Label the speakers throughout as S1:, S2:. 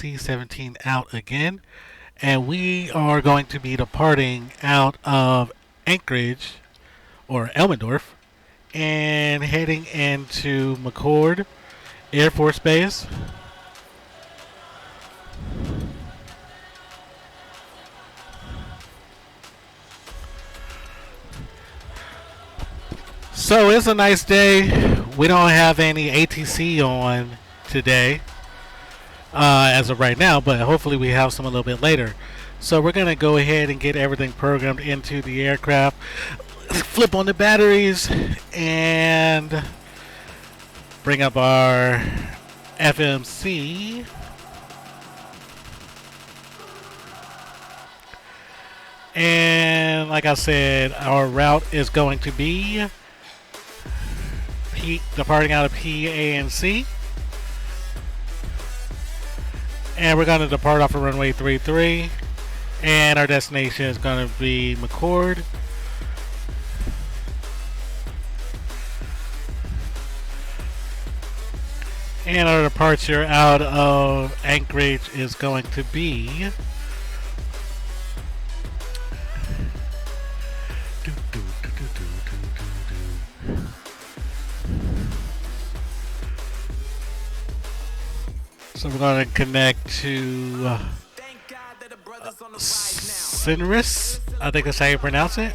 S1: C17 out again, and we are going to be departing out of Anchorage or Elmendorf and heading into McCord Air Force Base. So it's a nice day. We don't have any ATC on today as of right now, but hopefully we have some a little bit later. So we're going to go ahead and get everything programmed into the aircraft, flip on the batteries, and bring up our FMC. And like I said, our route is going to be departing out of PANC. And we're going to depart off of runway 33. And our destination is going to be McCord. And our departure out of Anchorage is going to be so we're going to connect to Sinris. I think that's how you pronounce it.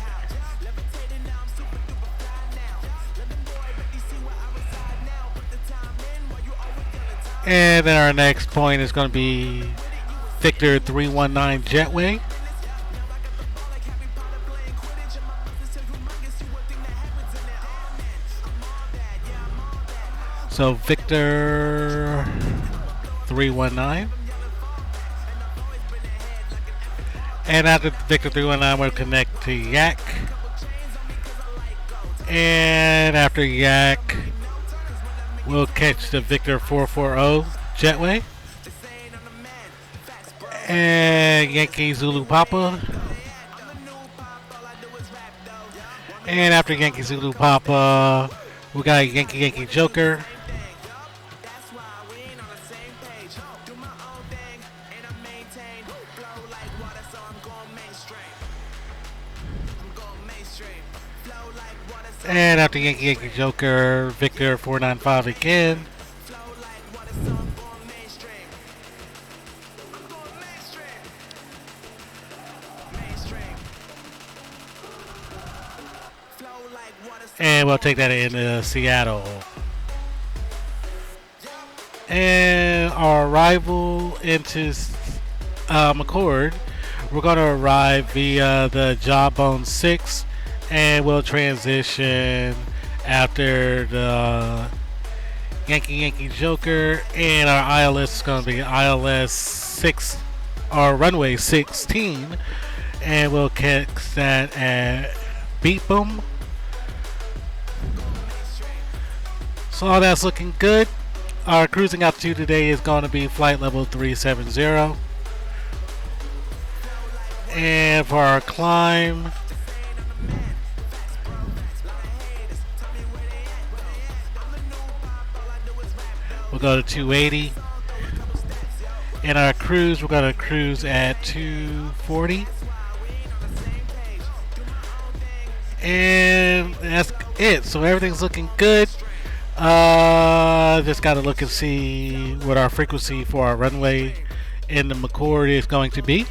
S1: And then our next point is going to be Victor 319 Jetway. So Victor 319. And after Victor 319, we'll connect to Yak. And after Yak, we'll catch the Victor 440 Jetway. And Yankee Zulu Papa. And after Yankee Zulu Papa, we got Yankee Joker. And after Yankee Joker, Victor 495 again. And we'll take that into Seattle. And our arrival into McCord, we're going to arrive via the Jawbone 6. And we'll transition after the Yankee Joker, and our ILS is going to be ILS 6, or runway 16, and we'll catch that at Beat Boom. So all that's looking good. Our cruising altitude today is going to be flight level 370, and for our climb, we'll go to 280. And our cruise, we're going to cruise at 240. And that's it. So everything's looking good. Just got to look and see what our frequency for our runway in the McCord is going to be.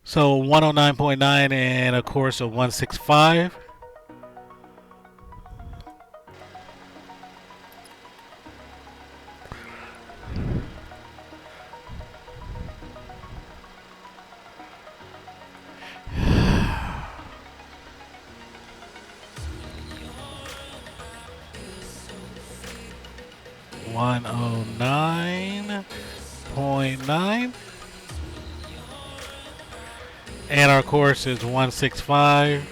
S1: So 109.9 and a course of 165. .9. And our course is 165.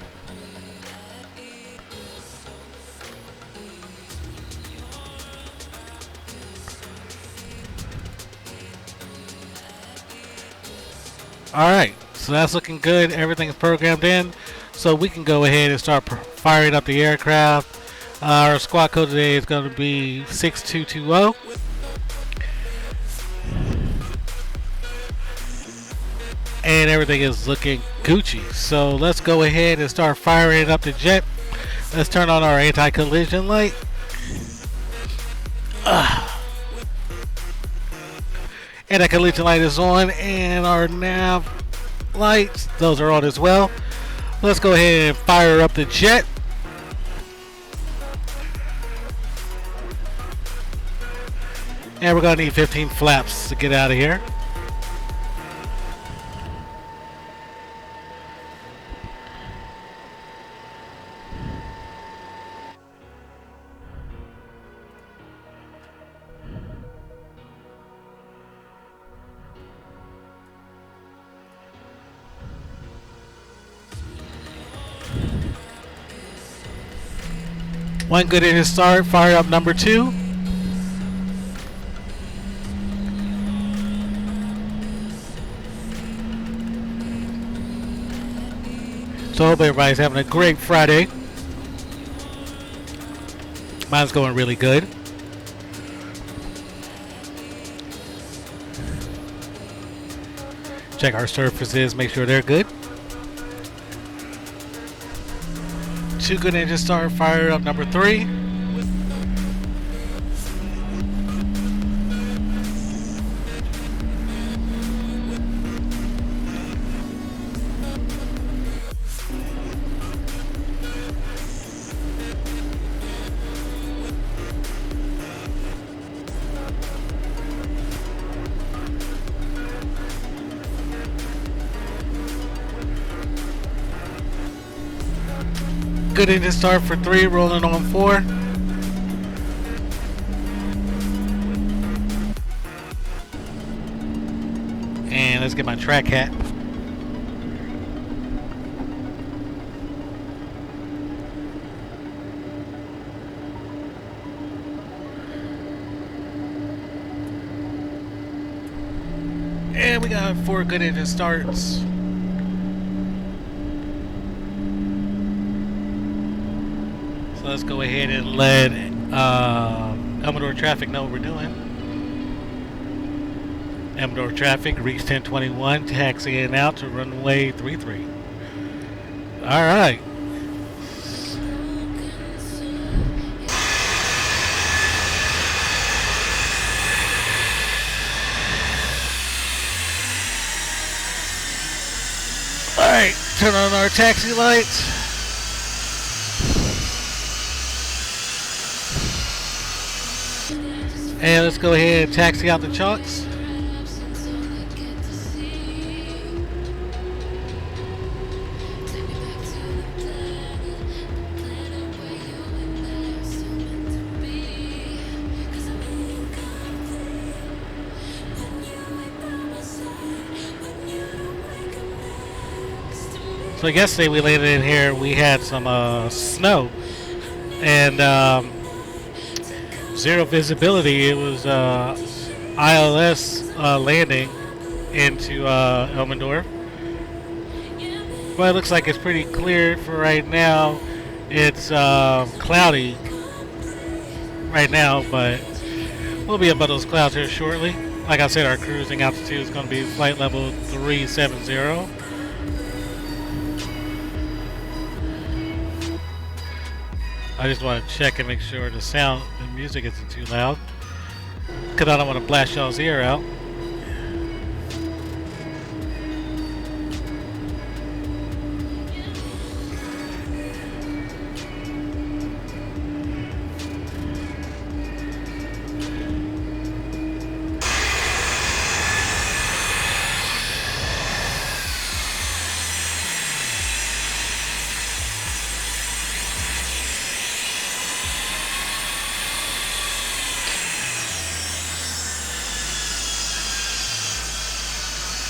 S1: Alright, so that's looking good. Everything is programmed in. So we can go ahead and start firing up the aircraft. Our squad code today is going to be 6220. And everything is looking Gucci. So let's go ahead and start firing up the jet. Let's turn on our anti-collision light. Anti-collision light is on, and our nav lights, those are on as well. Let's go ahead and fire up the jet. And we're going to need 15 flaps to get out of here. One good engine start, fire up number 2. So I hope everybody's having a great Friday. Mine's going really good. Check our surfaces, make sure they're good. 2 good engine start, fire up number 3. Good engine start for 3, rolling on 4. And let's get my track hat. And we got 4 good engine starts. So let's go ahead and let Elmendorf traffic know what we're doing. Elmendorf traffic, reach 1021, taxiing out to runway 33. Alright. Alright, turn on our taxi lights. And let's go ahead and taxi out the chalks. So yesterday we landed in here, we had some snow and zero visibility. It was ILS landing into Elmendorf. But it looks like it's pretty clear for right now. It's cloudy right now, but we'll be above those clouds here shortly. Like I said, our cruising altitude is going to be flight level 370. I just want to check and make sure the music isn't too loud, because I don't want to blast y'all's ear out.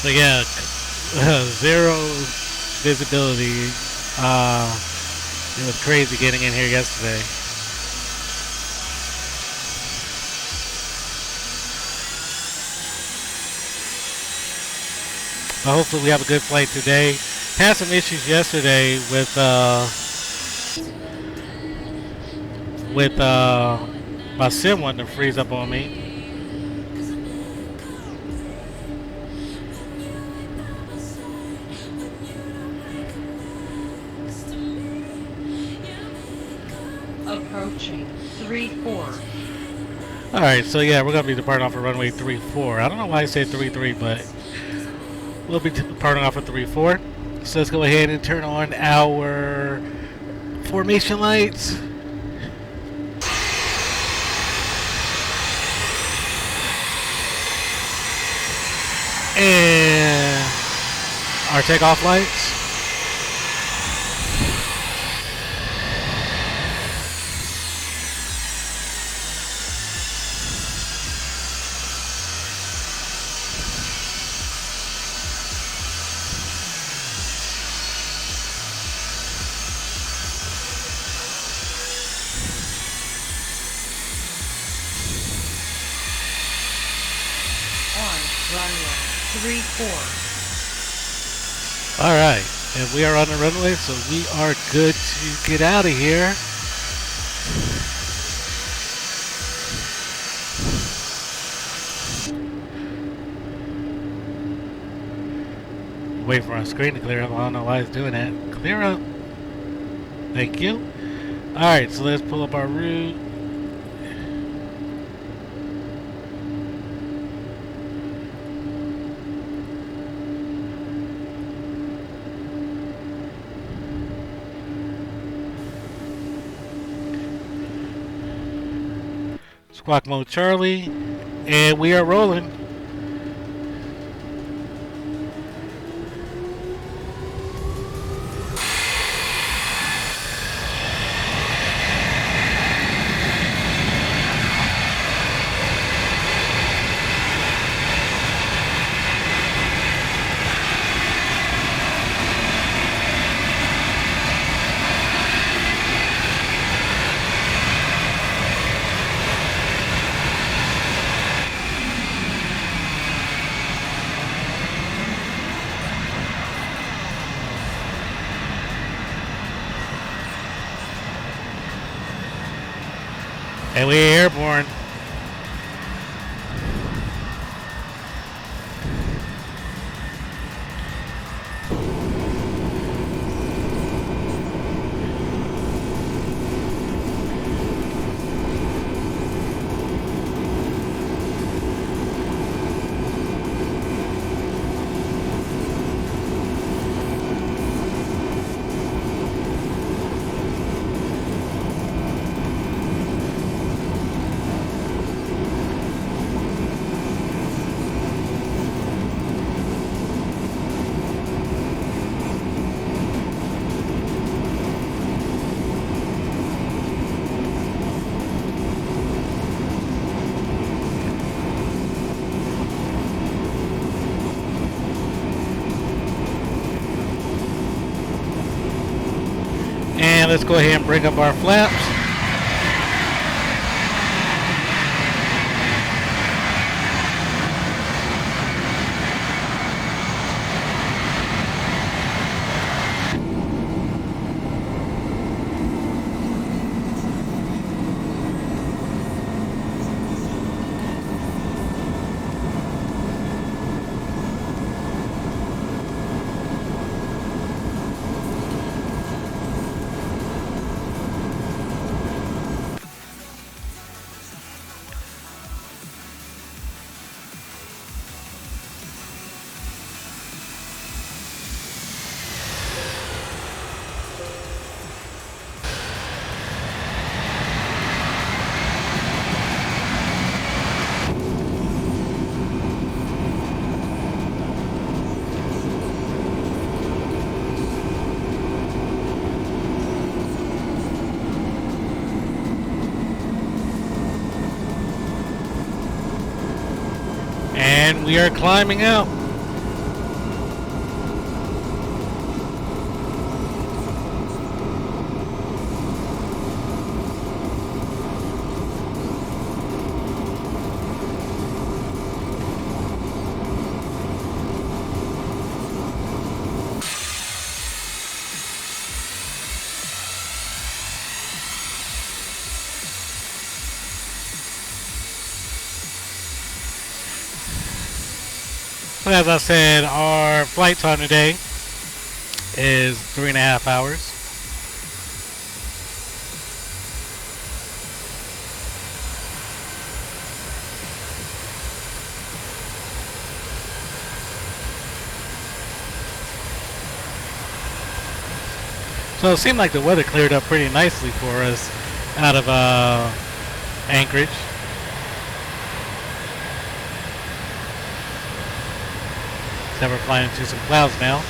S1: So yeah, zero visibility. It was crazy getting in here yesterday. But hopefully we have a good flight today. Had some issues yesterday with my sim wanting to freeze up on me.
S2: Approaching 3-4.
S1: Alright, so yeah, we're going to be departing off of runway 34. I don't know why I said 33, but we'll be departing off of 34. So let's go ahead and turn on our formation lights. And our takeoff lights.
S2: Runway 34.
S1: Alright, and we are on the runway, so we are good to get out of here. Wait for our screen to clear up. I don't know why it's doing that. Clear up. Thank you. Alright, so let's pull up our route. Squawk mode Charlie, and we are rolling. And we're airborne. And let's go ahead and bring up our flaps. And we are climbing out. So as I said, our flight time today is 3.5 hours. So it seemed like the weather cleared up pretty nicely for us out of Anchorage. So we're flying into some clouds now.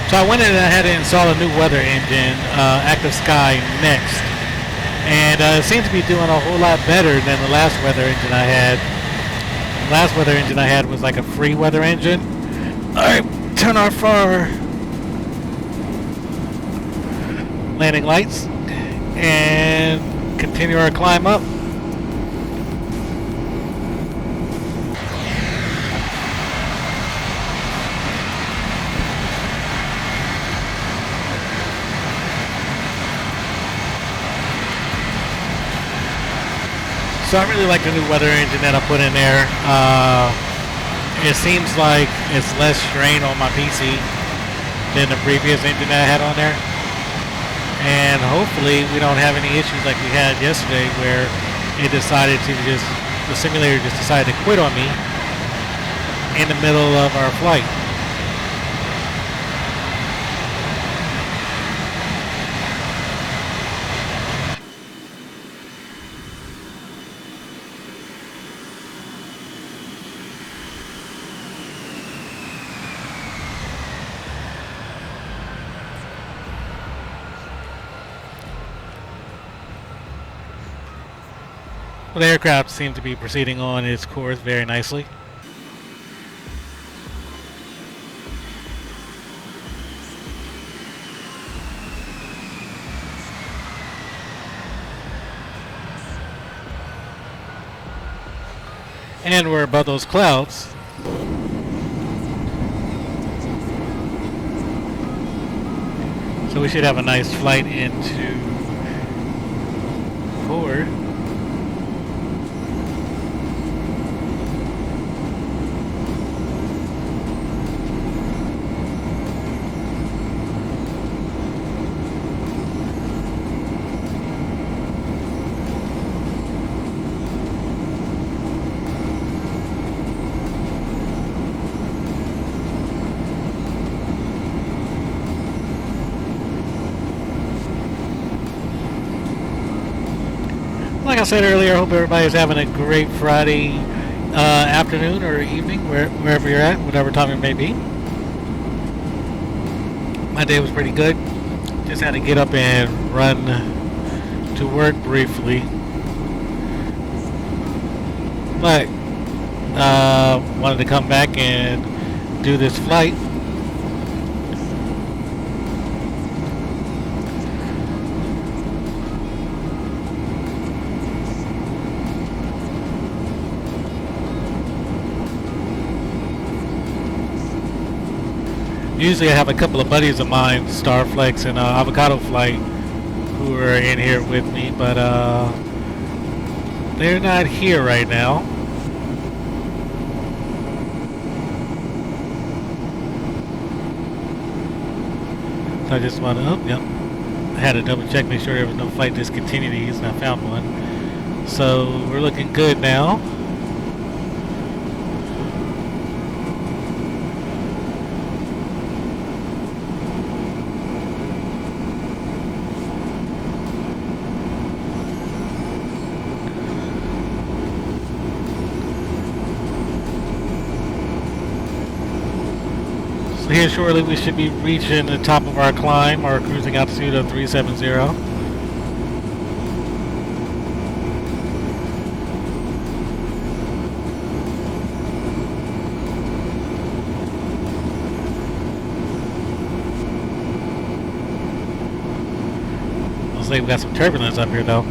S1: So I went in and I had to install a new weather engine, Active Sky Next, and it seems to be doing a whole lot better than the last weather engine I had. The last weather engine I had was like a free weather engine. Alright, turn off our landing lights and continue our climb up. So I really like the new weather engine that I put in there. It seems like it's less strain on my PC than the previous engine that I had on there. And hopefully we don't have any issues like we had yesterday where it decided to the simulator just decided to quit on me in the middle of our flight. The aircraft seemed to be proceeding on its course very nicely. And we're above those clouds. So we should have a nice flight into Ford. Like I said earlier, I hope everybody's having a great Friday afternoon or evening, wherever you're at, whatever time it may be. My day was pretty good. Just had to get up and run to work briefly. But wanted to come back and do this flight. Usually I have a couple of buddies of mine, Starflex and Avocado Flight, who are in here with me, but they're not here right now. So I just want to, oh, yep. I had to double check, make sure there was no flight discontinuities, and I found one. So we're looking good now. So here shortly we should be reaching the top of our climb, our cruising altitude of 370. Looks like we got some turbulence up here though.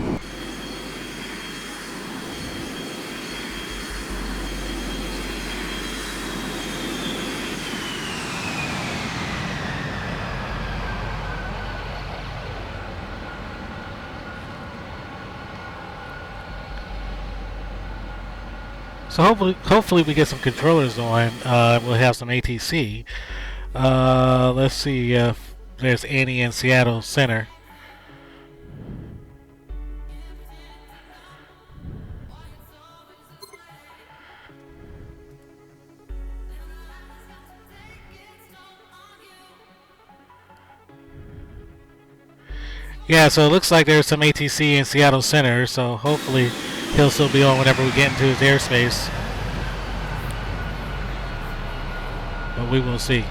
S1: So hopefully we get some controllers on. We'll have some ATC. Let's see if there's any in Seattle Center. Yeah, so it looks like there's some ATC in Seattle Center, so hopefully he'll still be on whenever we get into his airspace. But we will see.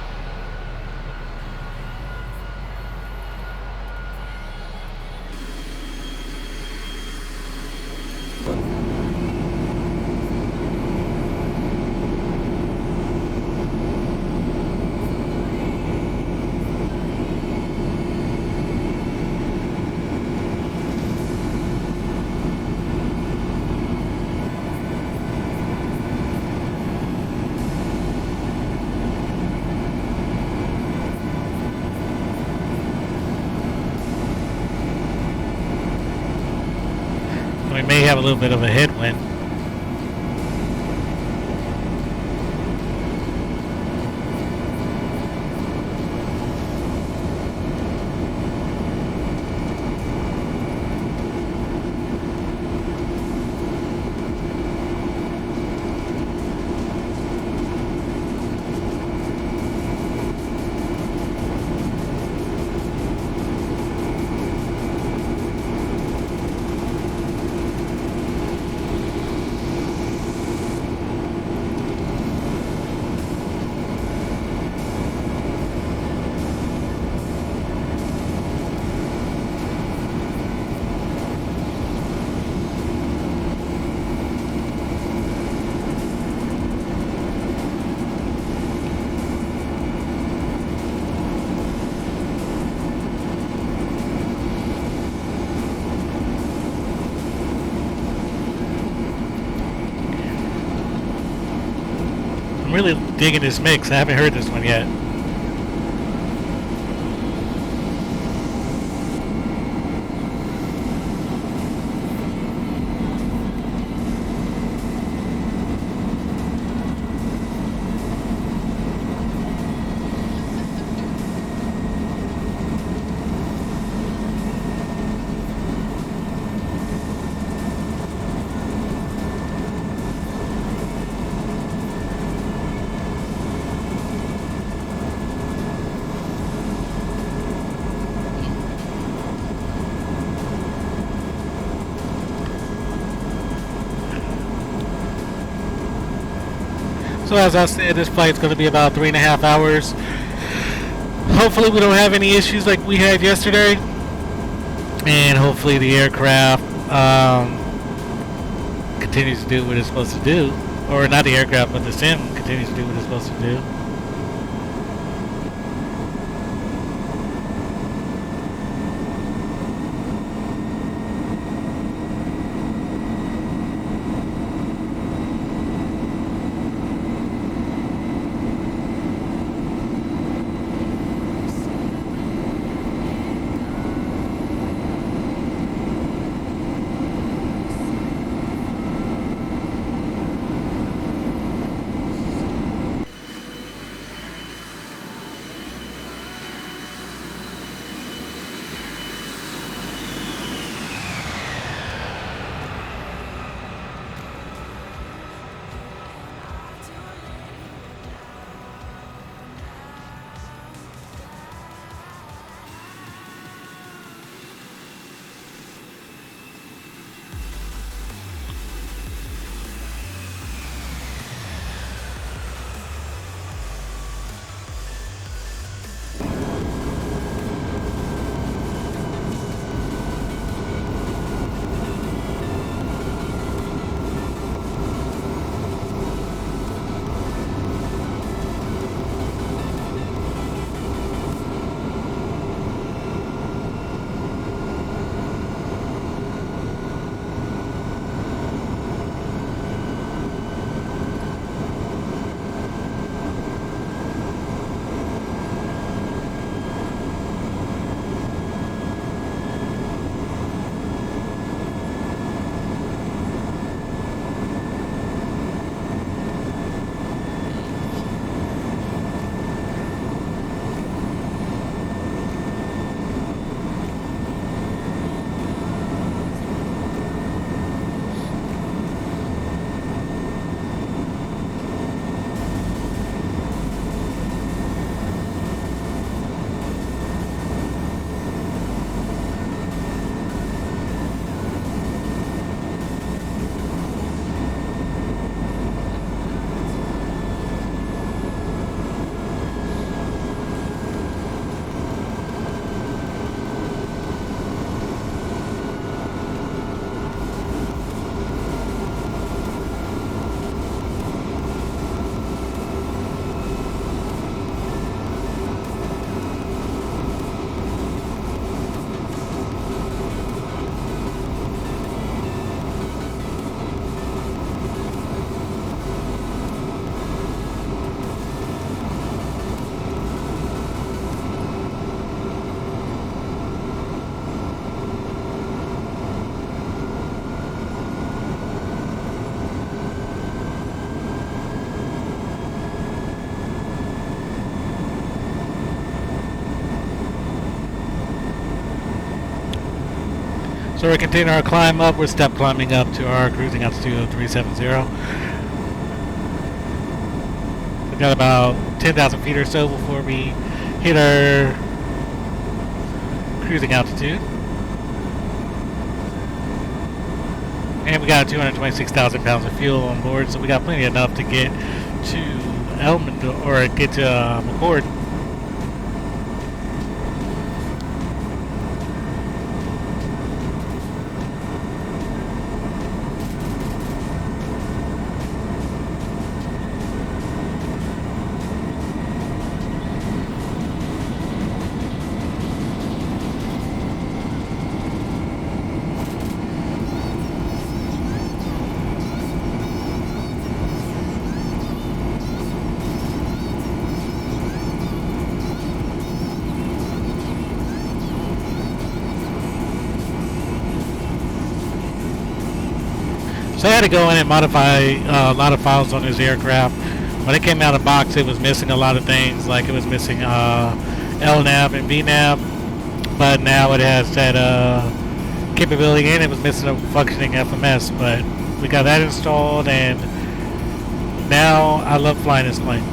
S1: We may have a little bit of a headwind. I'm really digging this mix. I haven't heard this one yet. So as I said, this flight's going to be about 3.5 hours. Hopefully we don't have any issues like we had yesterday. And hopefully the aircraft continues to do what it's supposed to do. Or not the aircraft, but the sim continues to do what it's supposed to do. So we're continuing our climb up. We're step climbing up to our cruising altitude of 370. We've got about 10,000 feet or so before we hit our cruising altitude. And we got 226,000 pounds of fuel on board, so we got plenty enough to get to Elmendorf, or get to McCord. So I had to go in and modify a lot of files on this aircraft. When it came out of the box, it was missing a lot of things, like it was missing LNAV and VNAV, but now it has that capability, and it was missing a functioning FMS, but we got that installed, and now I love flying this plane.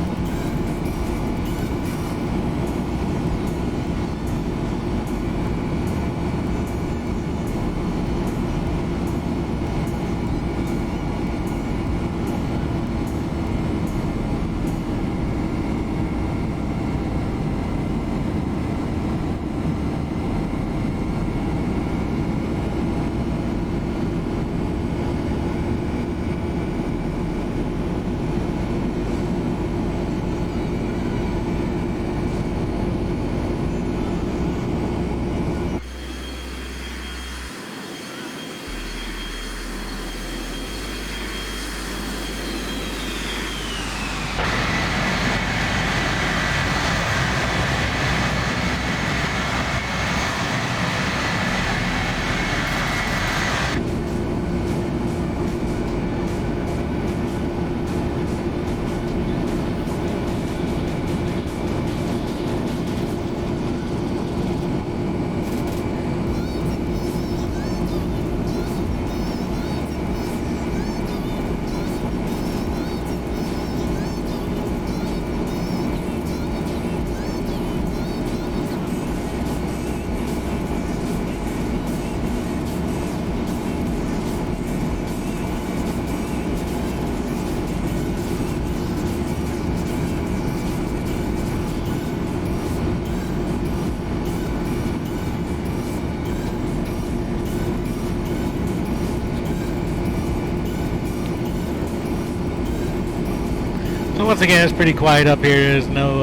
S1: So once again, it's pretty quiet up here. There's no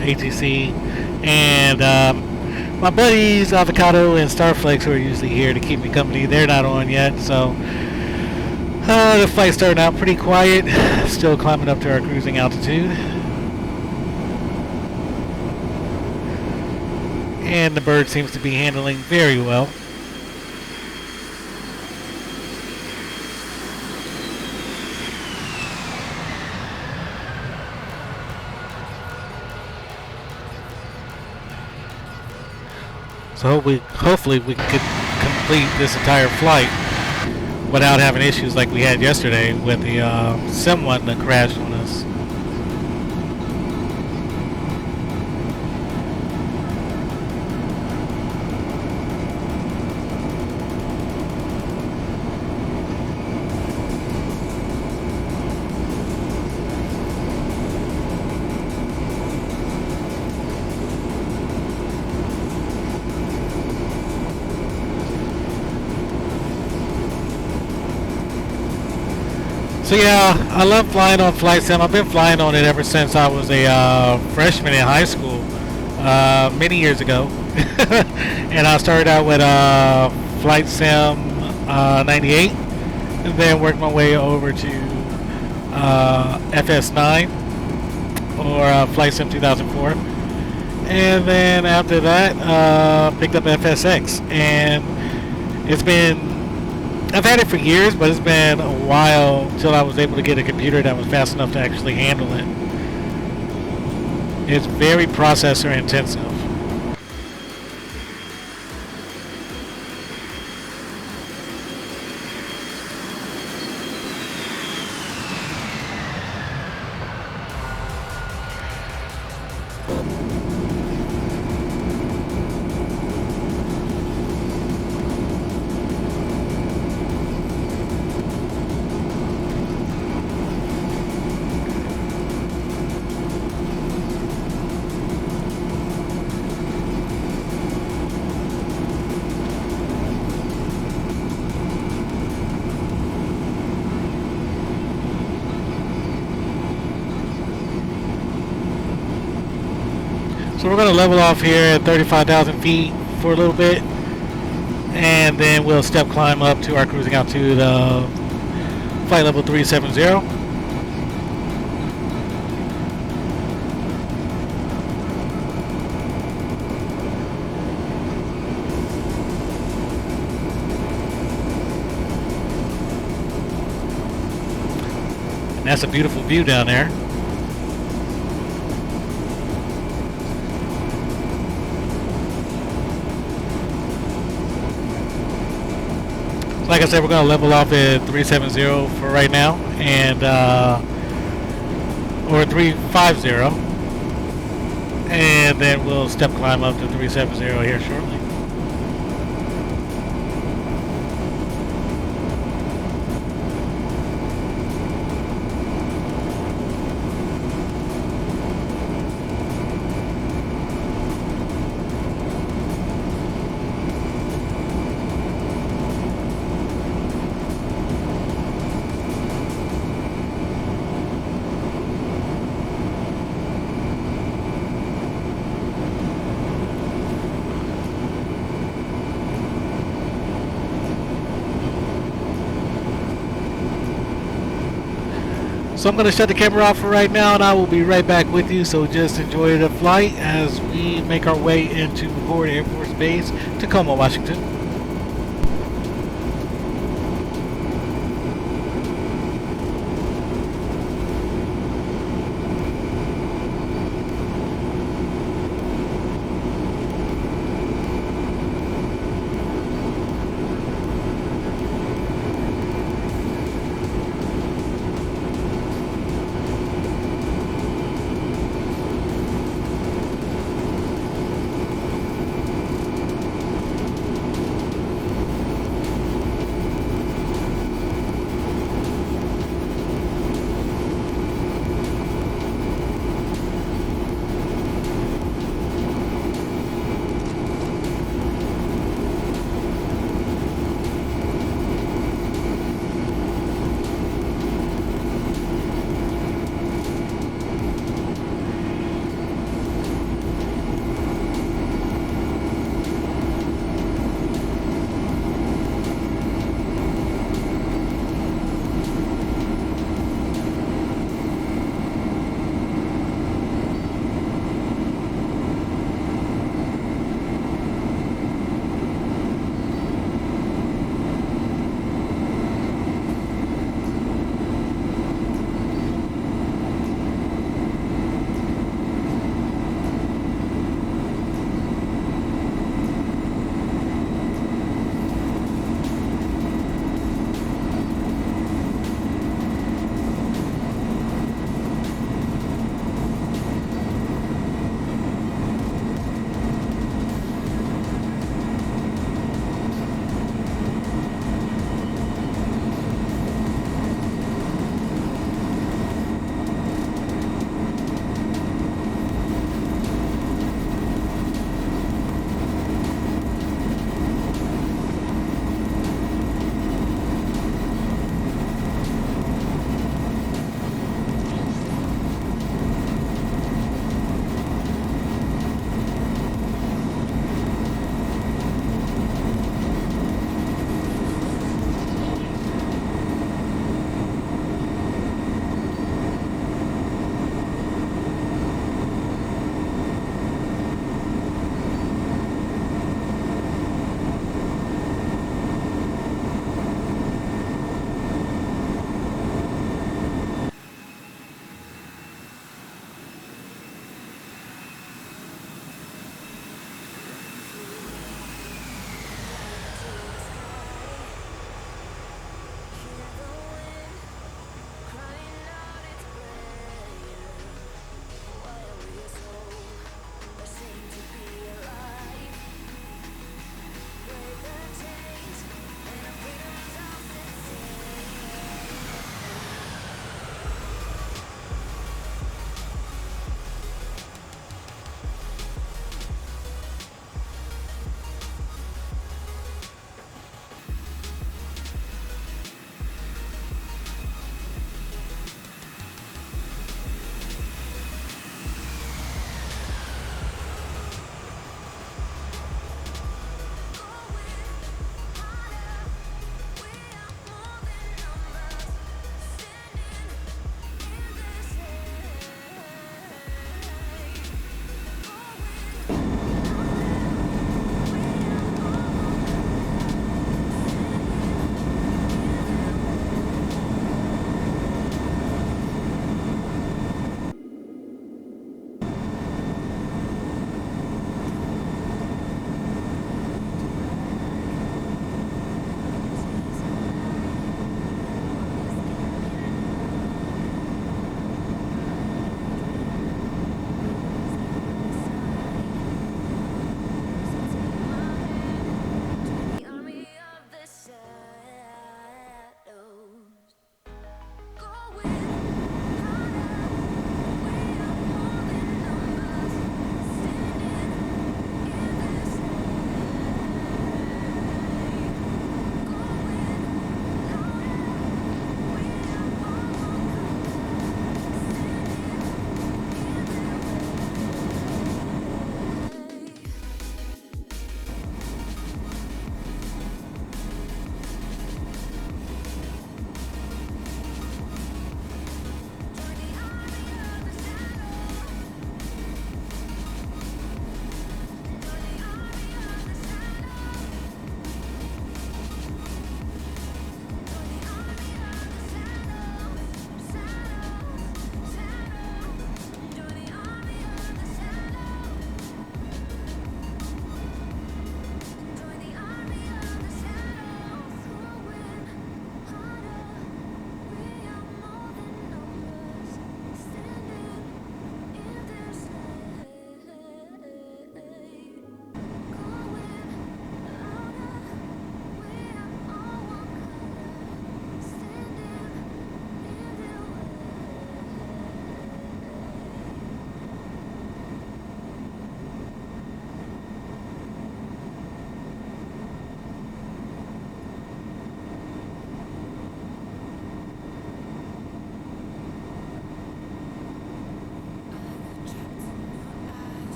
S1: ATC, and my buddies Avocado and Starflex, who are usually here to keep me company, they're not on yet. So the flight's starting out pretty quiet. Still climbing up to our cruising altitude, and the bird seems to be handling very well. So hopefully we can complete this entire flight without having issues like we had yesterday with the sim1 that crashed on us. So yeah, I love flying on Flight Sim. I've been flying on it ever since I was a freshman in high school, many years ago. And I started out with Flight Sim 98, and then worked my way over to FS9 or Flight Sim 2004. And then after that, picked up FSX, and it's been, I've had it for years, but it's been a while till I was able to get a computer that was fast enough to actually handle it. It's very processor intensive. So we're going to level off here at 35,000 feet for a little bit, and then we'll step climb up to our cruising altitude of flight level 370. And that's a beautiful view down there. Like I said, we're going to level off at 370 for right now, and or 350, and then we'll step climb up to 370 here shortly. So I'm going to shut the camera off for right now, and I will be right back with you. So just enjoy the flight as we make our way into McCord Air Force Base, Tacoma, Washington.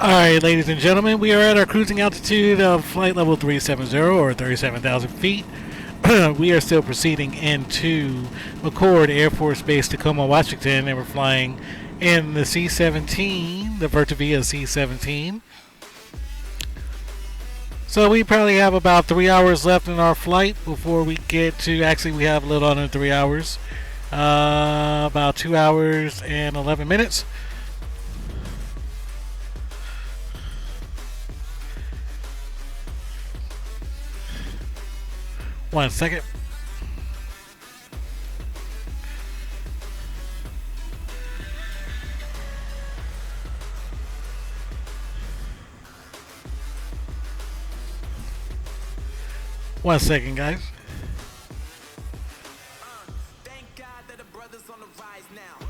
S1: Alright, ladies and gentlemen, we are at our cruising altitude of flight level 370 or 37,000 feet. We are still proceeding into McCord Air Force Base, Tacoma, Washington, and we're flying in the C17, the Virtavia C17. So we probably have about 3 hours left in our flight before we get to, actually we have a little under 3 hours, about 2 hours and 11 minutes. One second. One second, guys.
S3: Thank God that the brothers on the rise now.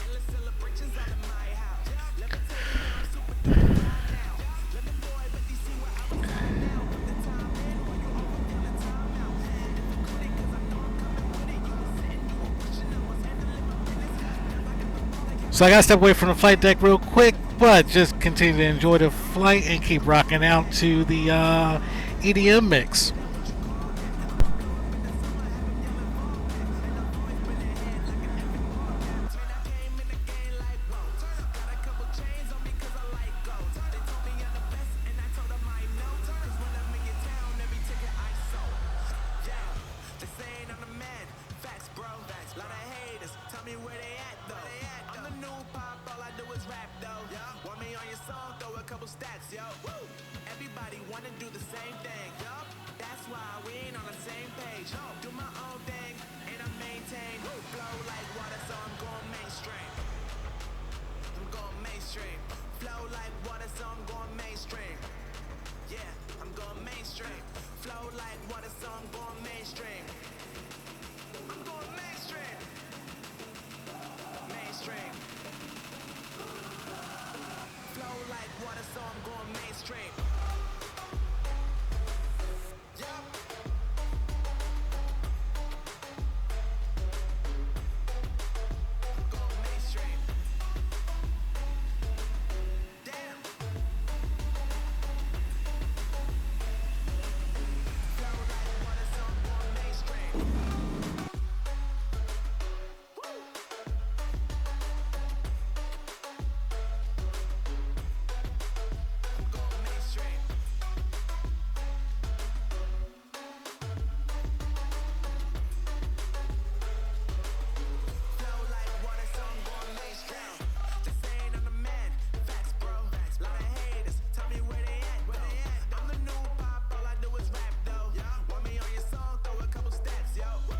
S3: Endless celebrations out of my house. Let me tell you now, I'm super duper fly now. Let me boy, let me see where I was at now. Put the time in while you overfeel the time out. Hypocritic, cause I know I'm coming with it. You were sitting, you were pushing, I was handling my business. Never got the ball like
S1: So I gotta step away from the flight deck real quick, but just continue to enjoy the flight and keep rocking out to the EDM mix.
S3: Stacks, yo. Woo! Everybody wanna do the same thing, yo. That's why we ain't on the same page. Do my own thing, and I maintain. Flow like water, so I'm going mainstream. I'm going mainstream. Flow like water, so I'm going mainstream. Yeah, I'm going mainstream. Flow like water, so I'm going mainstream. I'm going mainstream. Mainstream. Flow like water, so I'm going mainstream. Yup. Going mainstream. Damn. Flow like water, so I'm going mainstream. Woo. I'm going mainstream. Flow like water, so I'm going mainstream. Just saying I'm the man. Facts, bro. Lot of haters. Tell me where they at, I'm the new pop. All I do is rap, though. Want me on your song? Throw a couple stacks, yo.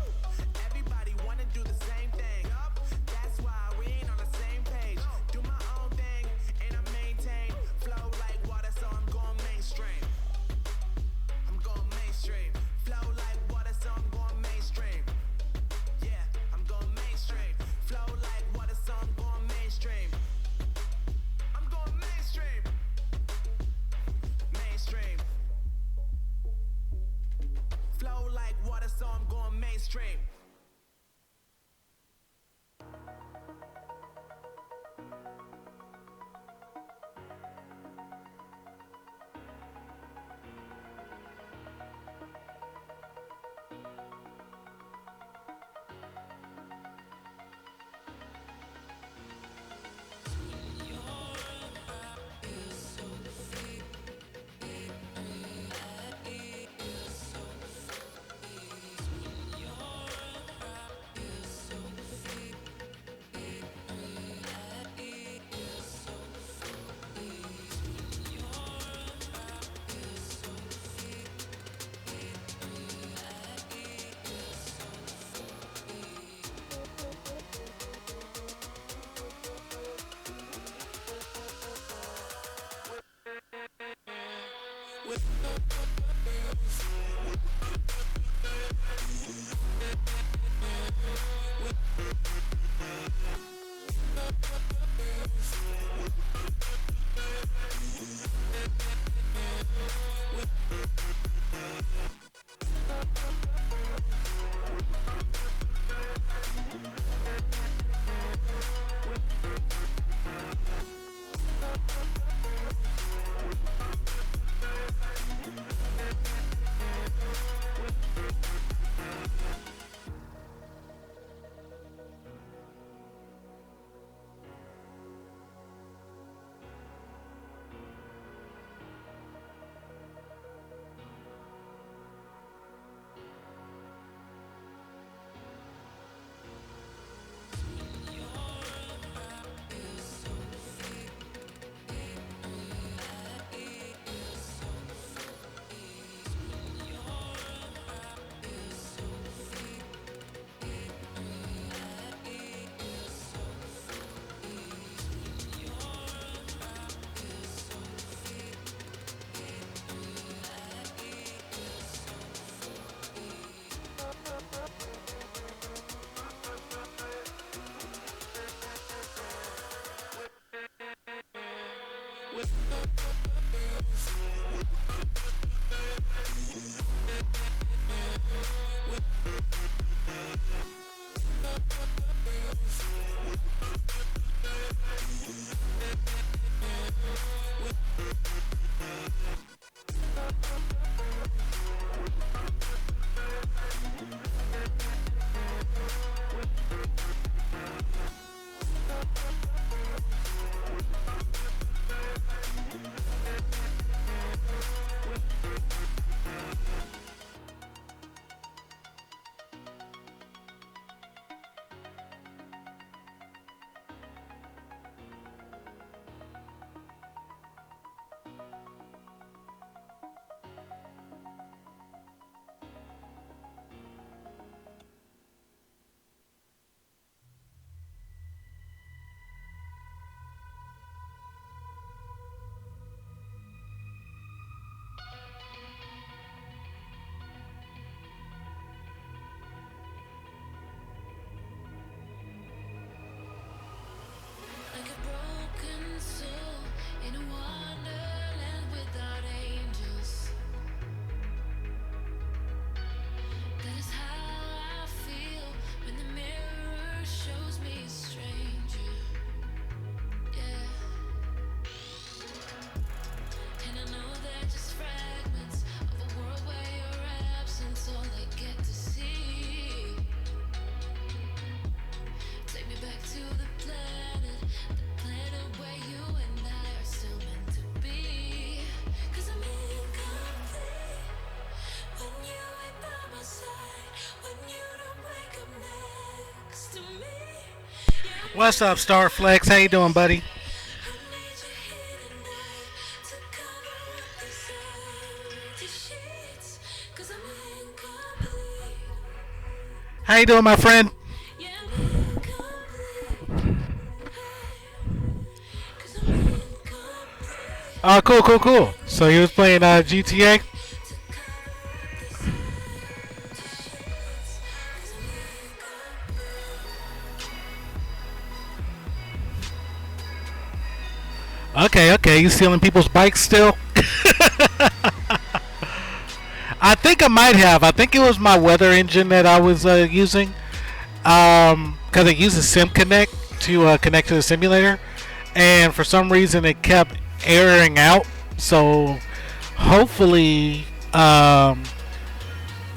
S1: What's up, Starflex? How you doing, buddy? How you doing, my friend? Cool, cool, cool. So he was playing GTA. Okay, okay. You stealing people's bikes still? I think I might have. I think it was my weather engine that I was using. Because it uses Sim Connect to connect to the simulator, and for some reason it kept airing out. So hopefully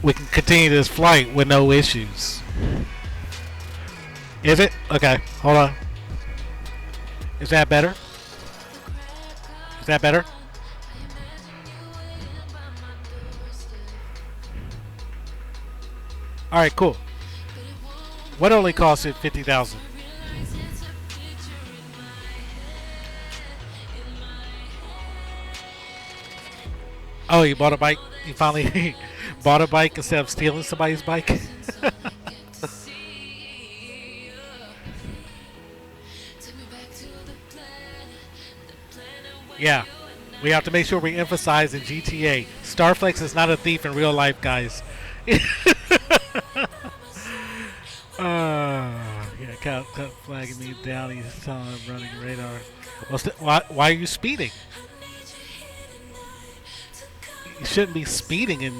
S1: we can continue this flight with no issues. Is it? Okay, hold on. Is that better? Is that better? All right, cool. What only cost it 50,000? Oh, you bought a bike? You finally bought a bike instead of stealing somebody's bike? Yeah, we have to make sure we emphasize in GTA. Starflex is not a thief in real life, guys. Yeah, cut flagging me down. He's telling him running radar. Well, why are you speeding? You shouldn't be speeding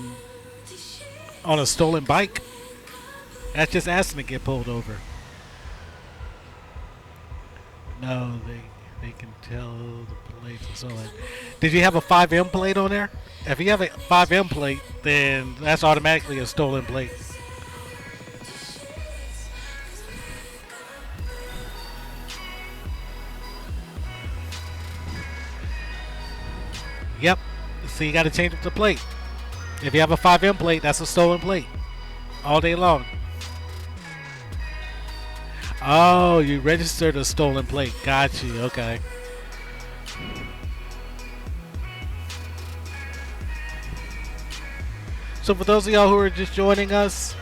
S1: on a stolen bike. That's just asking to get pulled over. No, they can tell the plates and so on. Did you have a 5M plate on there? If you have a 5M plate, then that's automatically a stolen plate. Yep. So you got to change the plate. If you have a 5M plate, that's a stolen plate. All day long. Oh, you registered a stolen plate. Got you. Okay. So for those of y'all who are just joining us,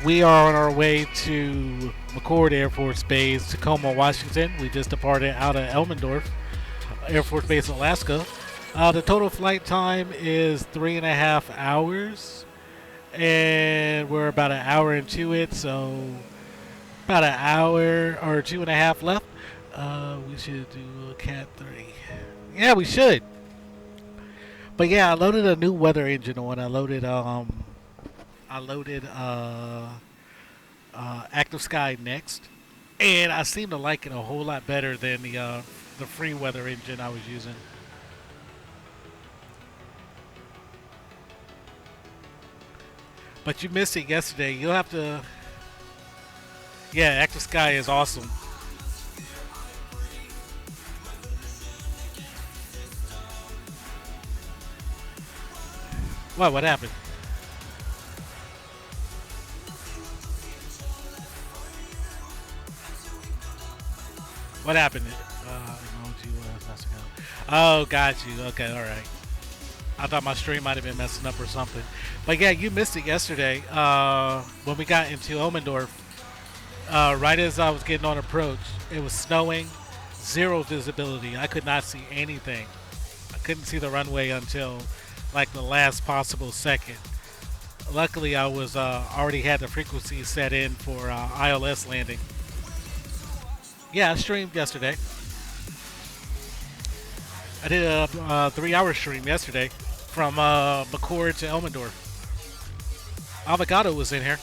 S1: we are on our way to McCord Air Force Base, Tacoma, Washington. We just departed out of Elmendorf Air Force Base, Alaska. The total flight time is 3.5 hours, and we're about an hour into it, so about an hour or 2.5 left. We should do a Cat 3. Yeah, we should. But yeah, I loaded a new weather engine on. I loaded Active Sky Next, and I seem to like it a whole lot better than the free weather engine I was using. But you missed it yesterday. You'll have to. Yeah, Active Sky is awesome. What happened? What happened? Oh, got you. Okay, all right. I thought my stream might have been messing up or something. But yeah, you missed it yesterday. When we got into Elmendorf, right as I was getting on approach, it was snowing, zero visibility. I could not see anything. I couldn't see the runway until like the last possible second. Luckily, I was already had the frequency set in for ILS landing. Yeah, I streamed yesterday. I did a 3-hour stream yesterday from McCord to Elmendorf. Avocado was in here.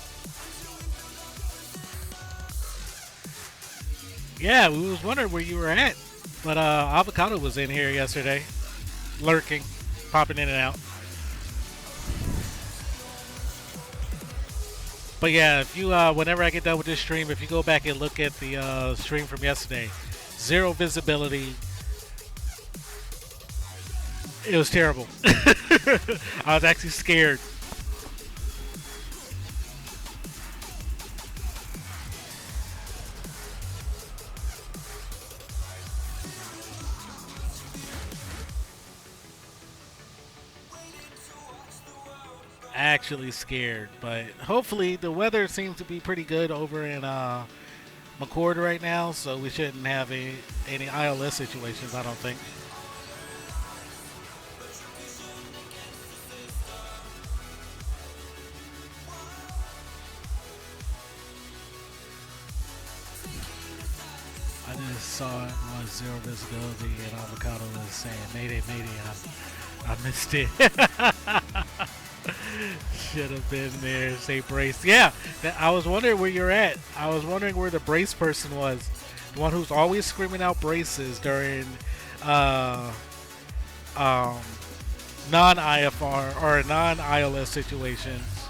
S1: Yeah, we was wondering where you were at. But Avocado was in here yesterday. Lurking. Popping in and out. But yeah, if you whenever I get done with this stream, if you go back and look at the stream from yesterday, zero visibility. It was terrible. I was actually scared. actually scared. But hopefully the weather seems to be pretty good over in McCord right now, so we shouldn't have any ILS situations, I don't think. I just saw it was zero visibility and Avocado was saying Mayday, Mayday. I missed it. Should have been there. Say brace. Yeah, I was wondering where you're at. I was wondering where the brace person was. The one who's always screaming out braces during uh, um, non-IFR or non-ILS situations,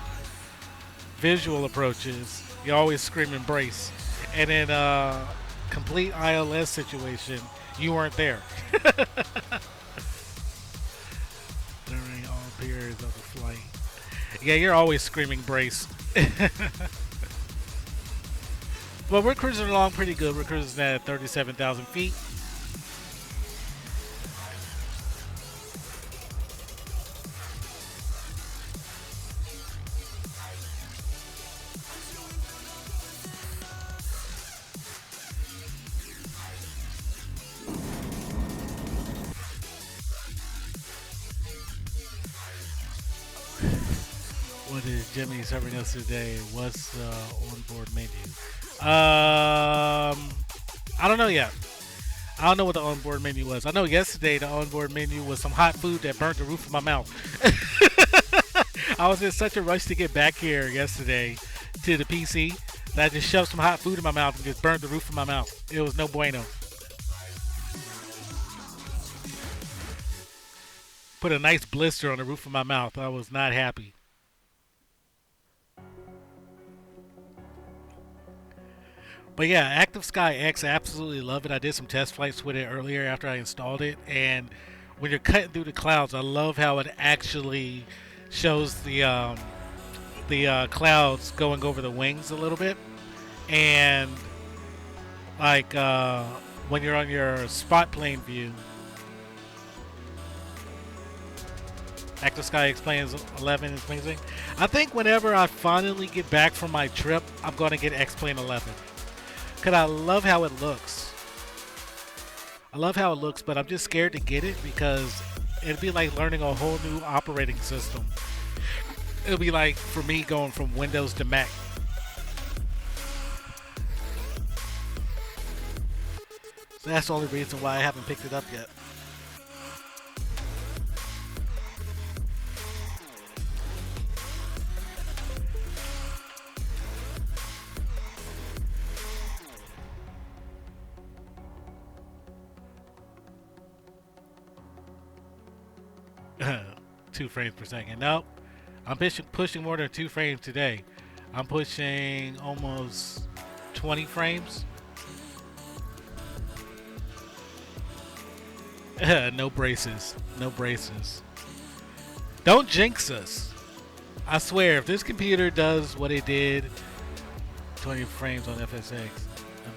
S1: visual approaches. You're always screaming brace. And in complete ILS situation, you weren't there. During all periods of the flight. Yeah, you're always screaming brace. Well, we're cruising along pretty good. We're cruising at 37,000 feet. What is Jimmy serving us today? What's the onboard menu? I don't know yet. I don't know what the onboard menu was. I know yesterday the onboard menu was some hot food that burnt the roof of my mouth. I was in such a rush to get back here yesterday to the PC that I just shoved some hot food in my mouth and just burnt the roof of my mouth. It was no bueno. Put a nice blister on the roof of my mouth. I was not happy. But yeah, Active Sky X, I absolutely love it. I did some test flights with it earlier after I installed it, and when you're cutting through the clouds, I love how it actually shows the clouds going over the wings a little bit, and like when you're on your spot plane view. Active Sky explains 11 is amazing. I think whenever I finally get back from my trip, I'm going to get X-Plane 11. Because I love how it looks. I love how it looks, but I'm just scared to get it because it'd be like learning a whole new operating system. It'll be like for me going from Windows to Mac. So that's the only reason why I haven't picked it up yet. Two frames per second. Nope. I'm pushing more than 2 frames today. I'm pushing almost 20 frames. No braces. No braces. Don't jinx us. I swear, if this computer does what it did, 20 frames on FSX,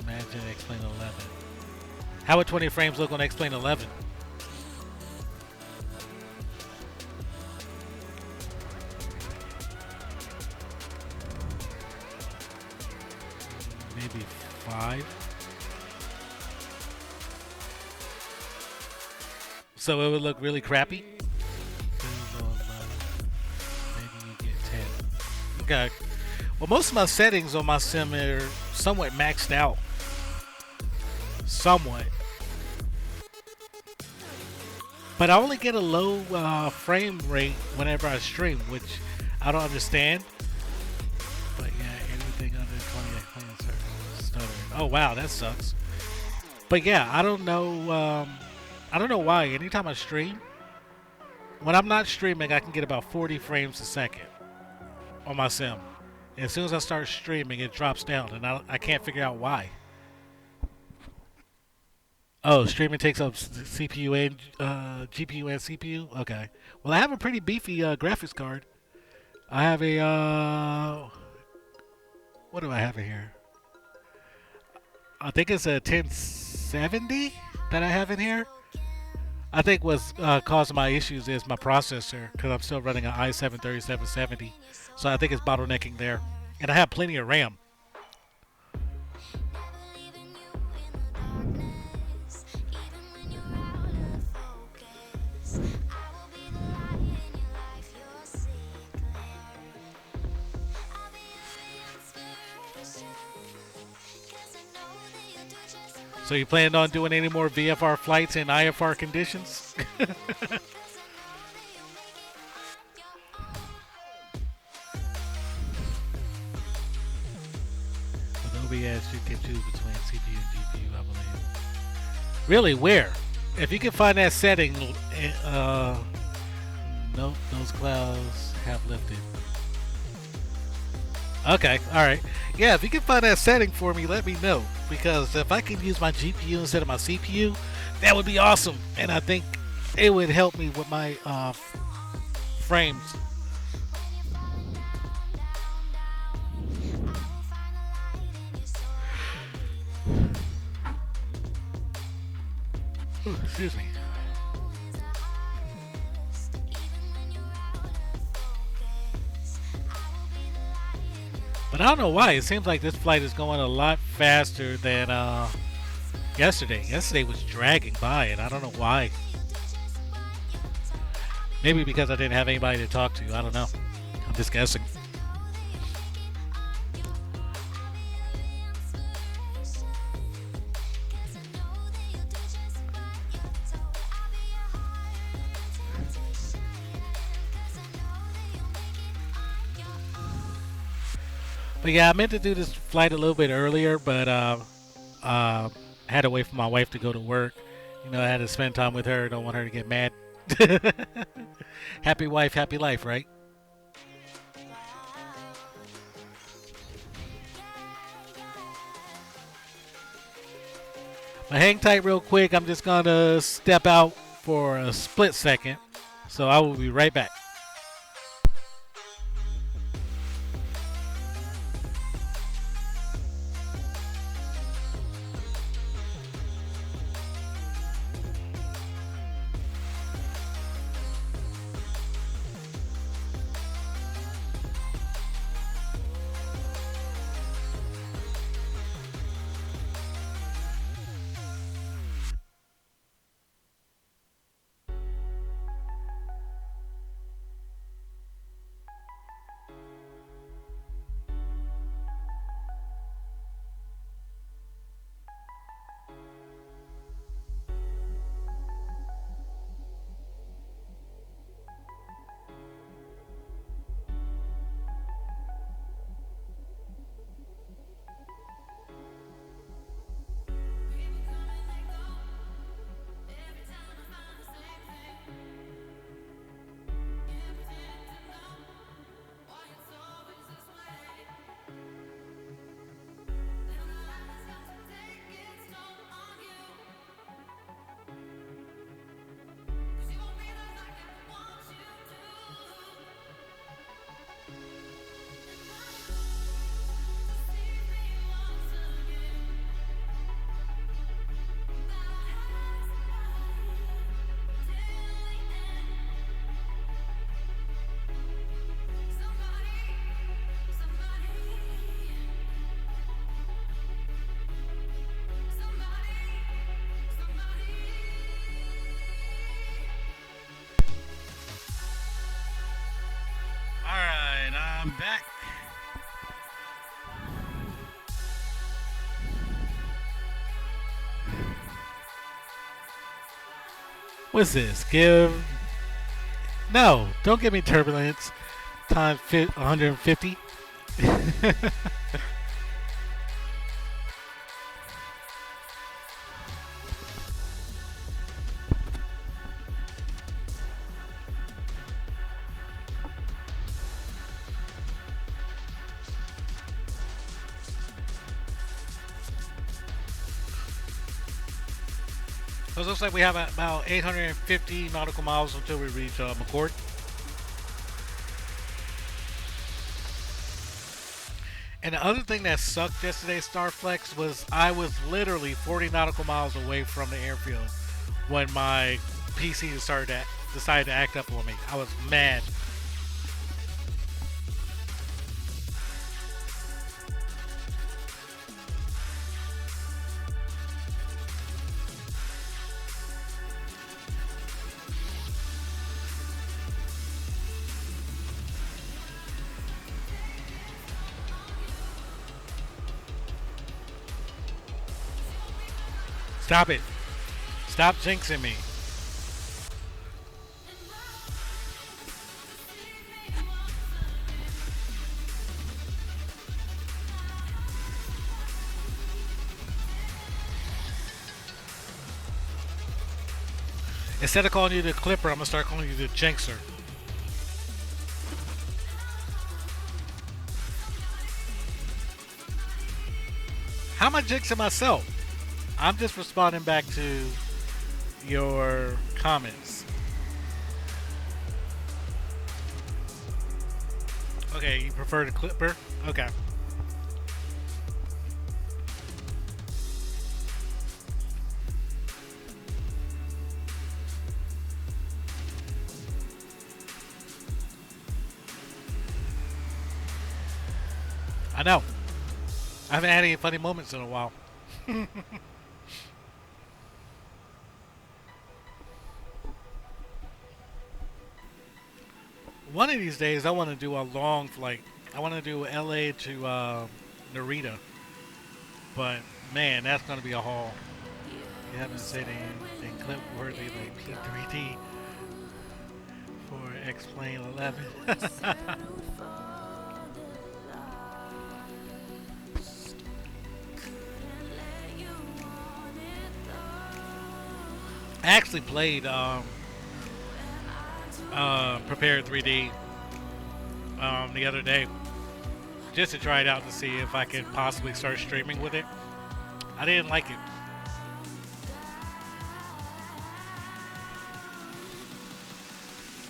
S1: imagine X-Plane 11. How would 20 frames look on X-Plane 11? Maybe 5. So it would look really crappy. Maybe you get 10. Okay. Well, most of my settings on my sim are somewhat maxed out. Somewhat. But I only get a low frame rate whenever I stream, which I don't understand. But yeah, anything under 20 frames stuttering. Oh wow, that sucks. But yeah, I don't know. I don't know why. Anytime I stream, when I'm not streaming, I can get about 40 frames a second on my sim. And as soon as I start streaming, it drops down, and I can't figure out why. Oh, streaming takes up CPU and GPU and CPU. Okay. Well, I have a pretty beefy graphics card. I have a what do I have in here? I think it's a 1070 that I have in here. I think what's causing my issues is my processor because I'm still running an i7-3770. So I think it's bottlenecking there. And I have plenty of RAM. So you planning on doing any more VFR flights in IFR conditions? Adobe has you can choose between CPU and GPU, I believe. Really, where? If you can find that setting, nope, those clouds have lifted. Okay, alright. Yeah, if you can find that setting for me, let me know. Because if I can use my GPU instead of my CPU, that would be awesome. And I think it would help me with my frames. Ooh, excuse me. But I don't know why. It seems like this flight is going a lot faster than yesterday. Yesterday was dragging by, and I don't know why. Maybe because I didn't have anybody to talk to. I don't know. I'm just guessing. But yeah, I meant to do this flight a little bit earlier, but had to wait for my wife to go to work. You know, I had to spend time with her. Don't want her to get mad. Happy wife, happy life, right? But hang tight real quick. I'm just going to step out for a split second. So I will be right back. Alright, I'm back. What's this? No, don't give me turbulence times 150. So it looks like we have about 850 nautical miles until we reach McCord. And the other thing that sucked yesterday, Starflex, was I was literally 40 nautical miles away from the airfield when my PC decided to act up on me. I was mad. Stop it. Stop jinxing me. Instead of calling you the Clipper, I'm going to start calling you the Jinxer. How am I jinxing myself? I'm just responding back to your comments. Okay, you prefer the Clipper? Okay. I know. I haven't had any funny moments in a while. One of these days, I want to do a long flight. I want to do LA to Narita. But, man, that's going to be a haul. You haven't said anything clip-worthy like P3D for X-Plane 11. I actually played Prepared 3D the other day just to try it out to see if I could possibly start streaming with it. I didn't like it.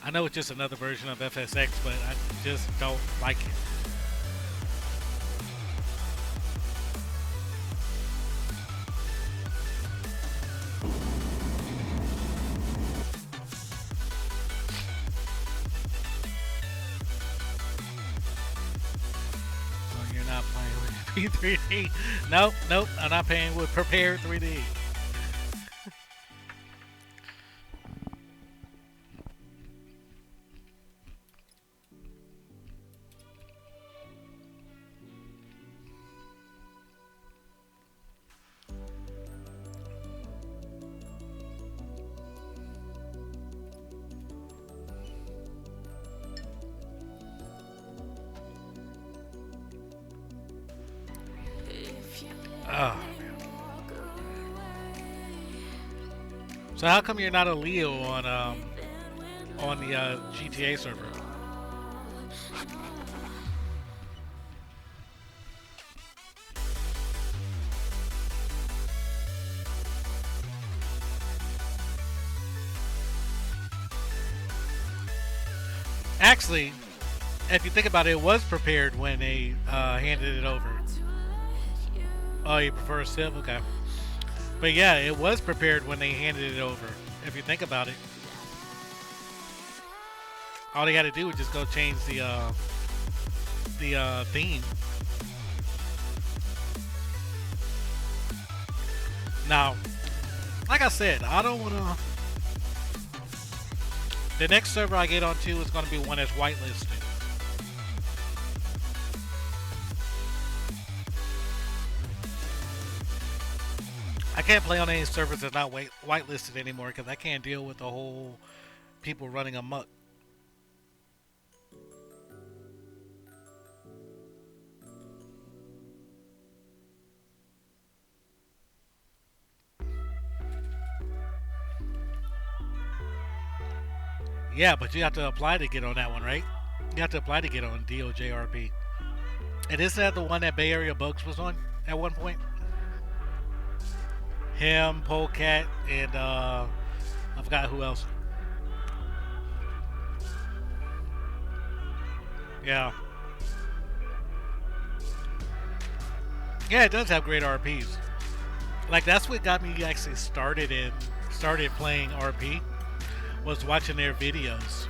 S1: I know it's just another version of FSX, but I just don't like it. P3D. Nope, I'm not paying with Prepared 3D. Oh, man. So how come you're not a Leo on the GTA server? Actually, if you think about it, it was prepared when they handed it over. Oh, you prefer a Civ? Okay. But yeah, it was prepared when they handed it over. If you think about it. All they got to do was just go change the theme. Now, like I said, I don't want to... The next server I get onto is going to be one that's whitelisted. I can't play on any servers that's not whitelisted anymore because I can't deal with the whole people running amok. Yeah, but you have to apply to get on that one, right? You have to apply to get on DOJRP. And isn't that the one that Bay Area Bugs was on at one point? Him, Polecat, and I forgot who else. Yeah. Yeah, it does have great RPs. Like, that's what got me actually started playing RP. was watching their videos.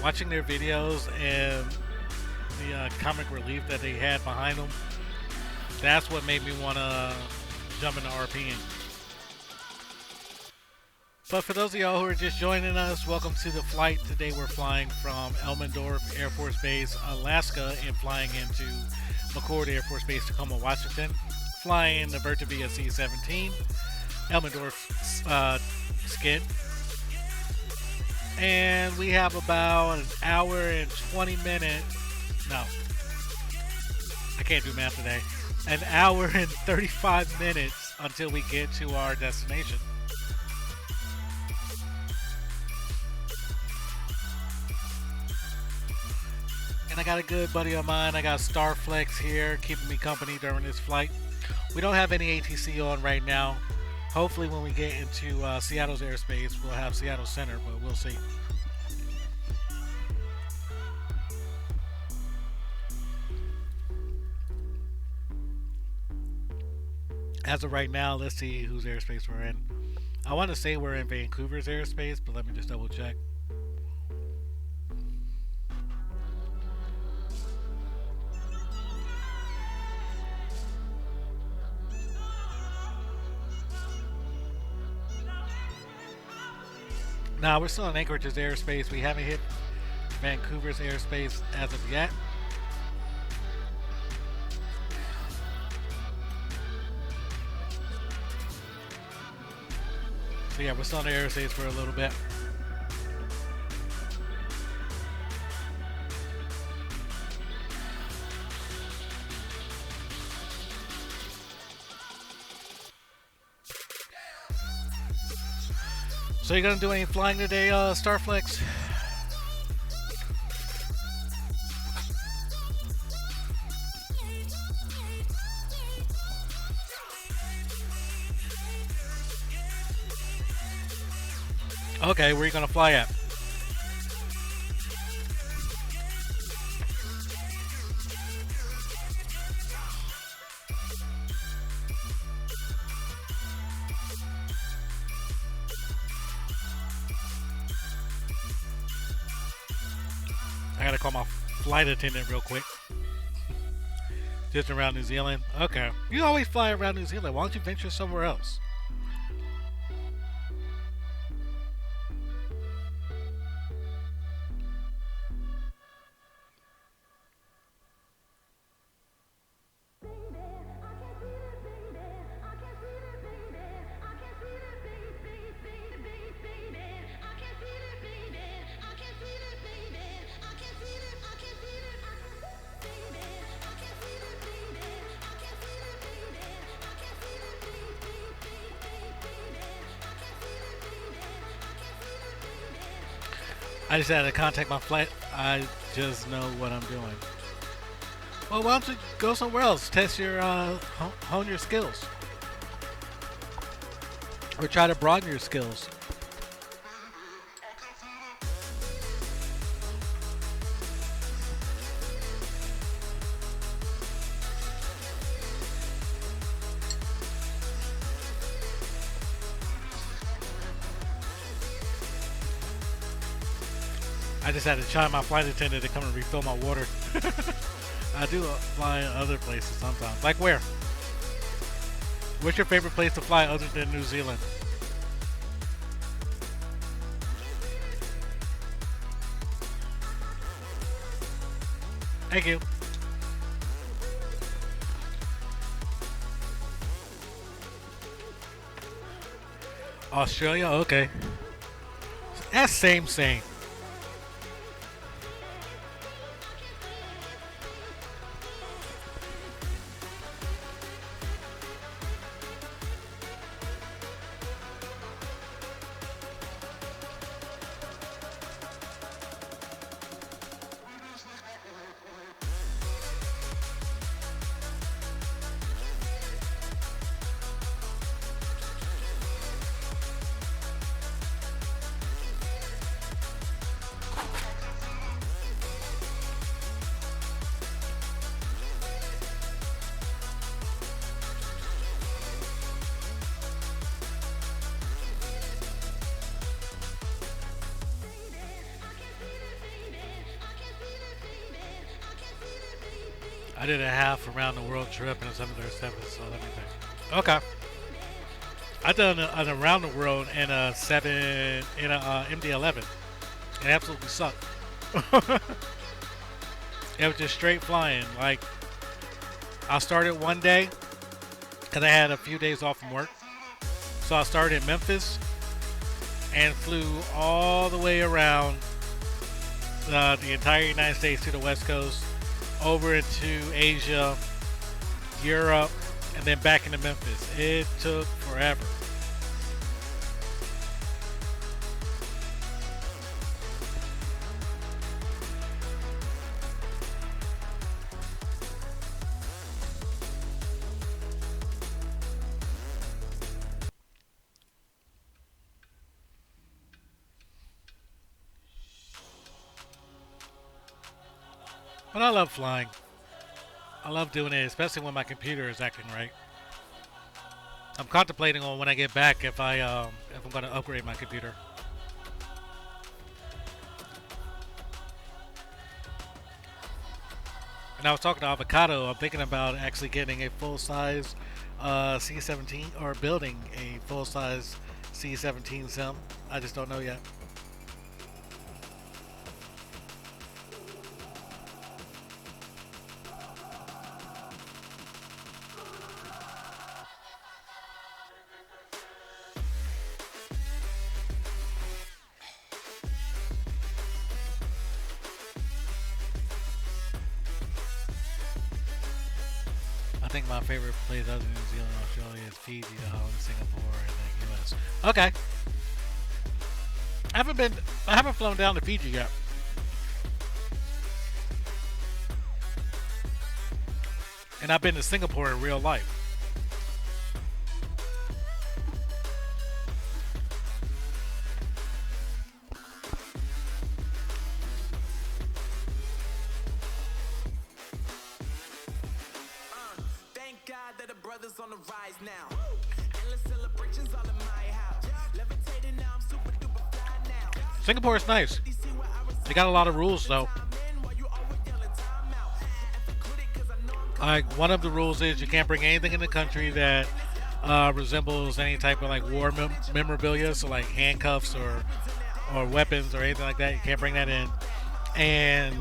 S1: Watching their videos and the comic relief that they had behind them, that's what made me want to jump into RPing. But for those of y'all who are just joining us, welcome to the flight. Today we're flying from Elmendorf Air Force Base, Alaska, and flying into McChord Air Force Base, Tacoma, Washington. Flying the Virtavia C17, Elmendorf skid. And we have about an hour and 20 minutes. No, I can't do math today. An hour and 35 minutes until we get to our destination. And I got a good buddy of mine. I got Starflex here keeping me company during this flight. We don't have any ATC on right now. Hopefully when we get into Seattle's airspace, we'll have Seattle Center, but we'll see. As of right now, let's see whose airspace we're in. I want to say we're in Vancouver's airspace, but let me just double check. Nah, we're still in Anchorage's airspace. We haven't hit Vancouver's airspace as of yet. So yeah, we're still in the airspace for a little bit. So you gonna do any flying today, Starflex? Okay, where are you gonna fly at? I gotta call my flight attendant real quick. Just around New Zealand. Okay. You always fly around New Zealand. Why don't you venture somewhere else? I just had to contact my flight. I just know what I'm doing. Well, why don't you go somewhere else? Test your, hone your skills. Or try to broaden your skills. I just had to chime my flight attendant to come and refill my water. I do fly in other places sometimes. Like where? What's your favorite place to fly other than New Zealand? Thank you. Australia? Okay. That's same. I did a half around the world trip in a 737, so let me think. Okay. I done an around the world in a MD-11. It absolutely sucked. It was just straight flying. Like, I started one day because I had a few days off from work. So I started in Memphis and flew all the way around the entire United States to the West Coast, over into Asia, Europe, and then back into Memphis. It took forever. But I love flying. I love doing it, especially when my computer is acting right. I'm contemplating on when I get back if I'm going to upgrade my computer. And I was talking to Avocado. I'm thinking about actually getting a full-size C17 or building a full-size C17 sim. I just don't know yet. I think my favorite place other than New Zealand and Australia is Fiji, Singapore, and the US. Okay. I haven't flown down to Fiji yet. And I've been to Singapore in real life.
S3: On the rise now. Endless celebrations all in my house. Levitating now, I'm super duper fly now.
S1: Singapore is nice. They got a lot of rules though. Like, one of the rules is you can't bring anything in the country that resembles any type of like war memorabilia, so like handcuffs or weapons or anything like that. You can't bring that in, and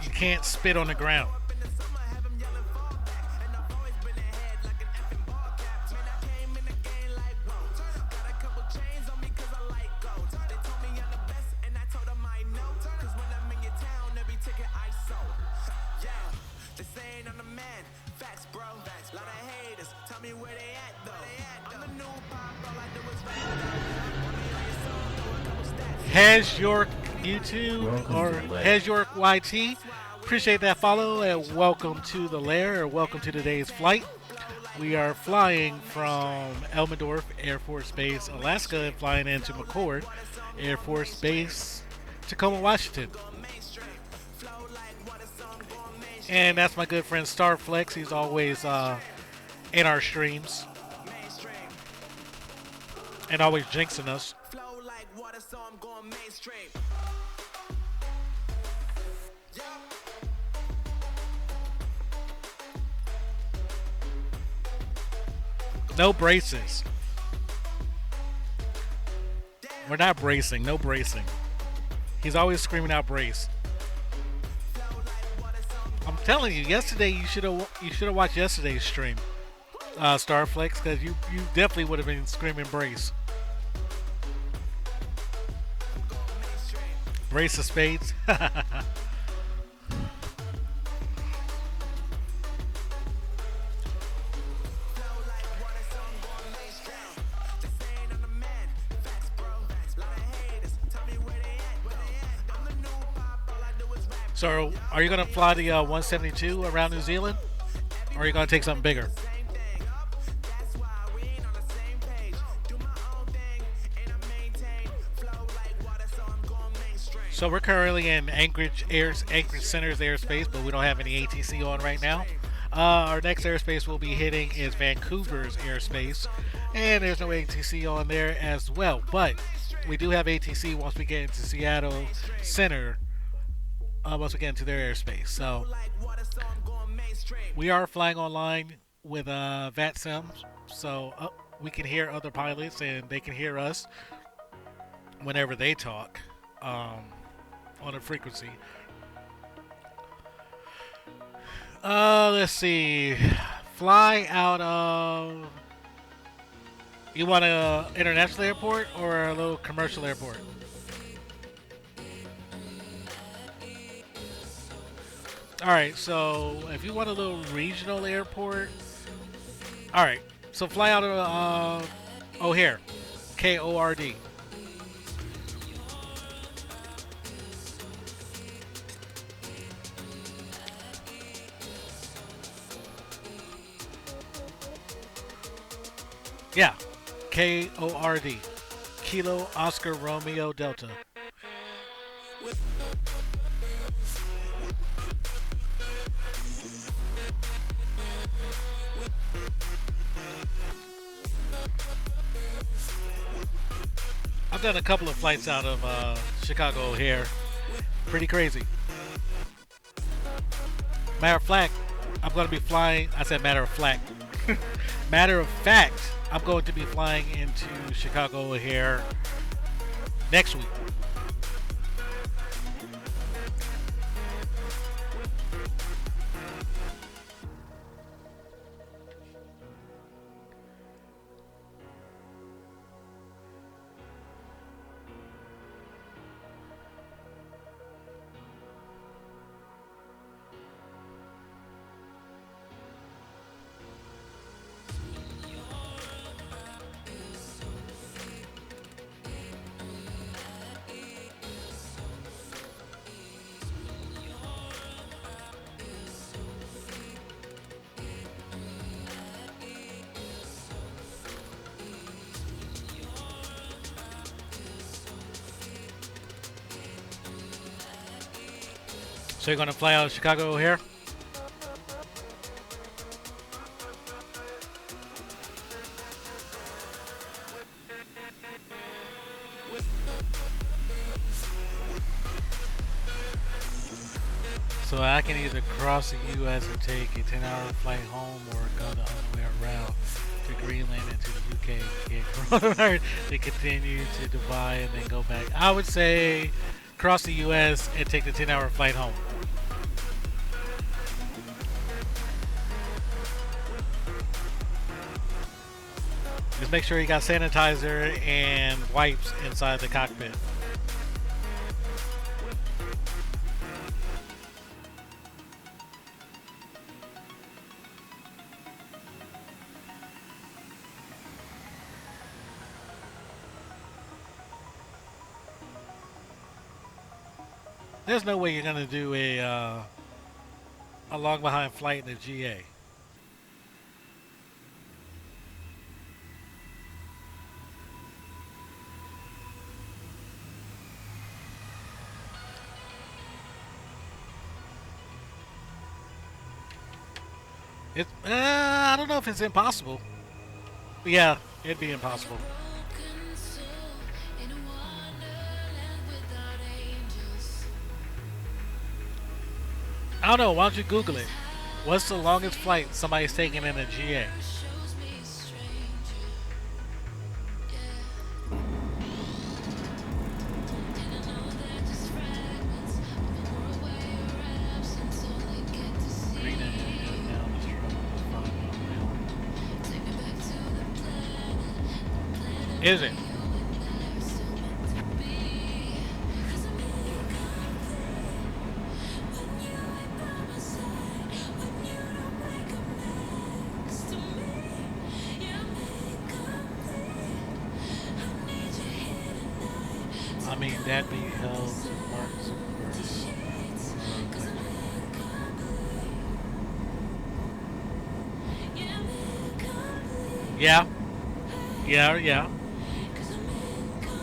S1: you can't spit on the ground. Hez York YouTube or Hez York YT. Appreciate that follow and welcome to the lair, or welcome to today's flight. We are flying from Elmendorf Air Force Base, Alaska, and flying into McCord Air Force Base, Tacoma, Washington. And that's my good friend Starflex. He's always in our streams and always jinxing us. No braces. We're not bracing. No bracing. He's always screaming out brace. I'm telling you, yesterday you should have watched yesterday's stream, Starflex, because you definitely would have been screaming brace. Brace of spades. So, are you going to fly the 172 around New Zealand? Or are you going to take something bigger? So, we're currently in Anchorage Center's airspace, but we don't have any ATC on right now. Our next airspace we'll be hitting is Vancouver's airspace, and there's no ATC on there as well. But we do have ATC once we get into Seattle Center. Once we get into their airspace. So
S3: mainstream.
S1: We are flying online with VATSIM, so we can hear other pilots and they can hear us whenever they talk on a frequency. Let's see. Fly out of. You want an international airport or a little commercial airport? Alright, so if you want a little regional airport. Alright, so fly out of O'Hare. KORD. Yeah, KORD. Kilo Oscar Romeo Delta. I've done a couple of flights out of Chicago O'Hare. Pretty crazy. Matter of fact, I'm going to be flying. I said matter of fact. Matter of fact, I'm going to be flying into Chicago O'Hare next week. So you're going to fly out of Chicago O'Hare? So I can either cross the U.S. and take a 10-hour flight home, or go the other way around to Greenland and to the U.K. get coronavirus, to continue to Dubai and then go back. I would say cross the U.S. and take the 10-hour flight home. Just make sure you got sanitizer and wipes inside the cockpit. There's no way you're gonna do a long behind flight in the GA. It's I don't know if it's impossible. But yeah, it'd be impossible. I don't know. Why don't you Google it? What's the longest flight somebody's taken in a GA? Is it? I mean, that being held to Mark Zuckerberg's. Yeah. Yeah.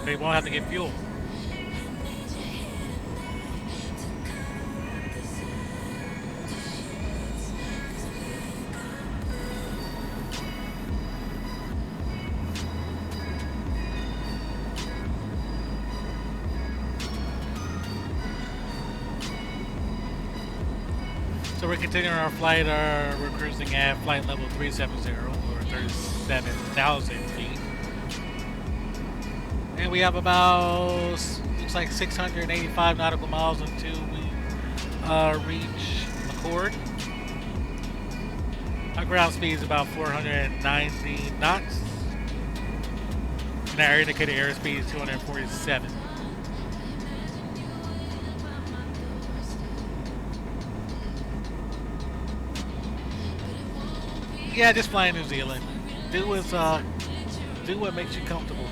S1: They won't have to get fuel. So we're continuing our flight. We're cruising at flight level 370 or 37,000 feet. And we have about, looks like 685 nautical miles until we reach McCord. Our ground speed is about 490 knots. And our air indicated airspeed is 247. Yeah, just fly in New Zealand. Do what makes you comfortable.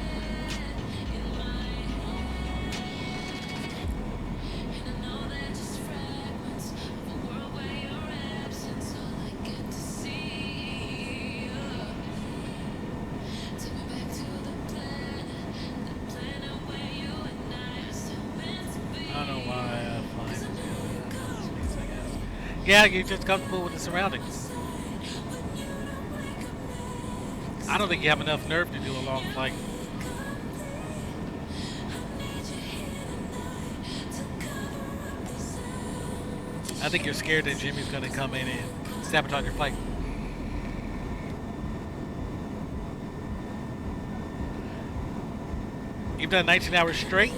S1: I don't know why I'm flying in New Zealand. Yeah, you're just comfortable with the surroundings. I don't think you have enough nerve to do a long flight. I think you're scared that Jimmy's going to come in and sabotage your flight. You've done 19 hours straight?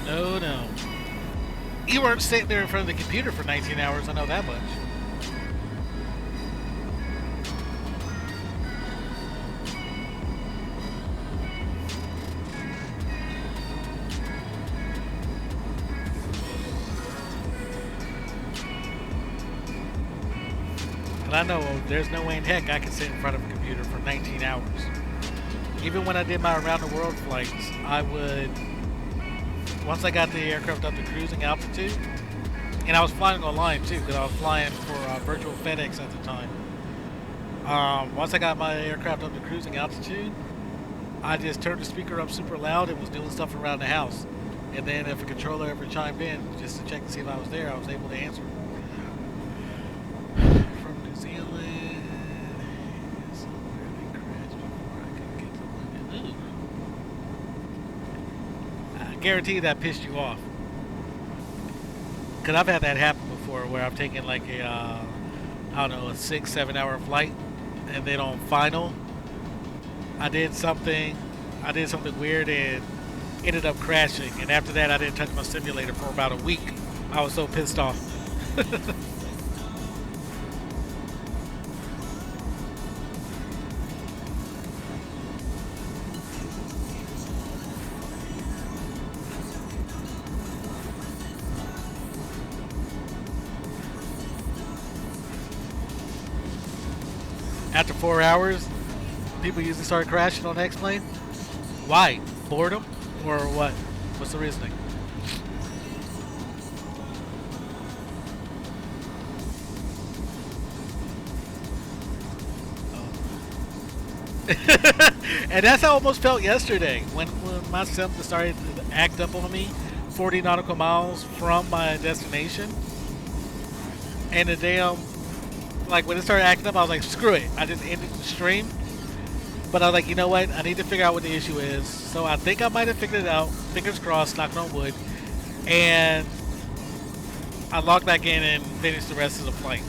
S1: No. You weren't sitting there in front of the computer for 19 hours, I know that much. And I know there's no way in heck I could sit in front of a computer for 19 hours. Even when I did my around the world flights, I would, once I got the aircraft up to cruising altitude, and I was flying online too, because I was flying for virtual FedEx at the time. Once I got my aircraft up to cruising altitude, I just turned the speaker up super loud and was doing stuff around the house. And then if a controller ever chimed in, just to check to see if I was there, I was able to answer. From New Zealand, somewhere they crashed before I could get to London. Ooh. I guarantee that pissed you off. Because I've had that happen before where I've taken like a, I don't know, a 6-7 hour flight, and then on final, I did something weird and ended up crashing. And after that, I didn't touch my simulator for about a week. I was so pissed off. After 4 hours, people usually start crashing on X-Plane. Why? Boredom? Or what? What's the reasoning? And that's how I almost felt yesterday when my sim started to act up on me 40 nautical miles from my destination. And the damn, like when it started acting up, I was like, screw it. I just ended the stream. But I was like, you know what? I need to figure out what the issue is. So I think I might have figured it out. Fingers crossed, knocking on wood. And I logged back in and finished the rest of the flight.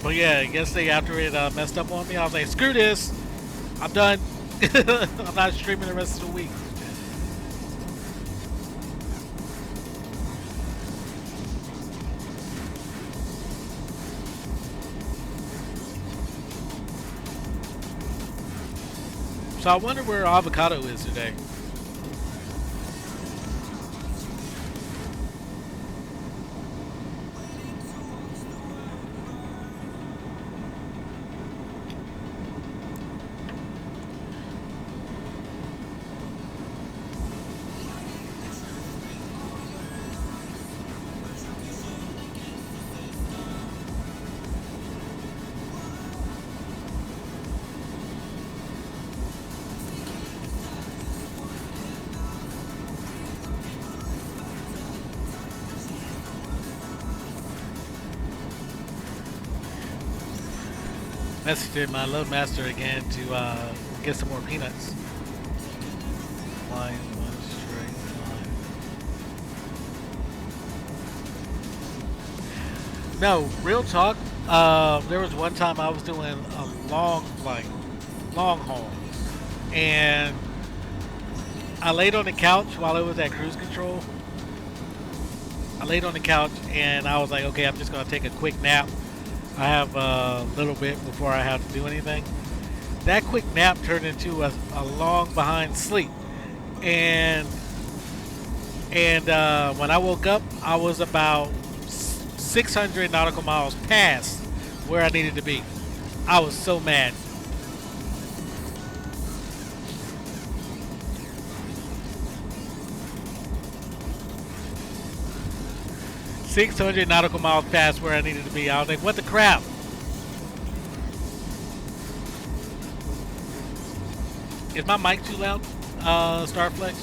S1: But yeah, yesterday after it messed up on me, I was like, screw this. I'm done. I'm not streaming the rest of the week. So I wonder where Avocado is today. Messaged my loadmaster again to get some more peanuts. Line one straight line. No, real talk. There was one time I was doing a long flight, long haul, and I laid on the couch while it was at cruise control. I laid on the couch and I was like, okay, I'm just gonna take a quick nap. I have a little bit before I have to do anything. That quick nap turned into a long behind sleep, and when I woke up, I was about 600 nautical miles past where I needed to be. I was so mad. "600 nautical miles past where I needed to be." I was like, what the crap? Is my mic too loud, Starflex?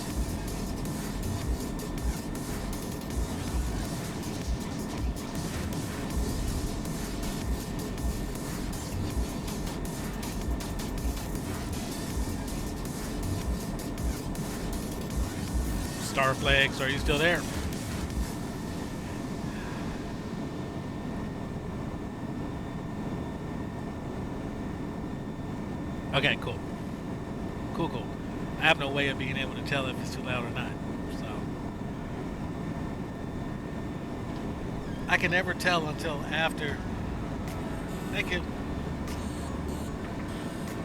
S1: Starflex, are you still there? Okay, cool. Cool. I have no way of being able to tell if it's too loud or not. So I can never tell until after. I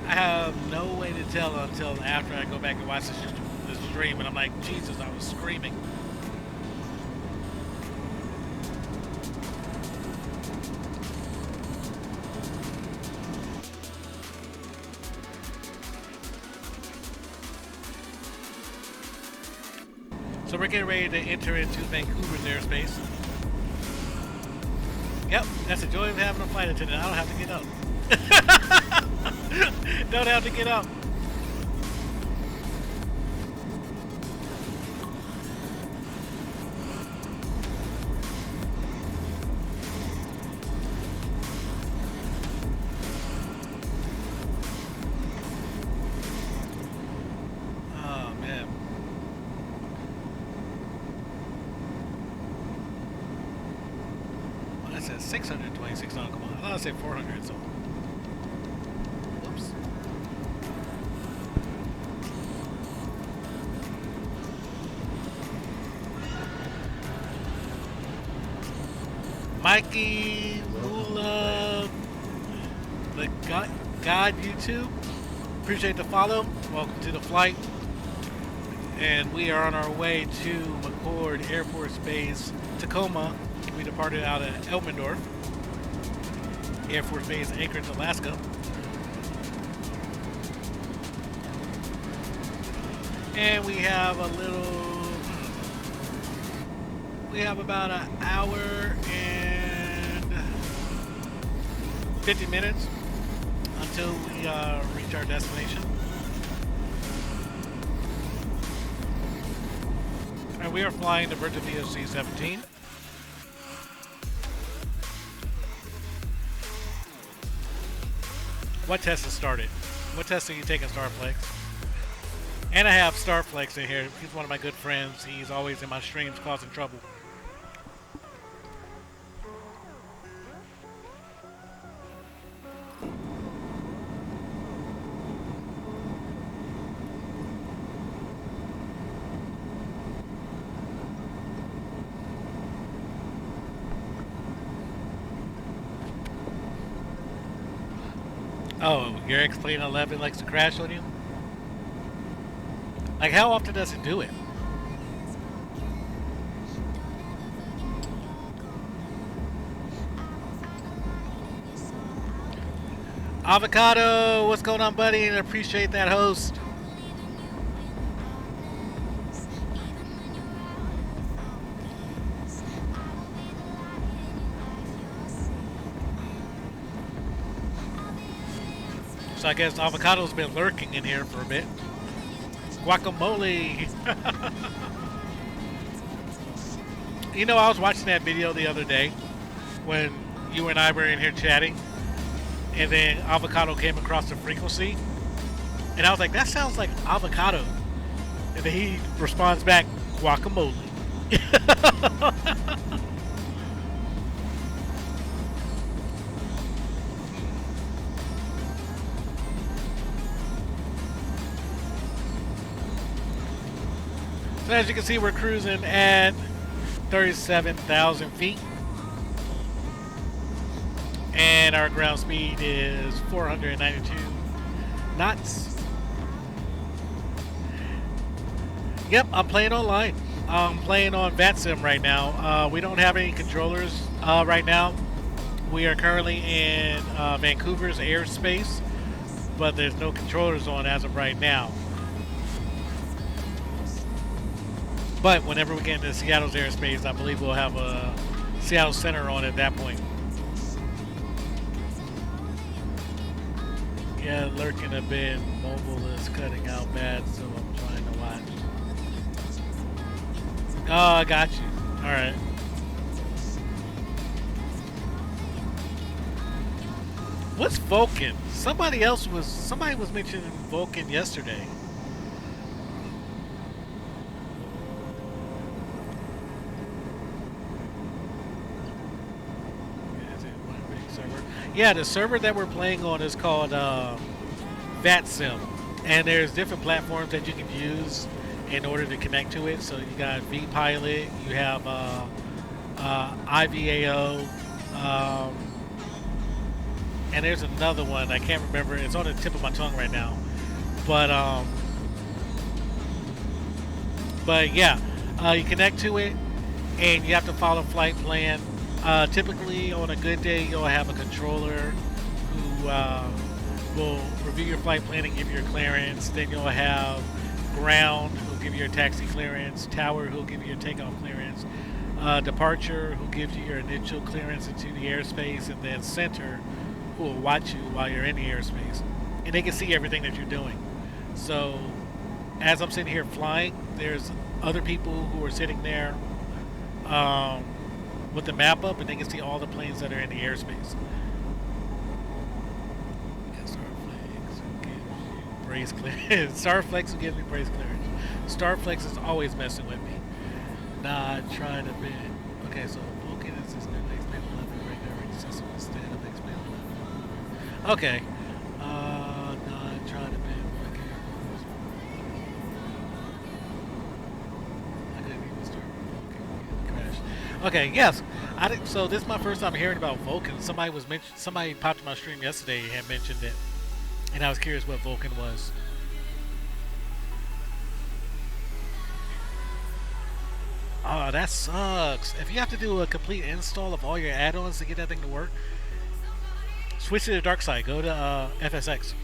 S1: have no way to tell until after I go back and watch the stream, and I'm like, Jesus, I was screaming. So we're getting ready to enter into Vancouver's airspace. Yep, that's the joy of having a flight attendant. I don't have to get up. Don't have to get up. Oh, man. Well, that says 626 nautical miles. I thought it said 400, so. Whoops. Mikey, Mula, the God YouTube. Appreciate the follow. Welcome to the flight. And we are on our way to McCord Air Force Base, Tacoma. We departed out of Elmendorf, Air Force Base, Anchorage, Alaska. And we have about an hour and 50 minutes until we reach our destination. And we are flying the Virtavia C17. What test has started? What test are you taking, Starflex? And I have Starflex in here. He's one of my good friends. He's always in my streams causing trouble. Oh, your X-Plane 11 likes to crash on you? Like, how often does it do it? Avocado, what's going on, buddy? And I appreciate that host. So I guess Avocado's been lurking in here for a bit. Guacamole. You know, I was watching that video the other day when you and I were in here chatting, and then avocado came across the frequency, and I was like, that sounds like avocado. And then he responds back, guacamole. So as you can see, we're cruising at 37,000 feet. And our ground speed is 492 knots. Yep, I'm playing online. I'm playing on VATSIM right now. We don't have any controllers right now. We are currently in Vancouver's airspace, but there's no controllers on as of right now. But whenever we get into Seattle's airspace, I believe we'll have a Seattle Center on at that point. Yeah, lurking a bit. Mobile is cutting out bad, so I'm trying to watch. Oh, I got you. All right. What's Vulcan? Somebody was mentioning Vulcan yesterday. Yeah, the server that we're playing on is called VATSIM, and there's different platforms that you can use in order to connect to it. So you got vPilot, you have IVAO, and there's another one I can't remember. It's on the tip of my tongue right now, but yeah, you connect to it, and you have to follow flight plan. Typically, on a good day, you'll have a controller who will review your flight plan and give you your clearance. Then you'll have ground who'll give you your taxi clearance, tower who'll give you your takeoff clearance, departure who gives you your initial clearance into the airspace, and then center who will watch you while you're in the airspace. And they can see everything that you're doing. So, as I'm sitting here flying, there's other people who are sitting there with the map up, and they can see all the planes that are in the airspace. Brace clearance. Starflex will give me brace clearance. Starflex is always messing with me. Not trying to be. Okay, so Vulcan is this new X-Men 11 regular system instead of X-Men 11. Okay. Not trying to be. I couldn't even start Vulcan. Crash. Okay, yes. So this is my first time hearing about Vulcan. Somebody popped in my stream yesterday and mentioned it. And I was curious what Vulcan was. Oh, that sucks. If you have to do a complete install of all your add-ons to get that thing to work, switch to the dark side. Go to FSX.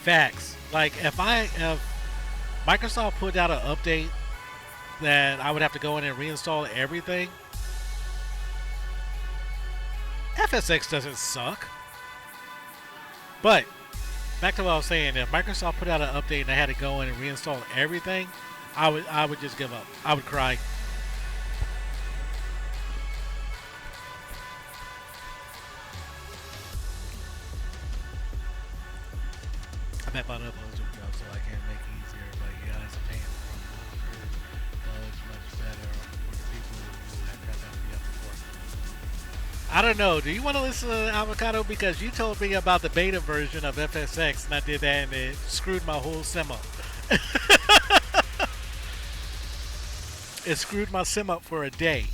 S1: Facts. Like, if Microsoft put out an update that I would have to go in and reinstall everything, FSX doesn't suck. But back to what I was saying, if Microsoft put out an update and I had to go in and reinstall everything, I would just give up. I would cry. I met my uploads with jobs so I can make it easier, but yeah, it's a pain much better for the people who have got that before. I don't know. Do you want to listen to Avocado? Because you told me about the beta version of FSX, and I did that, and it screwed my whole sim up. It screwed my sim up for a day.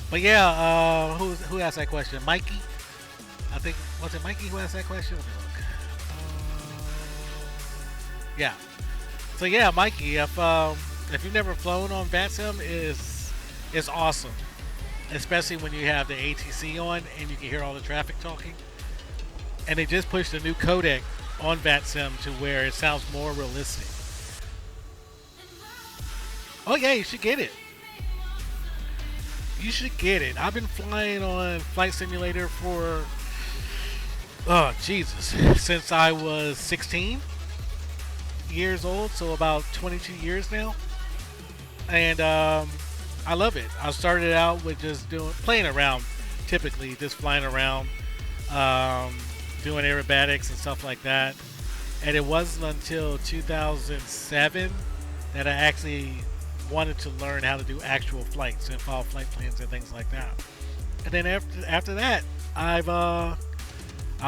S1: But yeah, who asked that question? Mikey? I think, was it Mikey who asked that question? Let me look. Yeah. So yeah, Mikey, if you've never flown on VATSIM, it's awesome. Especially when you have the ATC on and you can hear all the traffic talking. And they just pushed a new codec on VATSIM to where it sounds more realistic. Oh yeah, you should get it. You should get it. I've been flying on Flight Simulator for, oh Jesus, since I was 16 years old, so about 22 years now. And I love it. I started out with just playing around, typically just flying around, doing aerobatics and stuff like that. And it wasn't until 2007 that I actually wanted to learn how to do actual flights and follow flight plans and things like that. And then after that, I've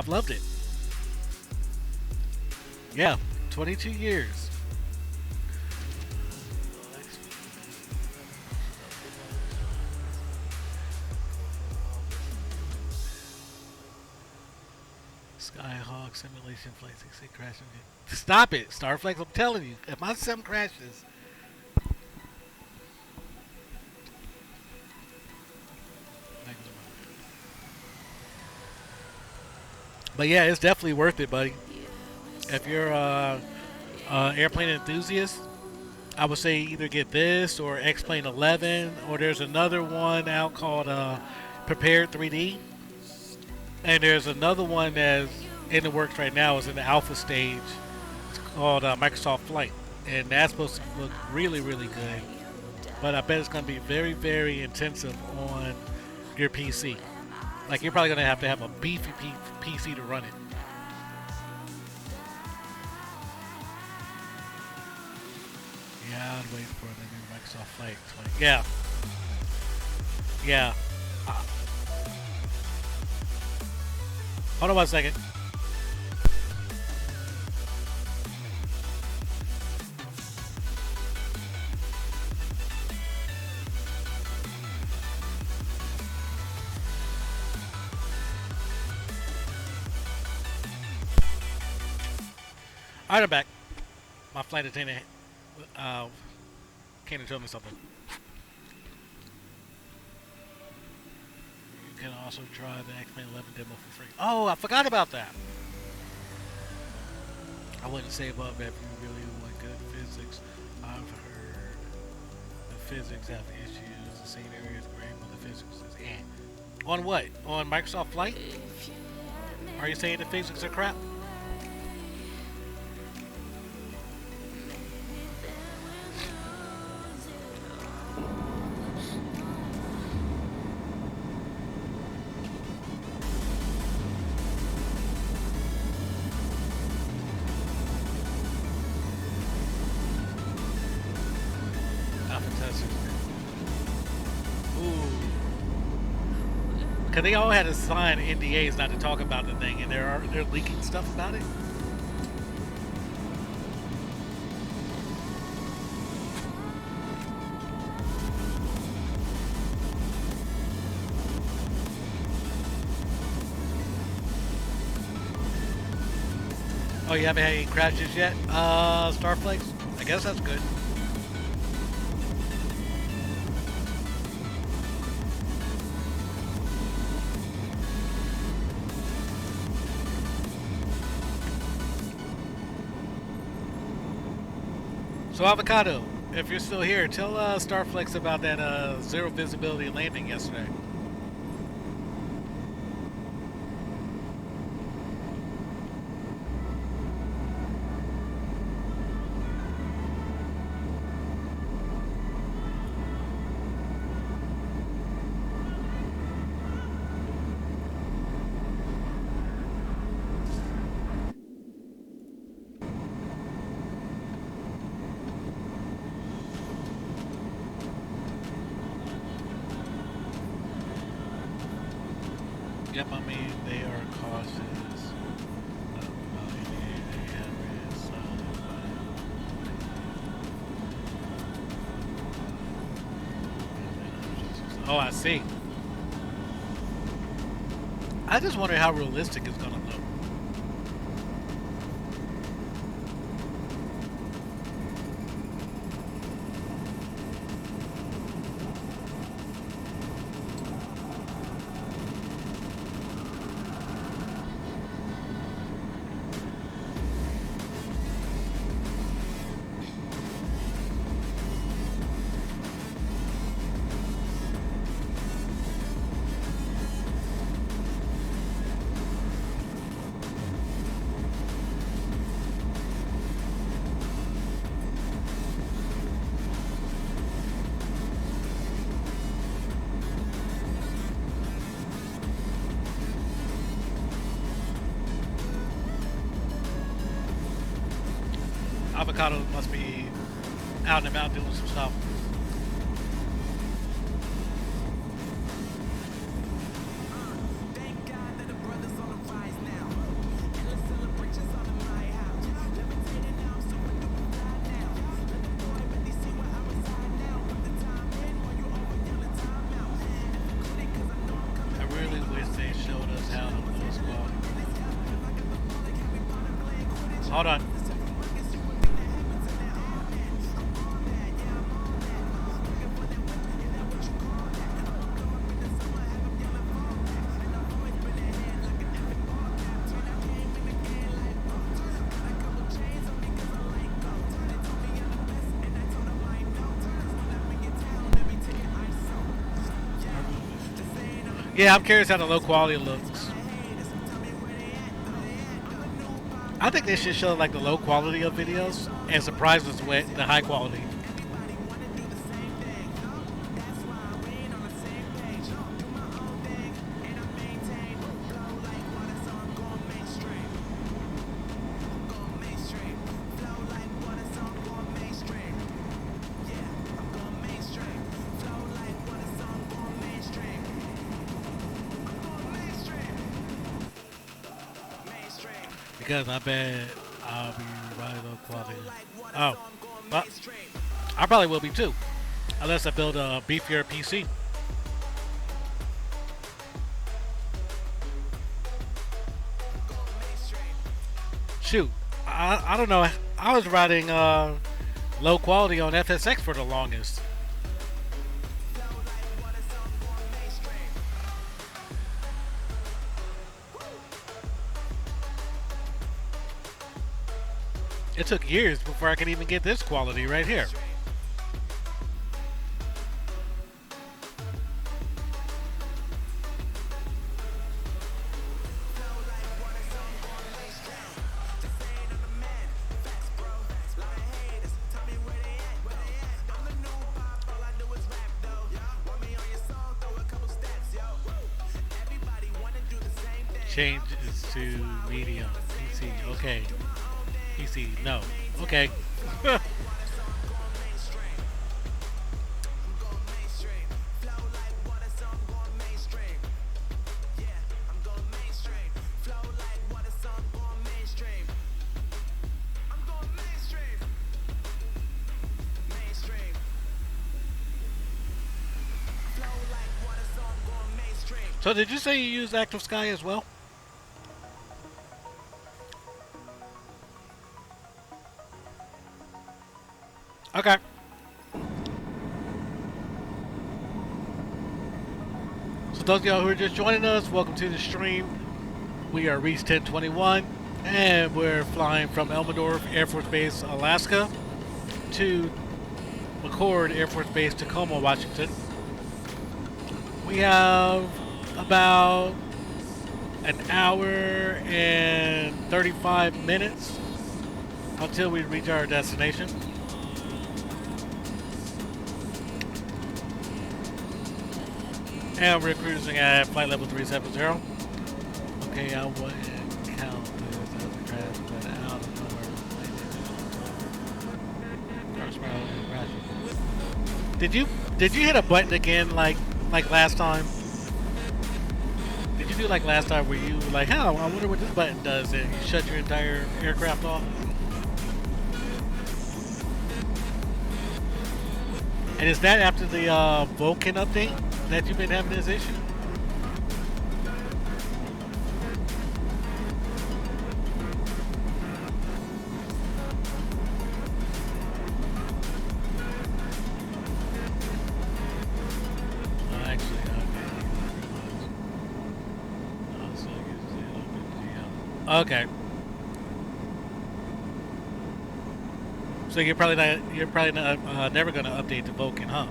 S1: loved it. Yeah, 22 years. Skyhawk simulation flight 68 crashing. Stop it, Starflex! I'm telling you, if my sim crashes. But yeah, it's definitely worth it, buddy. If you're airplane enthusiast, I would say either get this or X-Plane 11, or there's another one out called Prepared 3D, and there's another one that's in the works right now. It's in the alpha stage. It's called Microsoft Flight, and that's supposed to look really, really good. But I bet it's going to be very, very intensive on your PC. Like, you're probably going to have a beefy PC to run it. Yeah, I'd wait for the new Microsoft Flight 20. Yeah. Yeah. Hold on 1 second. Alright, I'm back. My flight attendant came to tell me something. You can also try the X-Men 11 demo for free. Oh, I forgot about that. I wouldn't save up if you really want good physics. I've heard the physics have issues. The same area is great, but the physics is On what? On Microsoft Flight? Are you saying the physics are crap? Because they all had to sign NDAs not to talk about the thing, and they're leaking stuff about it. Oh, you haven't had any crashes yet, Starflakes? I guess that's good. So Avocado, if you're still here, tell Starflex about that zero visibility landing yesterday. Yep, I mean, they are cautious about any areas. Oh, I see. I just wonder how realistic it's going to look. Avocado must be out and about doing some stuff.
S3: Thank God that the brothers on the rise now. Endless celebrations all in my house. Levitating now, I'm super duper fly now. Let the boy really see where I reside now. Put the time in while you over yelling time out. And cause I know I'm coming.
S1: I really wish they showed us how to blow squad. Hold on. Yeah, I'm curious how the low quality looks. I think they should show like the low quality of videos and surprise us with the high quality. Because I bet I'll be right low quality. Oh, well, I probably will be too, unless I build a beefier PC. Shoot, I don't know. I was riding low quality on FSX for the longest. It took years before I could even get this quality right here. Changes to medium PC. Okay. PC, no. Okay. So did you say you use Active Sky as well? Okay. So those of y'all who are just joining us, welcome to the stream. We are Reach 1021, and we're flying from Elmendorf Air Force Base, Alaska, to McCord Air Force Base, Tacoma, Washington. We have about an hour and 35 minutes until we reach our destination. And we're cruising at flight level 370. Okay, I wouldn't count this as a crash, but out of nowhere. Did you hit a button again like last time? Did you do like last time where you were like, how? I wonder what this button does, and you shut your entire aircraft off? And is that after the Vulcan update that you've been having this issue? Okay. So you're probably not never gonna update the Vulcan, huh?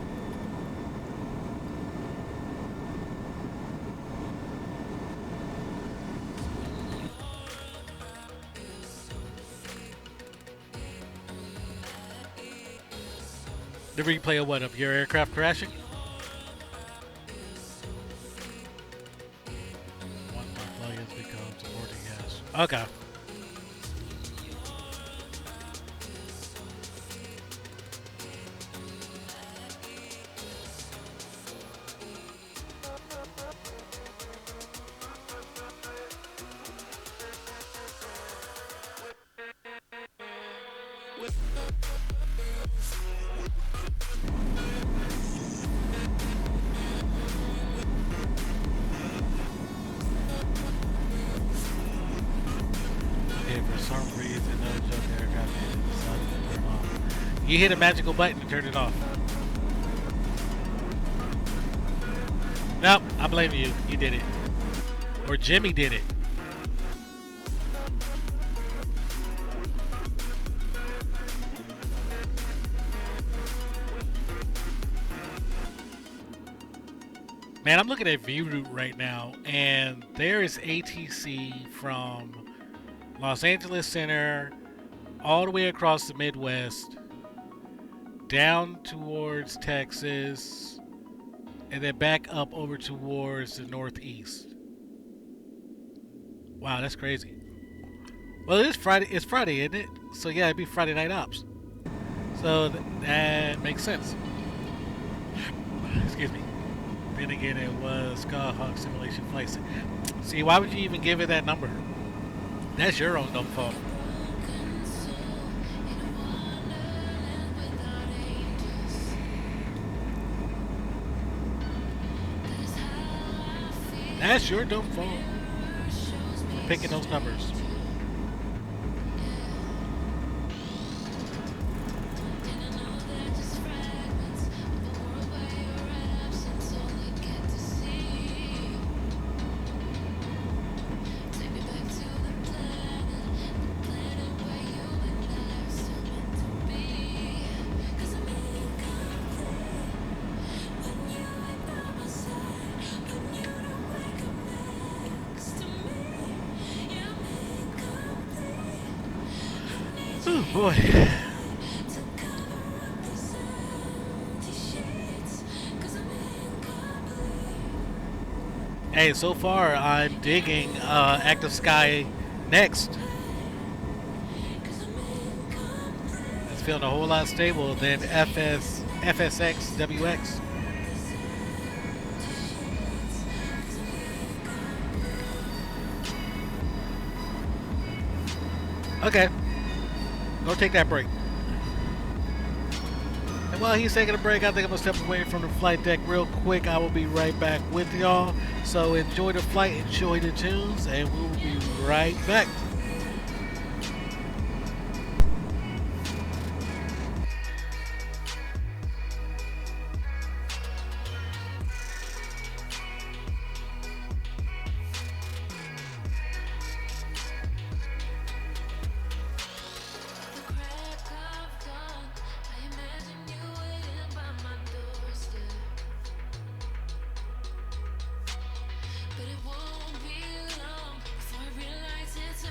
S1: The replay of what, of your aircraft crashing? Once my plugins become supported, yes. Okay. You hit a magical button to turn it off. Nope, I blame you. You did it. Or Jimmy did it. Man, I'm looking at VRoute right now, and there is ATC from Los Angeles Center all the way across the Midwest, down towards Texas, and then back up over towards the Northeast. Wow, that's crazy. Well, it is Friday. It's Friday, isn't it? So yeah, it'd be Friday Night Ops. So that makes sense. Excuse me. Then again, it was Skyhawk Simulation Flight Sim. See, why would you even give it that number? That's your own dumb fault. That's your dumb fault for picking those numbers. Oh boy. Hey, so far I'm digging Active Sky next. It's feeling a whole lot stable than FSX WX. Okay. Go take that break. And while he's taking a break, I think I'm going to step away from the flight deck real quick. I will be right back with y'all. So enjoy the flight, enjoy the tunes, and we'll be right back.
S4: But it won't be long before I realize it's a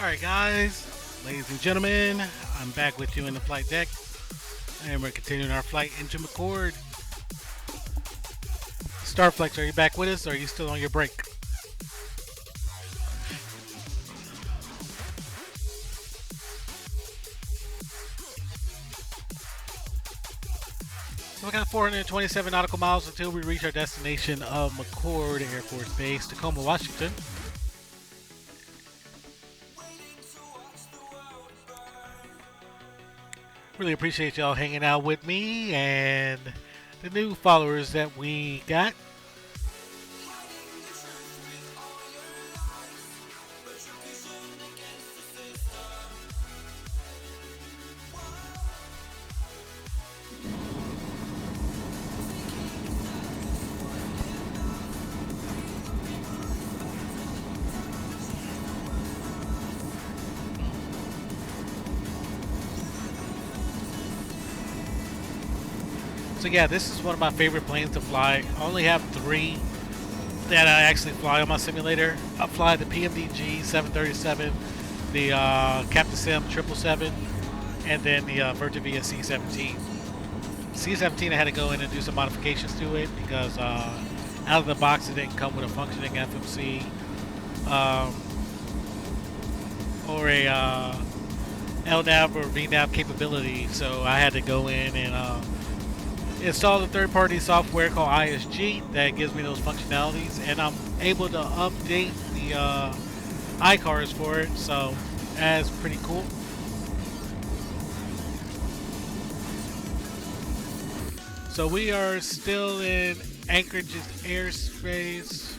S1: Alright guys, ladies and gentlemen, I'm back with you in the flight deck. And we're continuing our flight into McCord. Starflex, are you back with us or are you still on your break? So we got 427 nautical miles until we reach our destination of McCord Air Force Base, Tacoma, Washington. Really appreciate y'all hanging out with me and the new followers that we got. So yeah, this is one of my favorite planes to fly. I only have 3 that I actually fly on my simulator. I fly the PMDG 737, the KTCM 777, and then the Virtavia C17. C17 I had to go in and do some modifications to it because out of the box it didn't come with a functioning FMC or a LNAV or VNAV capability. So I had to go in and install a third-party software called ISG that gives me those functionalities, and I'm able to update the iCars for it, so that's pretty cool. So we are still in Anchorage's airspace.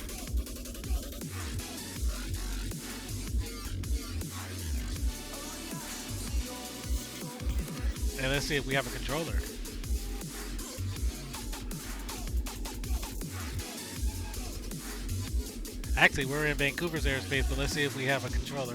S1: And let's see if we have a controller. Actually, we're in Vancouver's airspace, but let's see if we have a controller.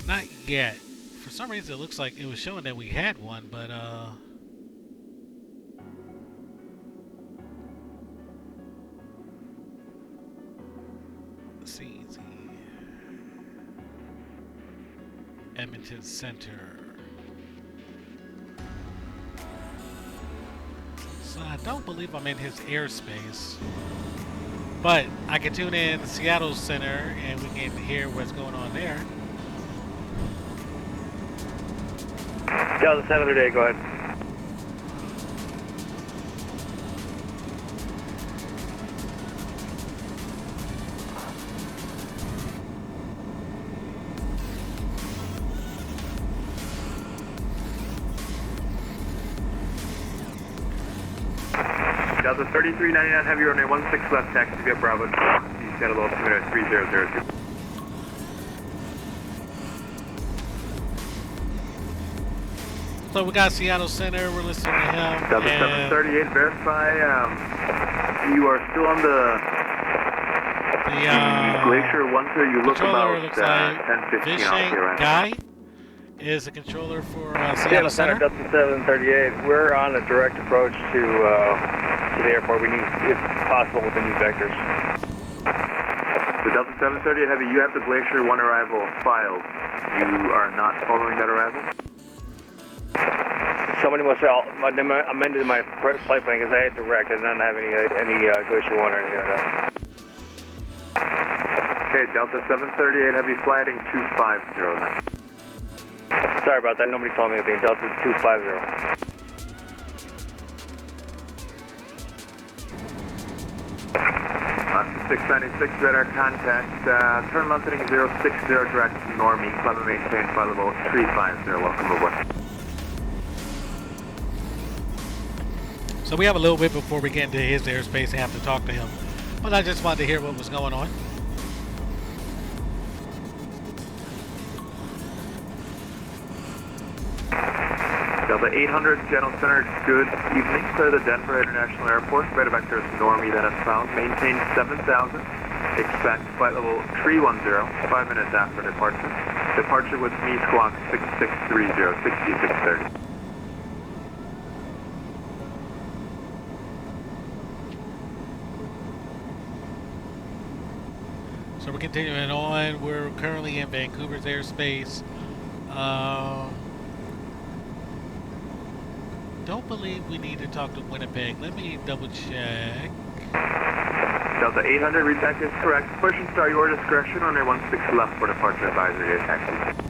S1: Not yet. For some reason, it looks like it was showing that we had one, but let's see. Edmonton Center. So I don't believe I'm in his airspace, but I can tune in Seattle Center and we can hear what's going on there.
S4: Delta 738, go ahead. Delta 3399, have you runway 16 left, taxi via Bravo. You got a little 3002.
S1: So we got Seattle Center, we're listening to him.
S4: Delta 738, verify you are still on the Glacier 1, sir. You look about
S1: looks like
S4: 10-15
S1: Fish
S4: off
S1: Tank
S4: here, right?
S1: Guy is the controller for Seattle Center.
S5: Delta 738, we're on a direct approach to the airport. We need, if possible, with the new vectors.
S4: The Delta 738 Heavy, you have the Glacier 1 arrival filed. You are not following that arrival?
S5: Somebody must have amended my flight plan because I had direct. I didn't have any Glacier 1 or anything like that.
S4: Okay, Delta 738 Heavy, flighting 250 then.
S5: Sorry about that. Nobody told me anything. Delta 250.
S4: 696 radar contact, turn left heading 060 direct normie, climb and maintain flight level 350, welcome aboard.
S1: So we have a little bit before we get into his airspace and have to talk to him, but I just wanted to hear what was going on.
S4: Delta 800, General Center, good evening. Clear the Denver International Airport. Radar vector is normie, that is found. Maintain 7,000. Expect flight level 310, 5 minutes after departure. Departure with me, squawk 6630, 6630.
S1: So we're continuing on. We're currently in Vancouver's airspace. Don't believe we need to talk to Winnipeg. Let me double check.
S4: Delta 800, read back is correct. Push and start your discretion on air 16 left for departure advisory air taxi.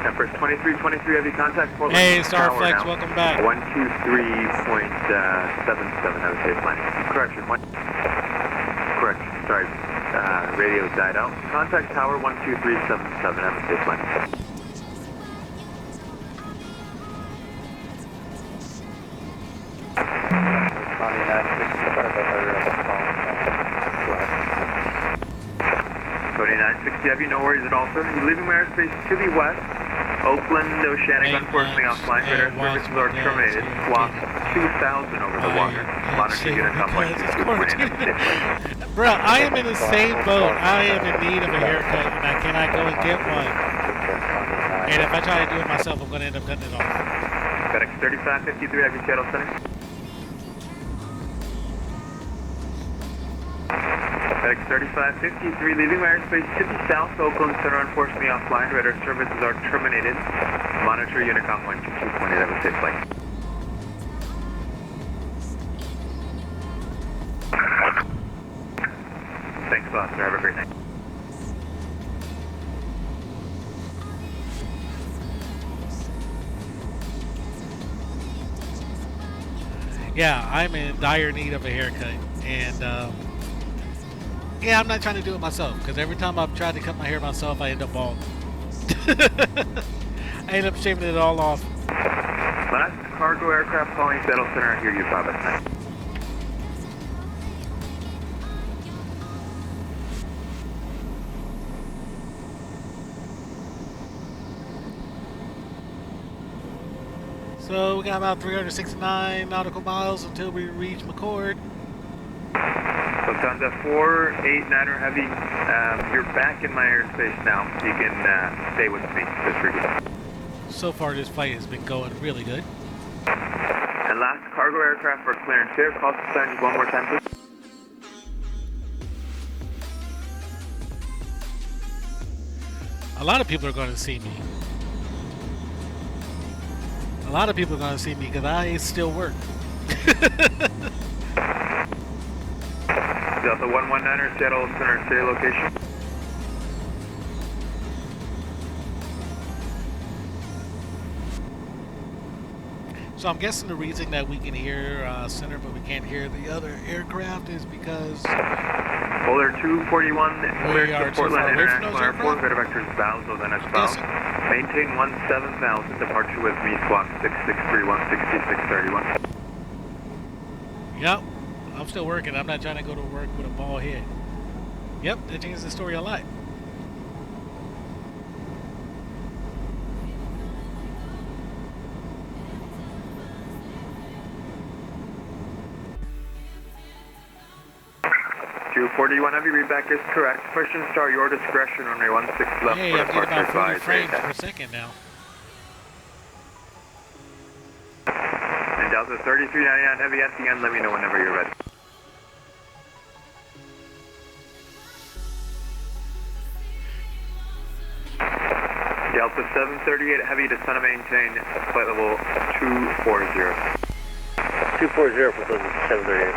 S4: Empress 2323, heavy contact. Portland
S1: Hey,
S4: Tower
S1: Starflex,
S4: now.
S1: welcome back.
S4: 123.77, I would say planning. Correction, correction, sorry. Radio died out. Contact tower 12377, have a safe flight. Cody 960, have you no worries at all, sir. You're leaving my airspace to the west. Oakland, Oceanic, unfortunately offline. Radar services are terminated. Squawk 2000 over the water. Monitor unit on 122.8.
S1: Bro, I am in the same boat. I am in need of a haircut, and I cannot go and get one. And if I try to do it myself, I'm going to end up cutting it off.
S4: FedEx 3553, have you Seattle Center? FedEx 3553, leaving my airspace to the south. Oakland Center, unfortunately offline. Radar services are terminated. Monitor Unicom 122.8, have a safe flight. Thanks a lot, sir. Have a great night.
S1: Yeah, I'm in dire need of a haircut. And, yeah, I'm not trying to do it myself. Because every time I've tried to cut my hair myself, I end up bald. I end up shaving it all off.
S4: Last cargo aircraft calling Seattle Center. I hear you, Bob. At night.
S1: So we got about 369 nautical miles until we reach McCord.
S4: Lufthansa 489er Heavy, you're back in my airspace now. You can stay with me. Just for you.
S1: So far this flight has been going really good.
S4: And last cargo aircraft for clearance here. Call to sign just one more time, please.
S1: A lot of people are going to see me. A lot of people are going to see me because I still work.
S4: Delta 119er, Seattle Center, stay location.
S1: So I'm guessing the reason that we can hear center but we can't hear the other aircraft is because
S4: Polar 241, clear to Portland International Airport. Radar vectors bound, so then it's bound. Maintain 17,000, departure with me, squawk 6631, 6631.
S1: Yep, I'm still working. I'm not trying to go to work with a bald head. Yep, that changes the story a lot.
S4: Q41 Heavy, readback is correct. Push and start your discretion on your 16 left
S1: Hey,
S4: for
S1: I'm getting
S4: departure
S1: about 40
S4: advisory.
S1: frames per second now.
S4: And Delta 3399 Heavy at the end, let me know whenever you're ready. Delta 738 Heavy, descend and maintain flight level 240.
S5: 240 for 738.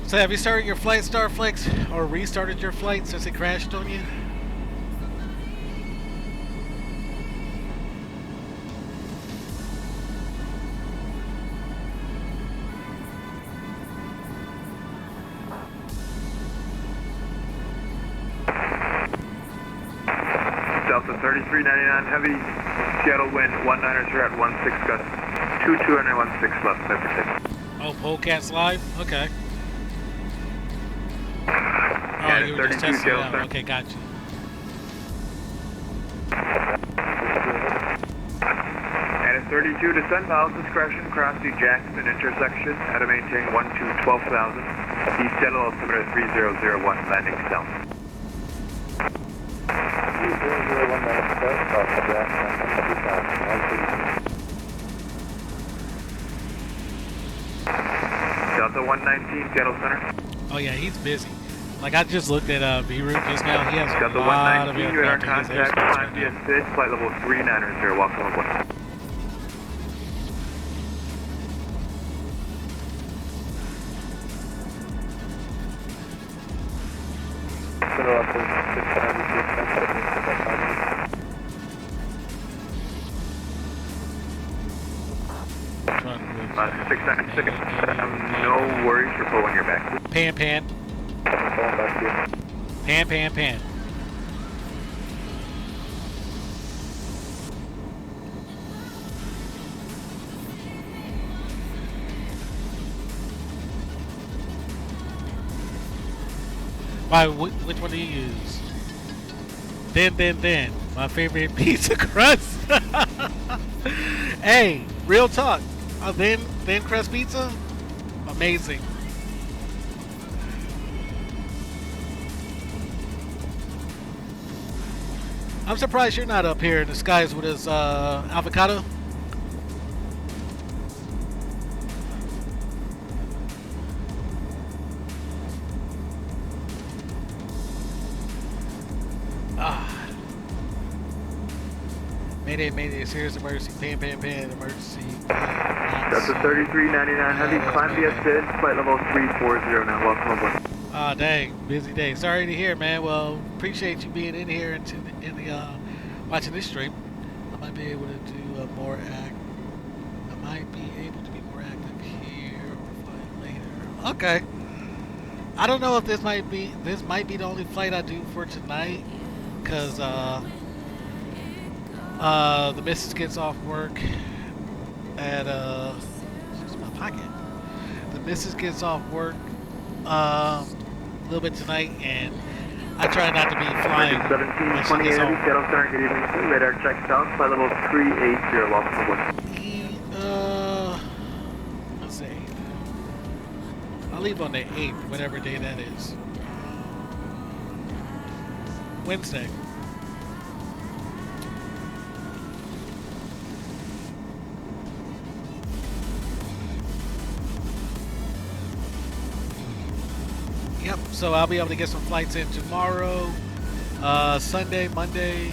S1: So have you started your flight, Starflex, or restarted your flight since it crashed on you?
S4: Delta 3399 Heavy, Seattle wind 190 at 16 gust, 2216 left, clear for takeoff.
S1: Oh, Polecat's live? Okay. Oh,
S4: Yeah,
S1: you were just
S4: 32
S1: testing it
S4: Seattle
S1: out.
S4: Center.
S1: Okay, gotcha.
S4: 32, descend miles discretion, cross the Jackson intersection at a maintain 1 to 12,000. Descend altimeter 3001, landing south.
S5: 3001 landing south, cross the Jackson, 1
S4: Delta 119, Seattle Center.
S1: Oh yeah, he's busy. Like I just looked at V-Route just now. He has a
S4: Delta
S1: lot of
S4: 119, you are
S1: aircraft in his
S4: contact,
S1: airspace
S4: climb
S1: right
S4: via
S1: now.
S4: SID, flight level 390, welcome aboard.
S1: Truck with-
S4: 696, no worries for pulling your back.
S1: Pan, pan, pan, pan, pan. Why? Which one do you use? Then. My favorite pizza crust. Hey, real talk. Then crust pizza, amazing. I'm surprised you're not up here in the skies with us, avocado. Mayday, serious emergency, pan, emergency.
S4: That's a 3399 heavy, climb via SID, flight level 340 now, welcome aboard.
S1: Ah, dang, busy day. Sorry to hear, man. Well, appreciate you being in here and watching this stream. I might be able to do a more I might be able to be more active here or fly later. Okay. I don't know if this might be the only flight I do for tonight, cause the missus gets off work at where's my pocket? The missus gets off work a little bit tonight, and I try not to be flying.
S4: 1728 heavy, Seattle Center, good evening, sir. Radar check south, flight level 380, welcome aboard.
S1: Let's see. I'll leave on the 8th, whatever day that is. Wednesday. Yep, so I'll be able to get some flights in tomorrow, Sunday, Monday,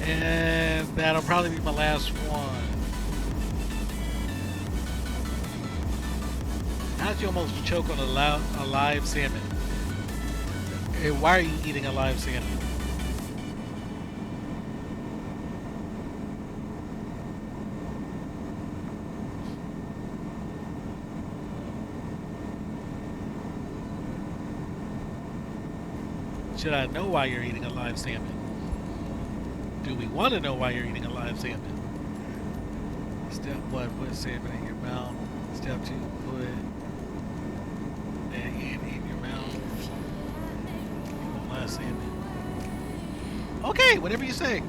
S1: and that'll probably be my last one. How did you almost choke on a live salmon? Hey, why are you eating a live salmon? Should I know why you're eating a live salmon? Do we want to know why you're eating a live salmon? Step 1, put salmon in your mouth. Step 2, put that in your mouth. Live salmon. Okay, whatever you say.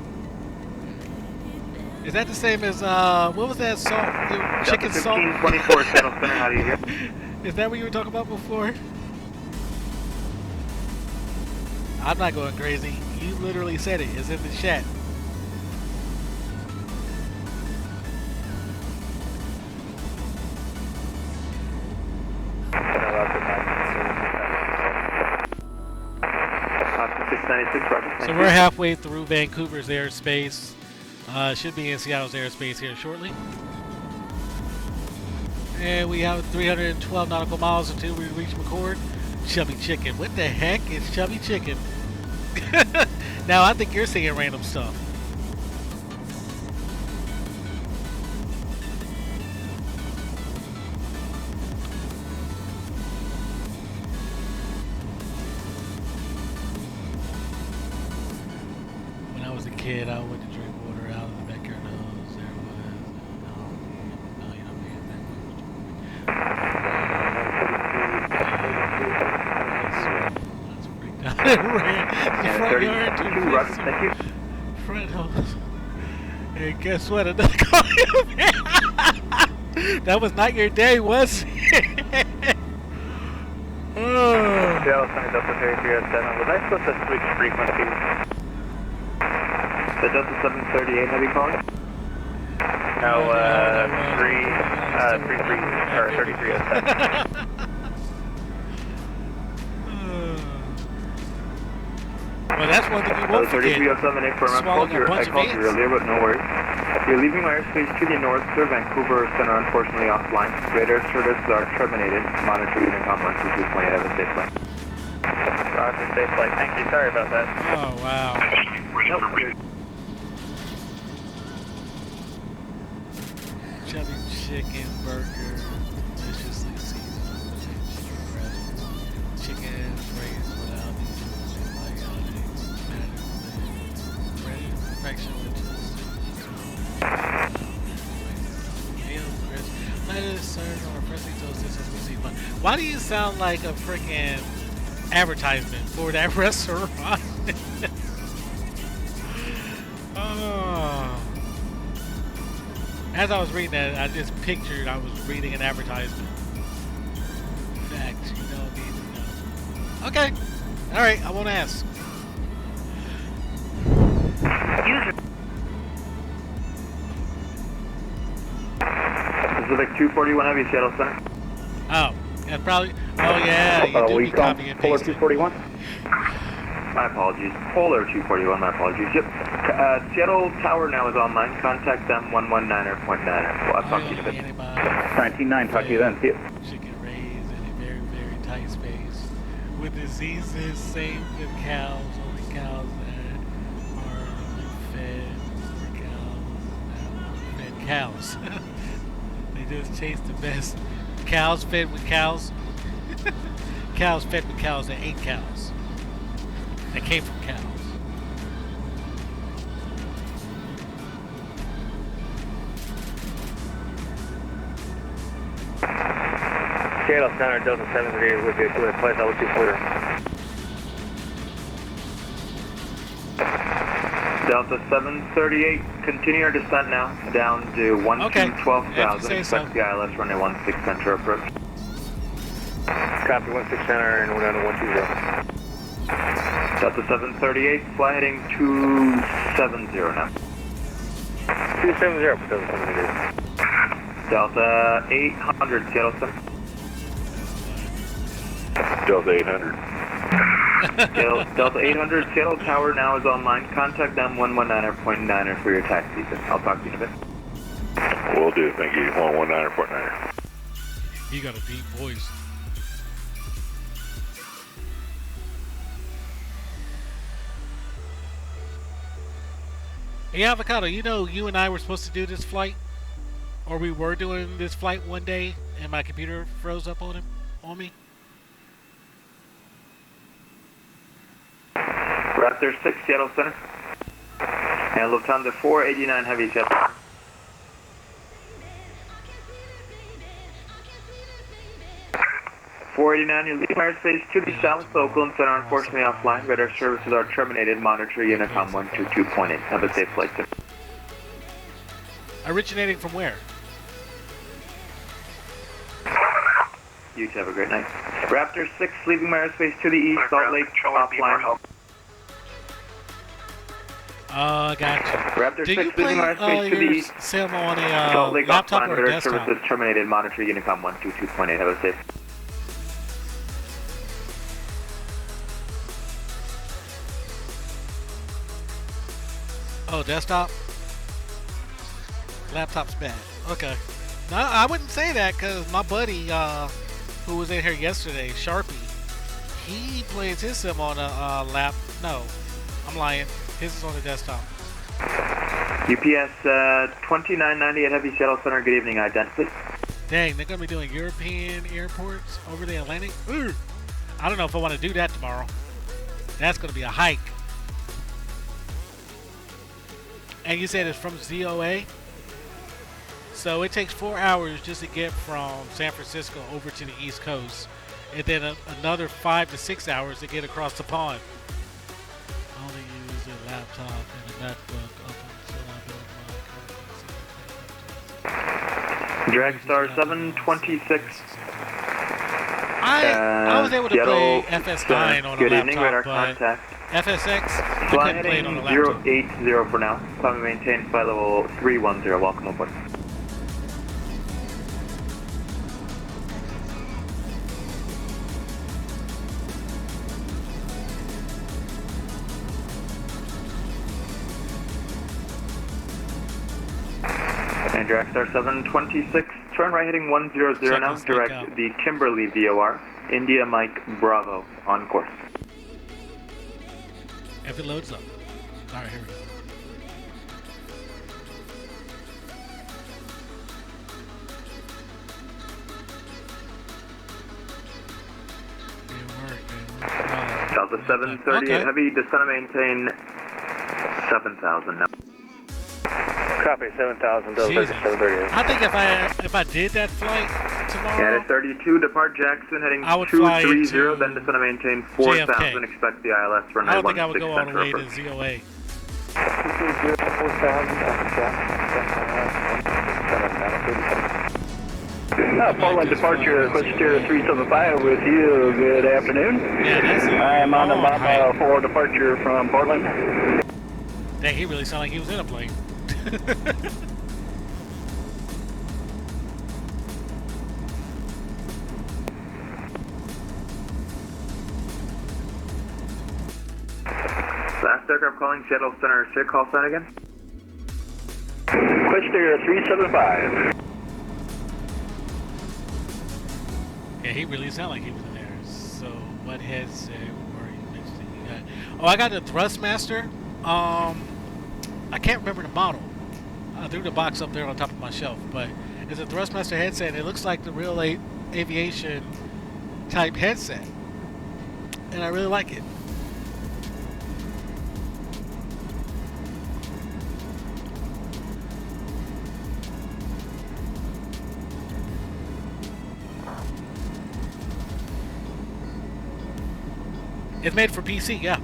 S1: Is that the same as, what was that salt? Chicken salt?
S4: 1524, Seattle Center, how do you hear?
S1: Is that what you were talking about before? I'm not going crazy. You literally said it. It's in the chat. So we're halfway through Vancouver's airspace. Should be in Seattle's airspace here shortly. And we have 312 nautical miles until we reach McCord. Chubby Chicken. What the heck is Chubby Chicken? Now I think you're saying random stuff. When I was a kid, I went to drink water out of the backyard hose. There was. No, you're not being that. Front yard to
S4: thank you.
S1: front hose. Hey, guess what? Another call. That was not your day, was it? Oh.
S5: Seattle Center Delta 3307. Was I supposed to switch frequencies?
S4: The Delta 738 heavy calling?
S5: No, 3307.
S1: Well, that's one thing you won't forget.
S4: 3307 affirm. I called you earlier, but no worries. You're leaving my airspace to the north, sir. Vancouver Center unfortunately offline. Radar services are terminated. Monitor Unicom 122.8. Have a safe flight.
S5: Roger, safe flight. Thank you. Sorry about that.
S1: Oh, wow. Chubby chicken burger, deliciously seasoned chicken raised without bread perfection with lettuce served on a freshly toasted sesame bun. Why do you sound like a freaking advertisement for that restaurant? Oh. As I was reading that, I just pictured I was reading an advertisement. Facts you don't need to know. Okay. Alright, I won't ask.
S4: Pacific 241 Heavy, Seattle Center.
S1: Oh, and probably. Oh, yeah, you do be copying and
S5: Polar
S1: pasting.
S5: 241?
S4: My apologies. Polar 241, my apologies. Yep. Seattle Tower now is online. Contact them 119.9. Well, I'll talk to you in a bit.
S5: 19.9, talk to you then. See you.
S1: Chicken raised in a very, very tight space. With diseases same with cows, only cows that are fed cows. They just chase the best. Cows fed with cows. Cows fed with cows that ate cows. That came from cows.
S5: Seattle Center Delta 738 would be a good place. I would be clear.
S4: Delta 738, continue your descent now, down to 12,000, expect the ILS runway 16 center approach.
S5: Copy 16 center and we're down to 120.
S4: Delta 738, fly heading 270 now.
S5: 270 for Delta 738.
S4: Delta 800, Seattle Center.
S5: Delta 800.
S4: Delta 800, Seattle Tower now is online. Contact them 119.9 for your taxi. I'll talk to you in a bit.
S5: Will do, thank you. 119.9.
S1: He got a deep voice. Hey, Avocado, you know you and I were supposed to do this flight? Or we were doing this flight one day and my computer froze up on me?
S4: Raptor 6, Seattle Center. And Lufthansa 489 Heavy, Seattle. 489, you're leaving airspace to the south. Oakland Center unfortunately offline. Radar services are terminated. Monitor Unicom 122.8. Have a safe flight, sir.
S1: Originating from where?
S4: You two have a great night. Raptor 6, leaving my airspace to the east. Salt Lake offline.
S1: Gotcha.
S4: Raptor
S1: Do
S4: 6,
S1: you play
S4: leaving my airspace to the
S1: your
S4: east.
S1: sim on
S4: Salt
S1: a
S4: Lake
S1: laptop
S4: offline.
S1: or a
S4: Radar
S1: desktop?
S4: services terminated. Monitor Unicom 122.8. Have a safe.
S1: Oh, desktop? Laptop's bad. Okay. No, I wouldn't say that because my buddy who was in here yesterday, Sharpie, he plays his sim on a lap. No, I'm lying. His is on the desktop.
S4: UPS 2990 at Heavy Seattle Center. Good evening. Identity.
S1: Dang, they're going to be doing European airports over the Atlantic? Ooh. I don't know if I want to do that tomorrow. That's going to be a hike. And you said it's from ZOA? So it takes 4 hours just to get from San Francisco over to the East Coast. And then another 5 to 6 hours to get across the pond. I only use a laptop and a MacBook up until I build my
S4: Dragstar 726.
S1: I was able to
S4: Seattle
S1: play FS9 on a
S4: Good evening, radar
S1: laptop, but
S4: contact.
S1: FSX, I
S4: Fly
S1: couldn't play it on
S4: heading
S1: a laptop.
S4: 080 for now. Climb and maintain flight level 310. Welcome aboard. And Dragstar 726, turn right heading 100 now, direct the Kimberly VOR, India Mike Bravo, on course.
S1: If it loads up. Alright, here we go.
S4: Delta 738
S1: okay.
S4: Heavy, descend and maintain 7,000 now.
S5: Copy, 7,000, Delta
S1: Jesus.
S5: 738.
S1: I think if I did that flight tomorrow,
S4: And at 32, depart Jackson heading
S1: I would fly
S4: 230,
S1: to
S4: then descend and maintain 4,000.
S1: JFK.
S4: Expect the ILS
S1: I
S4: runway
S1: don't think I would
S4: 16
S1: go all the
S4: center
S1: way to
S4: approach.
S1: ZOA.
S5: 4-1 departure, Equator 375 with you. Good afternoon.
S1: Yeah, that's
S5: I am on the
S1: long height.
S5: Mama 4 departure from Portland.
S1: Dang, he really sounded like he was in a plane.
S4: Last aircraft calling Seattle Center, say call sign again.
S5: Equator 375.
S1: Yeah, he really sounded like he was in there. So, what headset were you mentioning you got? Oh, I got the Thrustmaster. I can't remember the model. I threw the box up there on top of my shelf, but it's a Thrustmaster headset, and it looks like the real aviation type headset, and I really like it. It's made for PC, yeah.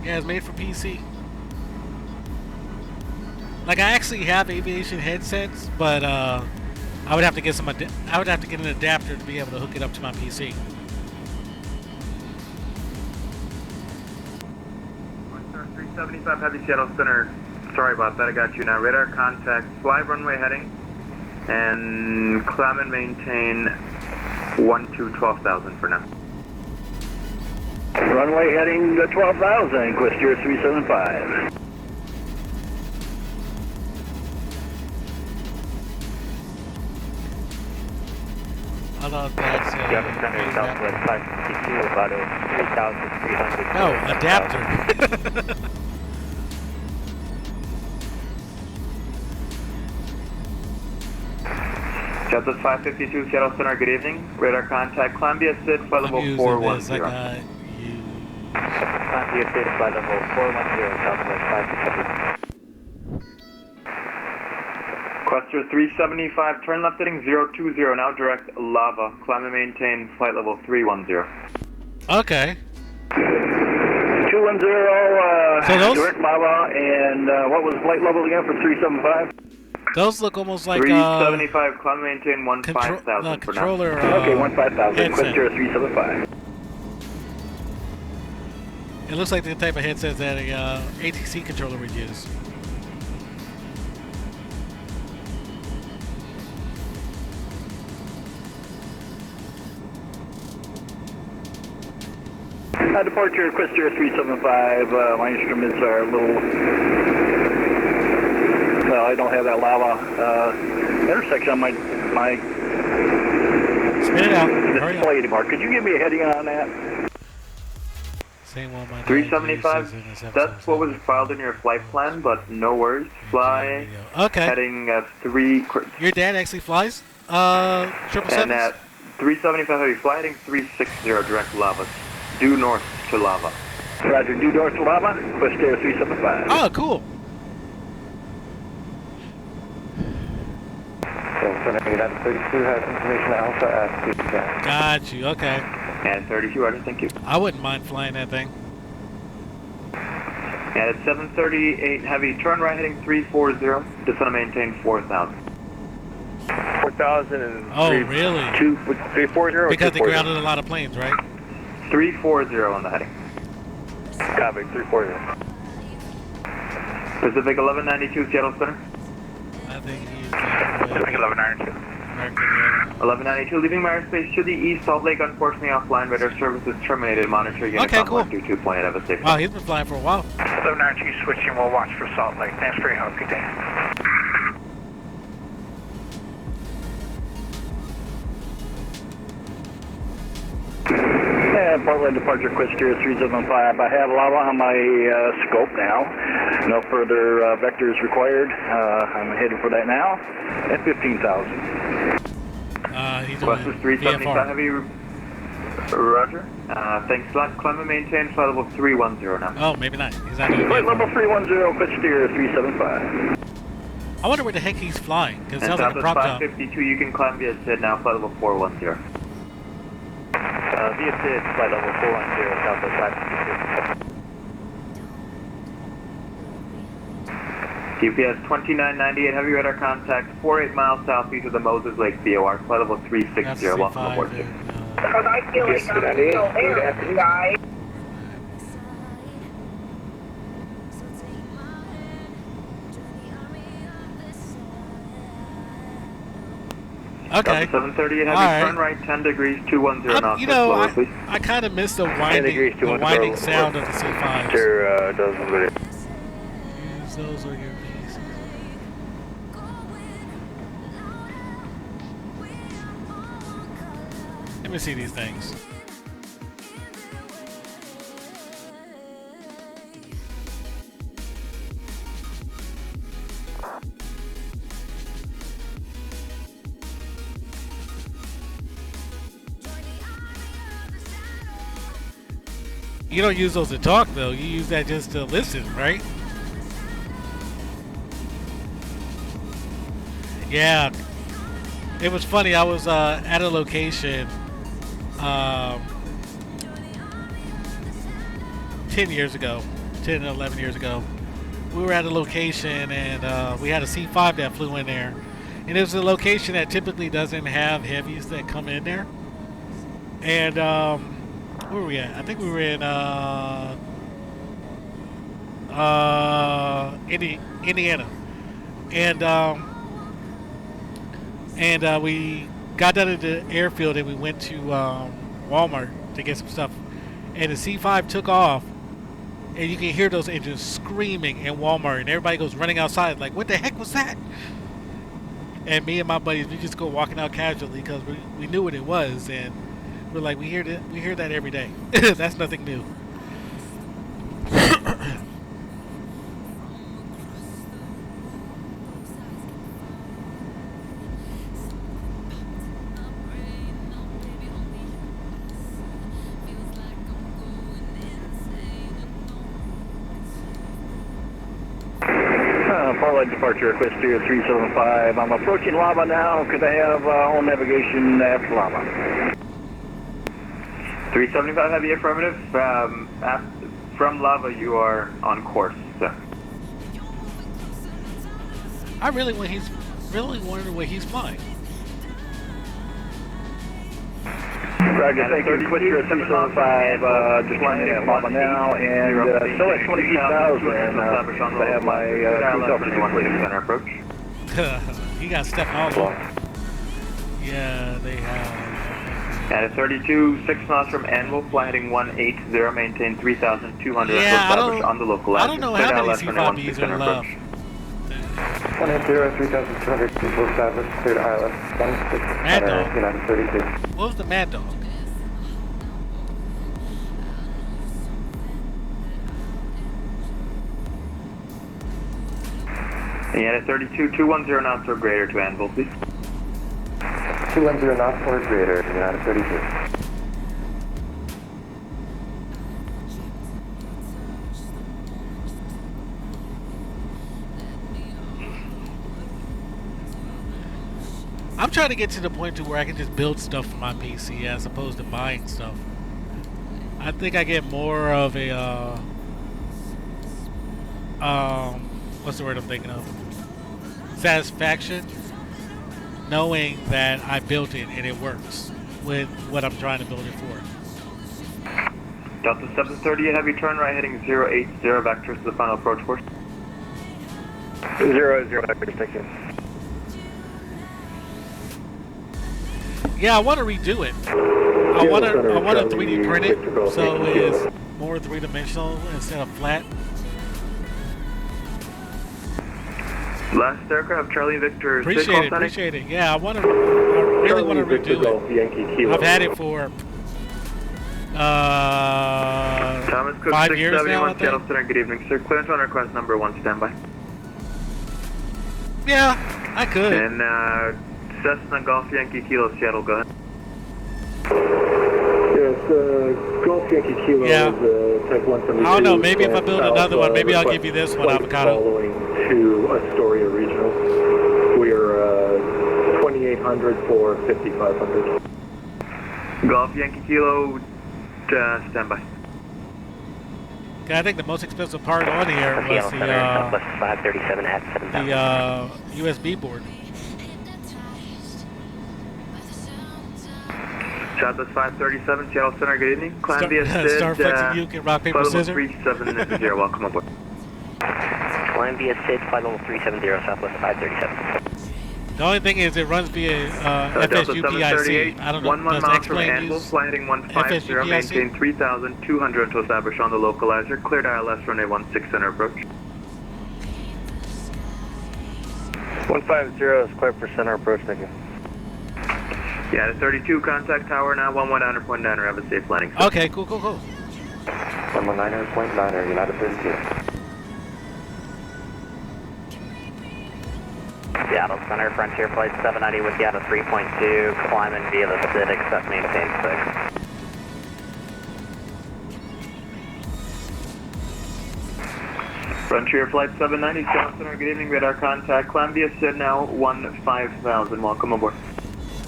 S1: Yeah, it's made for PC. Like, I actually have aviation headsets, but I would have to get I would have to get an adapter to be able to hook it up to my PC.
S4: Star 375 Heavy Seattle Center. Sorry about that, I got you now. Radar contact, fly runway heading, and climb and maintain 12,000 for now.
S5: Runway heading to 12,000, Equator 375.
S1: I love that.
S5: Center Southwest 552, about 3,300.
S1: No, adapter.
S4: Delta 552 Seattle Center, good evening. Radar contact, Columbia Sid, flight level 410.
S5: Columbia Sid, flight level 410, Southwest 552.
S4: Cluster 375, turn left heading 020, now direct Lava. Climb and maintain flight level 310.
S1: Okay.
S5: 210,
S1: So those-
S5: direct Lava, and what was the flight level again for 375?
S1: Those look almost like
S4: 375, climb and maintain 15,000 for now.
S1: controller.
S5: Okay, 15,000,
S1: headset.
S5: Equator 375.
S1: It looks like the type of headset that a ATC controller would use.
S5: Departure, Equator 375. My instruments are a little. Well, I don't have that lava intersection on my
S1: Spit it out. Hurry up.
S5: display anymore. Could you give me a heading on that?
S1: Same one my dad
S4: 375,
S1: uses in his
S4: that's what was filed in your flight plan, but no worries. Fly
S1: Okay.
S4: heading 3.
S1: Your dad actually flies? 777s?
S4: And at 375 heavy, fly heading 360 direct Lava. Due north to Lava.
S5: Roger, due north to lava, Equator 375.
S1: Oh, cool.
S5: United 32 has information Alpha at 210.
S1: Got you. Okay.
S4: And 32, roger, thank you.
S1: I wouldn't mind flying that thing.
S4: And at 738 heavy, turn right heading 340, descend and maintain 4,000.
S5: 4000 and
S1: Oh, really?
S5: 340.
S1: Because they grounded a lot of planes, right?
S4: 340 on the heading.
S5: Copy, 340.
S4: Pacific 1192, Seattle Center.
S1: I think he's
S5: Pacific 1192.
S1: American
S4: 1192, leaving my airspace to the east, Salt Lake, unfortunately offline, radar services terminated, monitor unit
S1: Okay, cool.
S4: 122.8, have a safe
S1: Wow, he's been flying for a while.
S5: 1192 switching, we'll watch for Salt Lake. Thanks for your help, good day. And Portland departure request here 375. I have lava on my scope now. No further vectors required. I'm heading for that now at 15,000.
S1: He's
S4: Request
S1: doing
S4: is 375
S1: VFR.
S4: heavy. Roger. Thanks a lot. Climb and maintain flight level 310 now.
S1: Oh, maybe not. He's not doing
S5: Flight level
S1: VFR.
S5: 310, quit steer 375.
S1: I wonder where the heck he's flying, because it
S4: And
S1: sounds like a
S4: Southwest
S1: prop job.
S4: 552, you can climb via SID now, flight level 410.
S5: Via SID, flight level 410, Southwest 552.
S4: GPS 2998, heavy radar contact, 48 miles southeast of the Moses Lake VOR, flight level 360,
S1: That's
S4: welcome aboard.
S1: C5 and,
S6: Because I feel like I'm still there, guys.
S1: Okay.
S4: 738, heavy
S1: All right.
S4: turn right, 10 degrees, 210 knots.
S1: You know,
S4: slower, please.
S1: I kind of miss the
S5: degrees,
S1: winding
S5: 210.
S1: sound of the C5s.
S5: Sure, doesn't really.
S1: Use those on your pieces. Let me see these things. You don't use those to talk, though. You use that just to listen, right? Yeah. It was funny. I was at a location 10 years ago, 10 or 11 years ago. We were at a location, and we had a C5 that flew in there. And it was a location that typically doesn't have heavies that come in there. And where were we at? I think we were in Indiana, and we got down to the airfield and we went to Walmart to get some stuff, and the C5 took off, and you can hear those engines screaming in Walmart, and everybody goes running outside like, "What the heck was that?" And me and my buddies, we just go walking out casually because we knew what it was, and we're like, we hear that every day. That's nothing new.
S5: Parlay departure request here 375. I'm approaching lava now. Could I have on navigation after lava?
S4: 375 heavy affirmative. From lava, you are on course, sir.
S1: I really wonder where he's flying.
S5: Roger, thank you. Request here 375. Just landing at lava now, and still at 28,000. I have my
S4: center approach.
S1: He got stepped all over. Yeah, they have.
S4: And at 32, 6 miles from Anvil, fly heading 180, maintain 3,200 on the local
S1: I don't know how many C5Bs are left.
S7: 180, 3,200 people established, clear to ILS, 16
S1: Mad
S7: center,
S1: Dog.
S7: United 32.
S1: What was the Mad Dog?
S4: And at 32, 210 knots or greater to Anvil, please.
S7: 210 knots or greater, United 32.
S1: I'm trying to get to the point to where I can just build stuff for my PC as opposed to buying stuff. I think I get more of a what's the word I'm thinking of? Satisfaction knowing that I built it and it works with what I'm trying to build it for.
S4: Delta 730, heavy turn right heading 080 vectors to the final approach course.
S5: 0 vectors, thank you.
S1: Yeah, I want to redo it. I want to 3D print it so it's more three-dimensional instead of flat.
S4: Last aircraft, Charlie Victor.
S1: Appreciate it. Yeah, I really want to redo it. I've had it for
S4: Thomas Cook
S1: 5 years now, I
S4: Seattle
S1: think.
S4: Center, good evening, sir. Clearance on request number 1, standby.
S1: Yeah, I could.
S4: And Cessna Golf Yankee Kilo, Seattle, go ahead.
S7: Yes, Golf Yankee Kilo
S1: Yeah.
S7: is type 172.
S1: I don't know, maybe if I build another one, maybe I'll give you this one, Avocado.
S7: Following to Astoria Regional. We are 2800 for 5500.
S4: Golf Yankee Kilo, standby.
S1: Okay, I think the most expensive part on here was
S8: Seattle Center, Southwest 537 at 7,000.
S1: the USB board.
S4: Southwest 537, Seattle Center, good evening. Climb via SID,
S1: Start flexing you, can rock, paper,
S4: flight level
S1: scissors.
S4: 370, welcome aboard.
S8: Climb via SID, flight level 370, Southwest 537.
S1: The only thing is it runs via
S4: Delta
S1: FSU
S4: 738,
S1: PIC. I don't know,
S4: 11
S1: does
S4: miles from
S1: X-Plane
S4: Anvil,
S1: use
S4: fly heading 150,
S1: FSU PIC?
S4: maintain 3,200 to establish on the localizer, cleared ILS runway 16 center approach.
S5: 150 is clear for center approach, thank you.
S4: Yeah, the 32, contact tower now, 119.9, have a safe landing.
S1: Okay, cool.
S7: 119.9, United 32.
S8: Seattle Center, Frontier Flight 790 with you at a 3.2, climbing via the SID, except maintain 6.
S4: Frontier Flight 790, Seattle Center, good evening, radar contact, climb via SID now, 15,000, welcome aboard.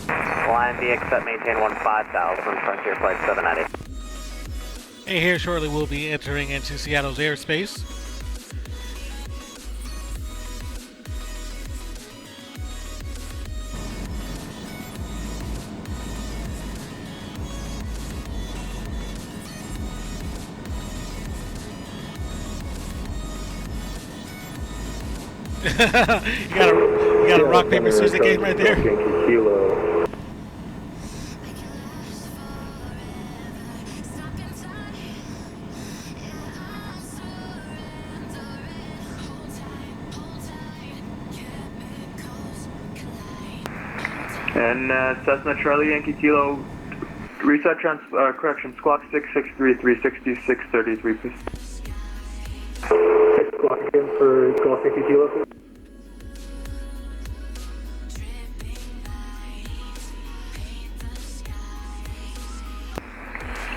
S8: Climb via, except maintain 15,000, Frontier Flight 790.
S1: And here shortly we'll be entering into Seattle's airspace. you got a rock paper scissors game right there.
S7: Yankee Kilo.
S4: And Cessna Charlie Yankee Kilo, reset correction, squawk 663, 360, 633, please.
S7: Squawk again for Golf Yankee Kilo.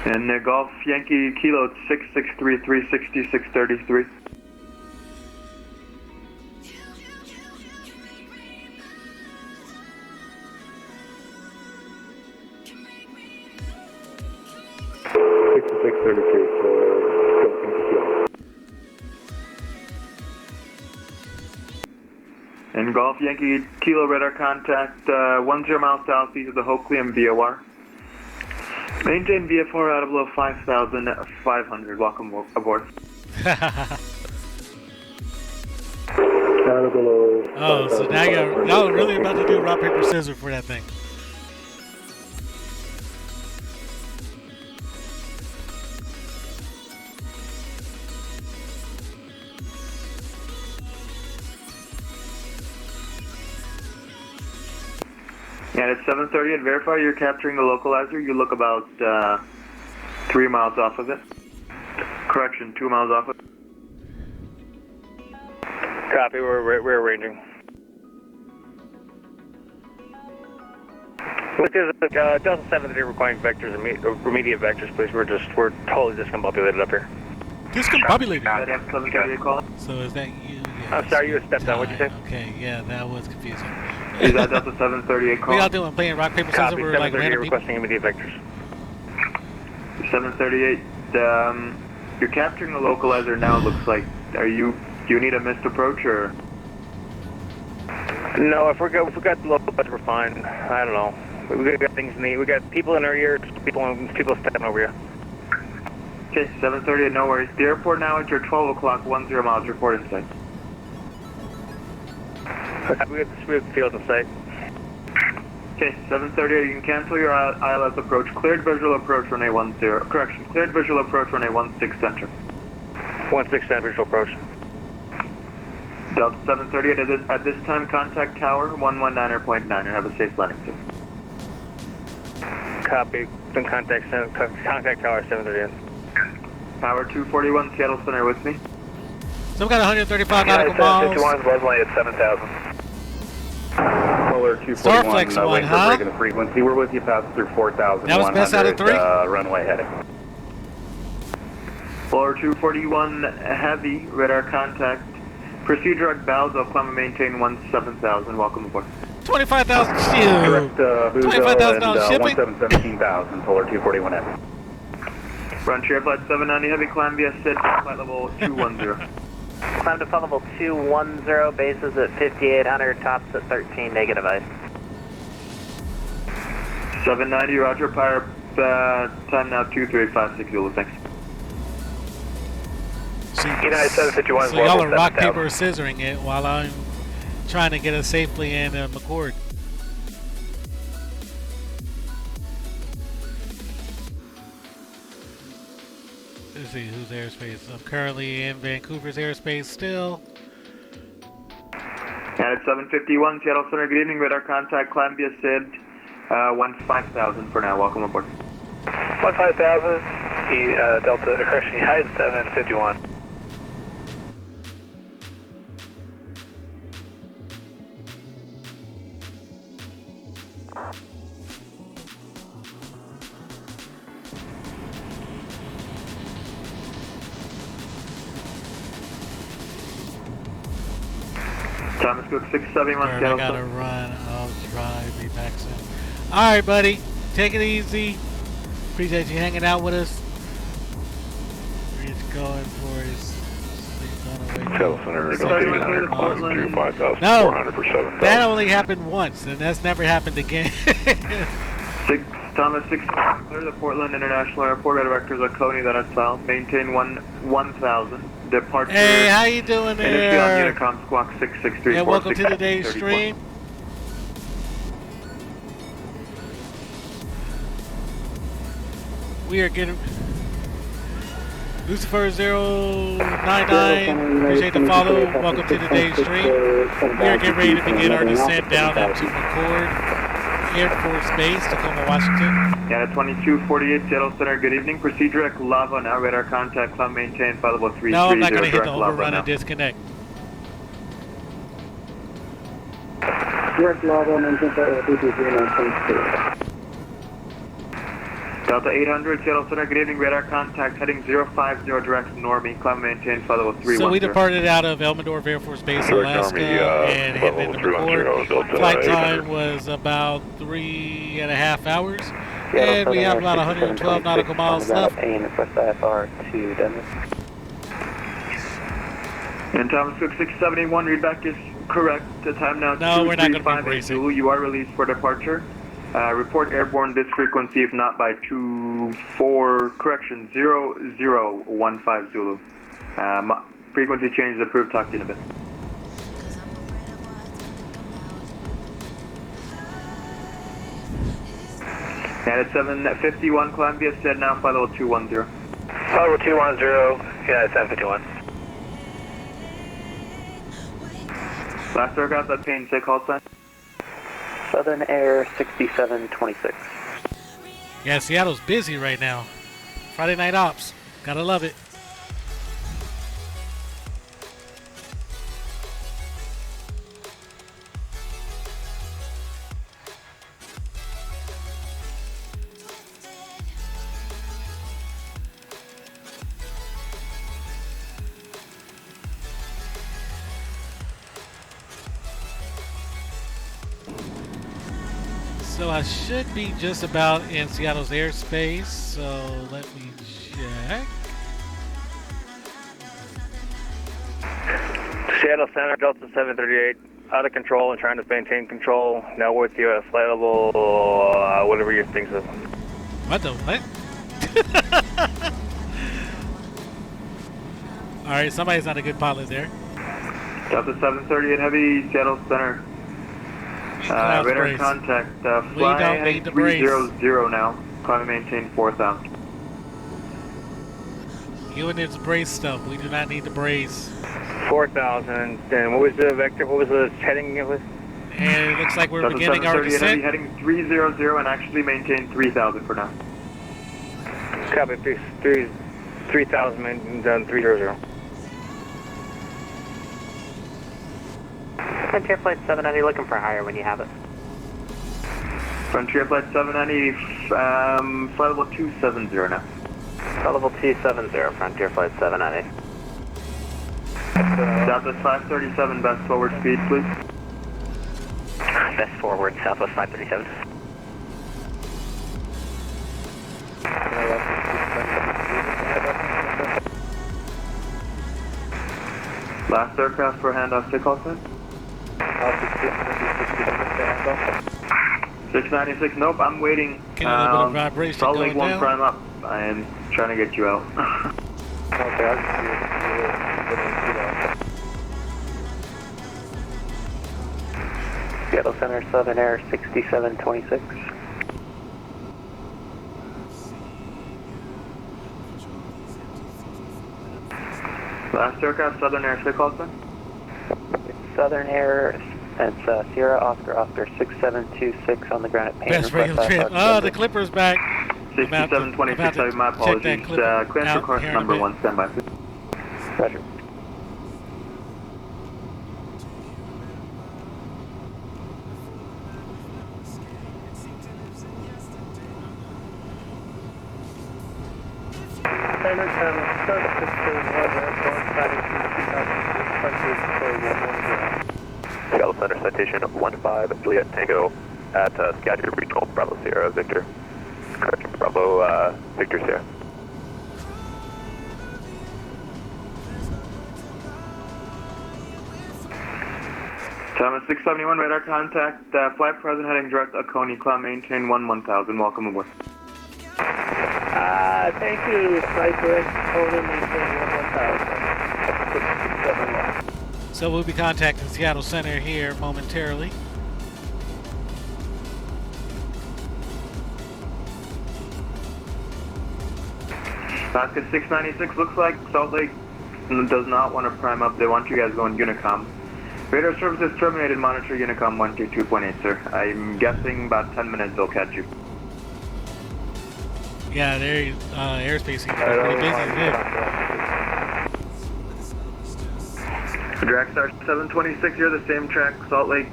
S4: And Golf Yankee Kilo 663, 360, 633. And Golf Yankee Kilo radar contact 10 miles southeast of the Hoquiam VOR. Maintain VFR out of below 5,500. Welcome aboard.
S1: Oh, so now y'all really about to do rock, paper, scissors for that thing.
S4: And at 7:30, and verify you're capturing the localizer. You look about 3 miles off of it. Correction, 2 miles off of it.
S5: Copy, we're arranging. Look, there's Delta 730 requiring vectors, immediate vectors, please. We're totally discombobulated up here.
S1: Discombobulated.
S4: Call.
S1: So is that you? Yeah,
S5: I'm sorry, you stepped out. What'd you say?
S1: Okay, yeah, that was confusing.
S4: Is that Delta 738 call?
S1: What y'all doing? Playing rock, paper, scissors
S5: Copy,
S1: for like
S5: 738
S1: random people?
S5: requesting immediate vectors.
S4: 738, you're capturing the localizer now, looks like. Do you need a missed approach or?
S8: No, if we got the low budget, we're fine. I don't know. We got things we got people in our ears, people stepping over you.
S4: Okay, 7:30, no worries. The airport now at your 12 o'clock, 10 miles, report in sight.
S8: We have field in sight.
S4: Okay, 7:30, you can cancel your ILS approach. Cleared visual approach, runway 10. Correction, cleared visual approach, runway 16 center.
S8: 16 center visual approach.
S4: Delta 7:30, at this time, contact tower 119.9 and have a safe landing, sir.
S8: Copy. Then contact tower 7:30.
S4: Tower 241, Seattle Center with me.
S1: So we've got 135 nautical miles.
S5: 51 Leslie at 7,000. Polar 241,
S1: Starflex one,
S5: waiting for
S1: huh?
S5: breaking the frequency. We're with you, pass through 4,000.
S1: That was best out of 3?
S5: Runway heading.
S4: Polar 241, heavy, radar contact. Proceed direct bows, I'll climb and maintain 17,000. Welcome aboard.
S1: 25,000.
S5: Direct
S1: $25,000 shipping.
S5: 17,000, Polar 241 heavy.
S4: Frontier flight 790, heavy climb via SID, flight level 210.
S8: Climb to flight level 210, bases at 5,800, tops at 13, negative ice.
S4: 790, roger, power, time now 2356, Zulu, thanks.
S5: United 751,
S1: So y'all are rock, paper, or scissoring it while I'm trying to get us safely in McCord. Let's see whose airspace. I'm currently in Vancouver's airspace still.
S4: And at 751, Seattle Center, good evening, radar contact, climb via SID, 15,000 for now, welcome aboard.
S5: 15,000, Delta, correction, United 751.
S4: Thomas Cook 671,
S1: I
S4: Seattle
S1: gotta
S4: Center.
S1: run. I'll try. Be back soon. All right, buddy. Take it easy. Appreciate you hanging out with us. We're just going for his.
S7: Seattle Center, through 5,400 for 7,000.
S1: That only happened once, and that's never happened again.
S4: Thomas 6, clear the Portland International Airport, directors of Coney that is south, maintain 1,000. Departure.
S1: Hey, how you doing there?
S4: Industry on Unicom Squawk 663.
S1: Yeah, welcome to today's stream. We are getting Lucifer 099. Appreciate the follow. Welcome to today's stream. We are getting ready to begin our descent down into McCord Air Force Base, Tacoma, Washington.
S4: Yeah, 2248 Seattle Center, good evening. Proceed direct lava now, radar contact, climb maintain, flight level 330.
S1: No, I'm not going to hit the
S4: direct lava
S1: overrun
S4: now.
S1: and disconnect.
S5: Direct lava, maintain flight level 330.
S4: Delta 800 Seattle Center, good evening. Radar contact, heading 050 direct Normie, climb maintain, flight level 310.
S1: So we departed out of Elmendorf Air Force Base, Alaska, and headed into McCord. Flight time was about 3.5 hours, and we have about 112 nautical miles left.
S8: And request IFR to Denver.
S4: And Thomas Cook 671, readback is correct. The time now
S1: No, we're not going to be
S4: 2358
S1: racing.
S4: Zulu. You are released for departure. Report airborne this frequency if not by 24, correction, 0015 Zulu. Frequency change is approved, talk to you in a bit. And at 751 Columbia, said now flight level 210.
S5: Flight level 210, yeah, 751.
S4: Last aircraft that paying, say call sign.
S8: Southern Air 6726.
S1: Yeah, Seattle's busy right now. Friday night ops. Gotta love it. So I should be just about in Seattle's airspace, so let me check.
S8: Seattle Center, Delta 738. out of control and trying to maintain control. Now with your flight level, whatever your things is.
S1: What the what? Alright, somebody's not a good pilot there.
S4: Delta 730 at Heavy, Seattle Center. Radar
S1: brace.
S4: contact.
S1: We
S4: Fly
S1: don't
S4: heading
S1: need to brace.
S4: 300 now. Climb and maintain 4,000.
S1: You and its brace stuff. We do not need to brace.
S8: 4,000. And what was the vector? What was the heading it was?
S1: And it looks like we're
S4: Delta
S1: beginning our
S4: 730 at Heavy,
S1: descent.
S4: heading 300 and actually maintain 3,000 for now.
S8: Copy. 3,000 and done 300.
S9: Frontier Flight 790 looking for higher when you have it.
S4: Frontier Flight 790, flight level 270 now.
S9: Flight level 270, Frontier Flight 790.
S4: Southwest 537, best forward speed, please.
S9: Best forward, Southwest 537.
S4: Last aircraft for handoff to call sign. 696, nope, I'm waiting.
S1: Get a little bit of vibration
S4: Salt
S1: going
S4: Lake 1
S1: down.
S4: prime up. I am trying to get you out.
S9: Seattle Center, Southern Air 6726.
S4: Last aircraft, Southern Air, say call sign.
S9: Southern Air, it's Sierra Oscar 6726 on the ground at Payne.
S1: Best regular trip. Oh, the Clipper's back.
S4: 6726, my apologies. Clearance for course number 1, stand by.
S9: Roger.
S10: Seattle Center citation 15 Juliet Tango at Skagit Regional Bravo Sierra Victor. Correction, Bravo Victor Sierra.
S4: Thomas 671, radar contact. Flight present heading direct Oconee, climb maintain 1000. Welcome aboard.
S9: Thank you, Flight Direct, Oconee, maintain 1000.
S1: So we'll be contacting Seattle Center here momentarily.
S4: Alaska 696, looks like Salt Lake does not want to prime up. They want you guys going Unicom. Radar services terminated, monitor Unicom 122.8, sir. I'm guessing about 10 minutes they'll catch you.
S1: Yeah, their airspace seems pretty busy today.
S4: Dragstar 726, you're the same track. Salt Lake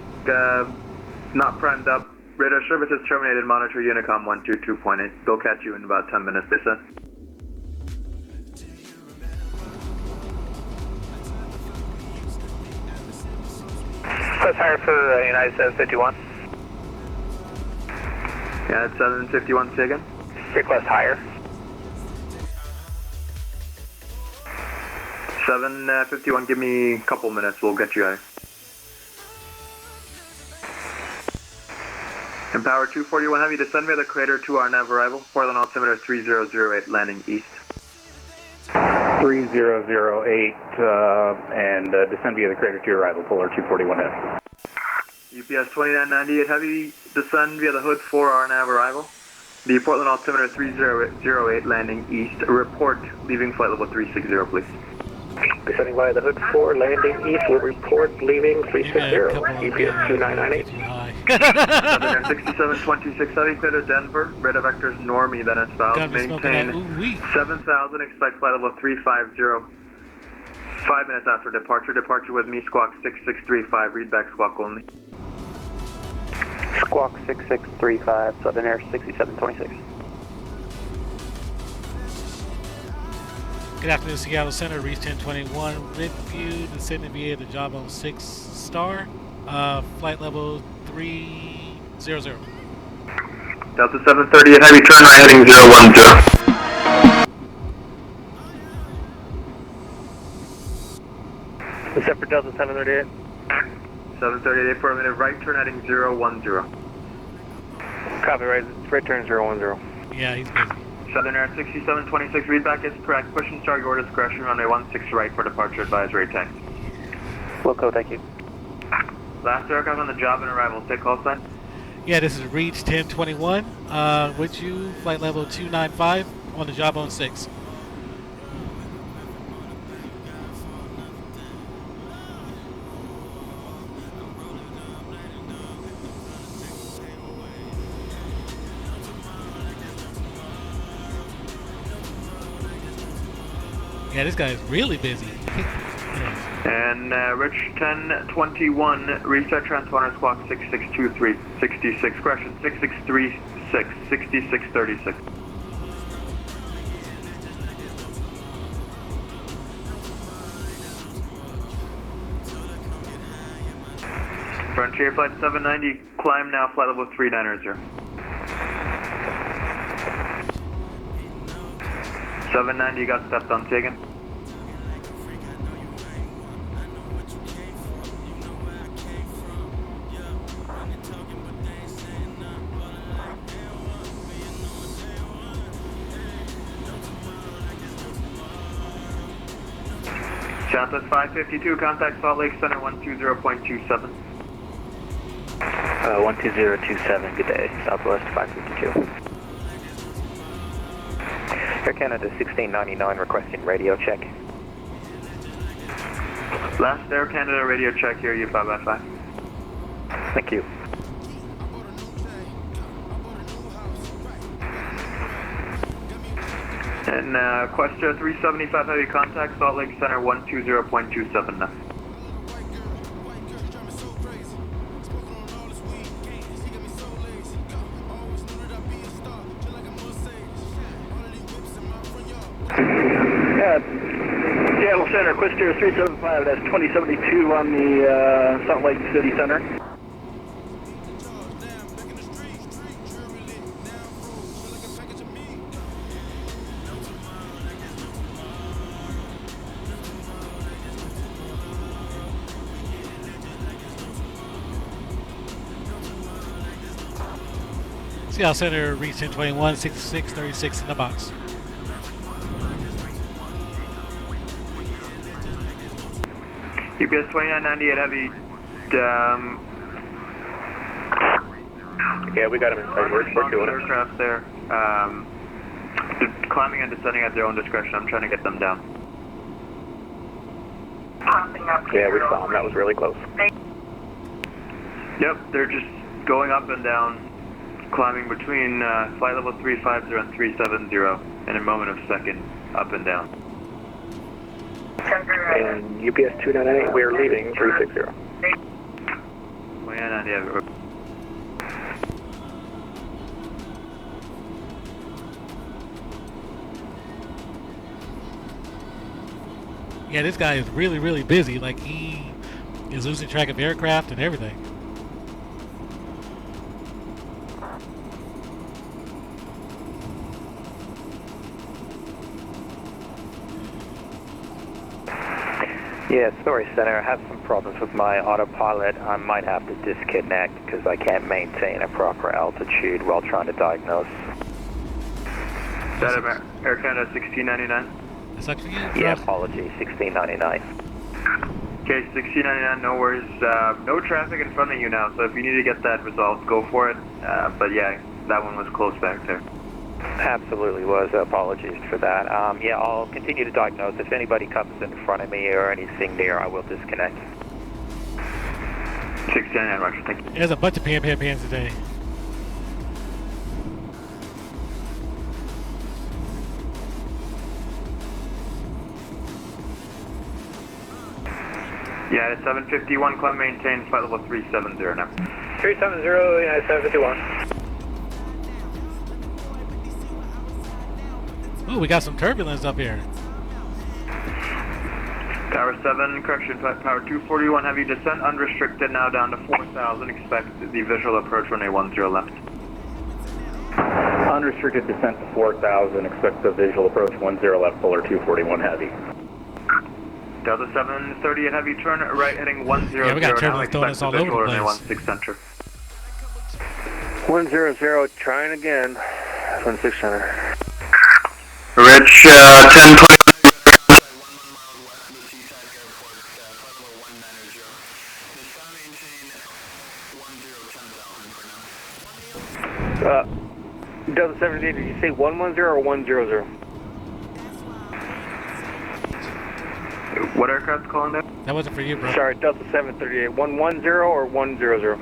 S4: not primed up. Radar services terminated, monitor Unicom 122.8. They'll catch you in about 10 minutes, they said.
S8: Request higher for United 751.
S4: Yeah, it's 751, say again.
S8: Request higher.
S4: 751, give me a couple minutes, we'll get you out. Empower 241 Heavy, descend via the crater to our nav arrival. Portland altimeter 3008, landing east.
S5: 3008 and descend via the crater to your arrival, Polar 241 Heavy.
S4: UPS 2998 Heavy, descend via the hood for our nav arrival. The Portland altimeter 3008, landing east. Report, leaving flight level 360, please.
S9: Descending via the hood 4, landing east, will report leaving 360, UPS 2998.
S4: Southern Air 6726 Heavy, clear to Denver. Radar vectors normie, then it's south. Maintain 7000, expect flight level 350. 5 minutes after departure. Departure with me, squawk 6635, read back squawk only.
S9: Squawk 6635, Southern Air 6726.
S1: Good afternoon, Seattle Center, reach 1021, Ridgeview, descending via the Jawbone 6 star, flight level 300.
S4: Delta 730 at heavy, turn right heading 010.
S8: Except for Delta 738.
S4: 730, affirmative, right turn heading 010.
S8: Copy, right turn 010.
S1: Yeah, he's busy.
S4: Southern Air 6726, readback is correct. Push and start your discretion, runway 16 right for departure advisory tank.
S10: Wilco, thank you.
S4: Last aircraft on the job and arrival, take call sign.
S1: Yeah, this is Reach 1021. With you, flight level 295 on the job on 6. Yeah, this guy is really busy.
S4: And Rich 1021, reset transponder squawk 6623, 66, correction, 6636, 6636. Frontier flight 790, climb now, flight level 390. 790, you got stepped on, taken. Southwest 552, contact Salt Lake Center 120.27.
S10: 12027, good day, Southwest 552. Air Canada 1699 requesting radio check.
S4: Last Air Canada radio check here, you 5x5.
S10: Thank you.
S4: And Questia 375 heavy contact, Salt Lake Center 120.27 now.
S5: Seattle Center, Questia 375, that's 2072 on the Salt Lake City Center.
S1: Seattle Center, Reach 1021, 6636 in the box.
S4: UPS 2998 heavy,
S10: Yeah, we got him inside. We're doing it.
S4: aircraft there. Climbing and descending at their own discretion. I'm trying to get them down.
S10: Yeah, we saw him. That was really close.
S4: Yep, they're just going up and down, climbing between flight level 350 and 370 in a moment of second, up and down.
S9: And UPS 2998, we are leaving 360.
S4: 2998.
S1: Yeah, this guy is really, really busy. Like, he is losing track of aircraft and everything.
S10: Yeah, sorry, Center. I have some problems with my autopilot. I might have to disconnect because I can't maintain a proper altitude while trying to diagnose.
S4: Is that Air Canada 1699?
S1: It's up to you.
S10: Yeah, apology, 1699.
S4: Okay, 1699, no worries. No traffic in front of you now, so if you need to get that resolved, go for it. But yeah, that one was close back there.
S10: Absolutely was. Apologies for that. Yeah, I'll continue to diagnose. If anybody comes in front of me or anything near, I will disconnect.
S4: 1699, Roger, thank you.
S1: There's a bunch of pans today.
S4: Yeah, it's 751, climb maintain, flight level 370 now.
S9: 370, United 751.
S1: Ooh, we got some turbulence up here.
S4: Tower 7, correction, power 241, heavy descent, unrestricted, now down to 4,000, expect the visual approach runway 10 left.
S5: Unrestricted descent to 4,000, expect the visual approach 10 left, Fuller 241 heavy.
S4: Delta 738 Heavy, turn right heading 100
S1: Yeah, we got
S4: now,
S1: turbulence throwing us
S4: expect
S1: all over the
S4: visual
S1: place.
S4: 16 center.
S8: 100, trying again. 16 center.
S4: Rich, 1020.
S8: Delta 78, did you say 110 or 100?
S4: What aircraft's calling that?
S1: That wasn't for you, bro.
S8: Sorry, Delta 738, 110 or 100?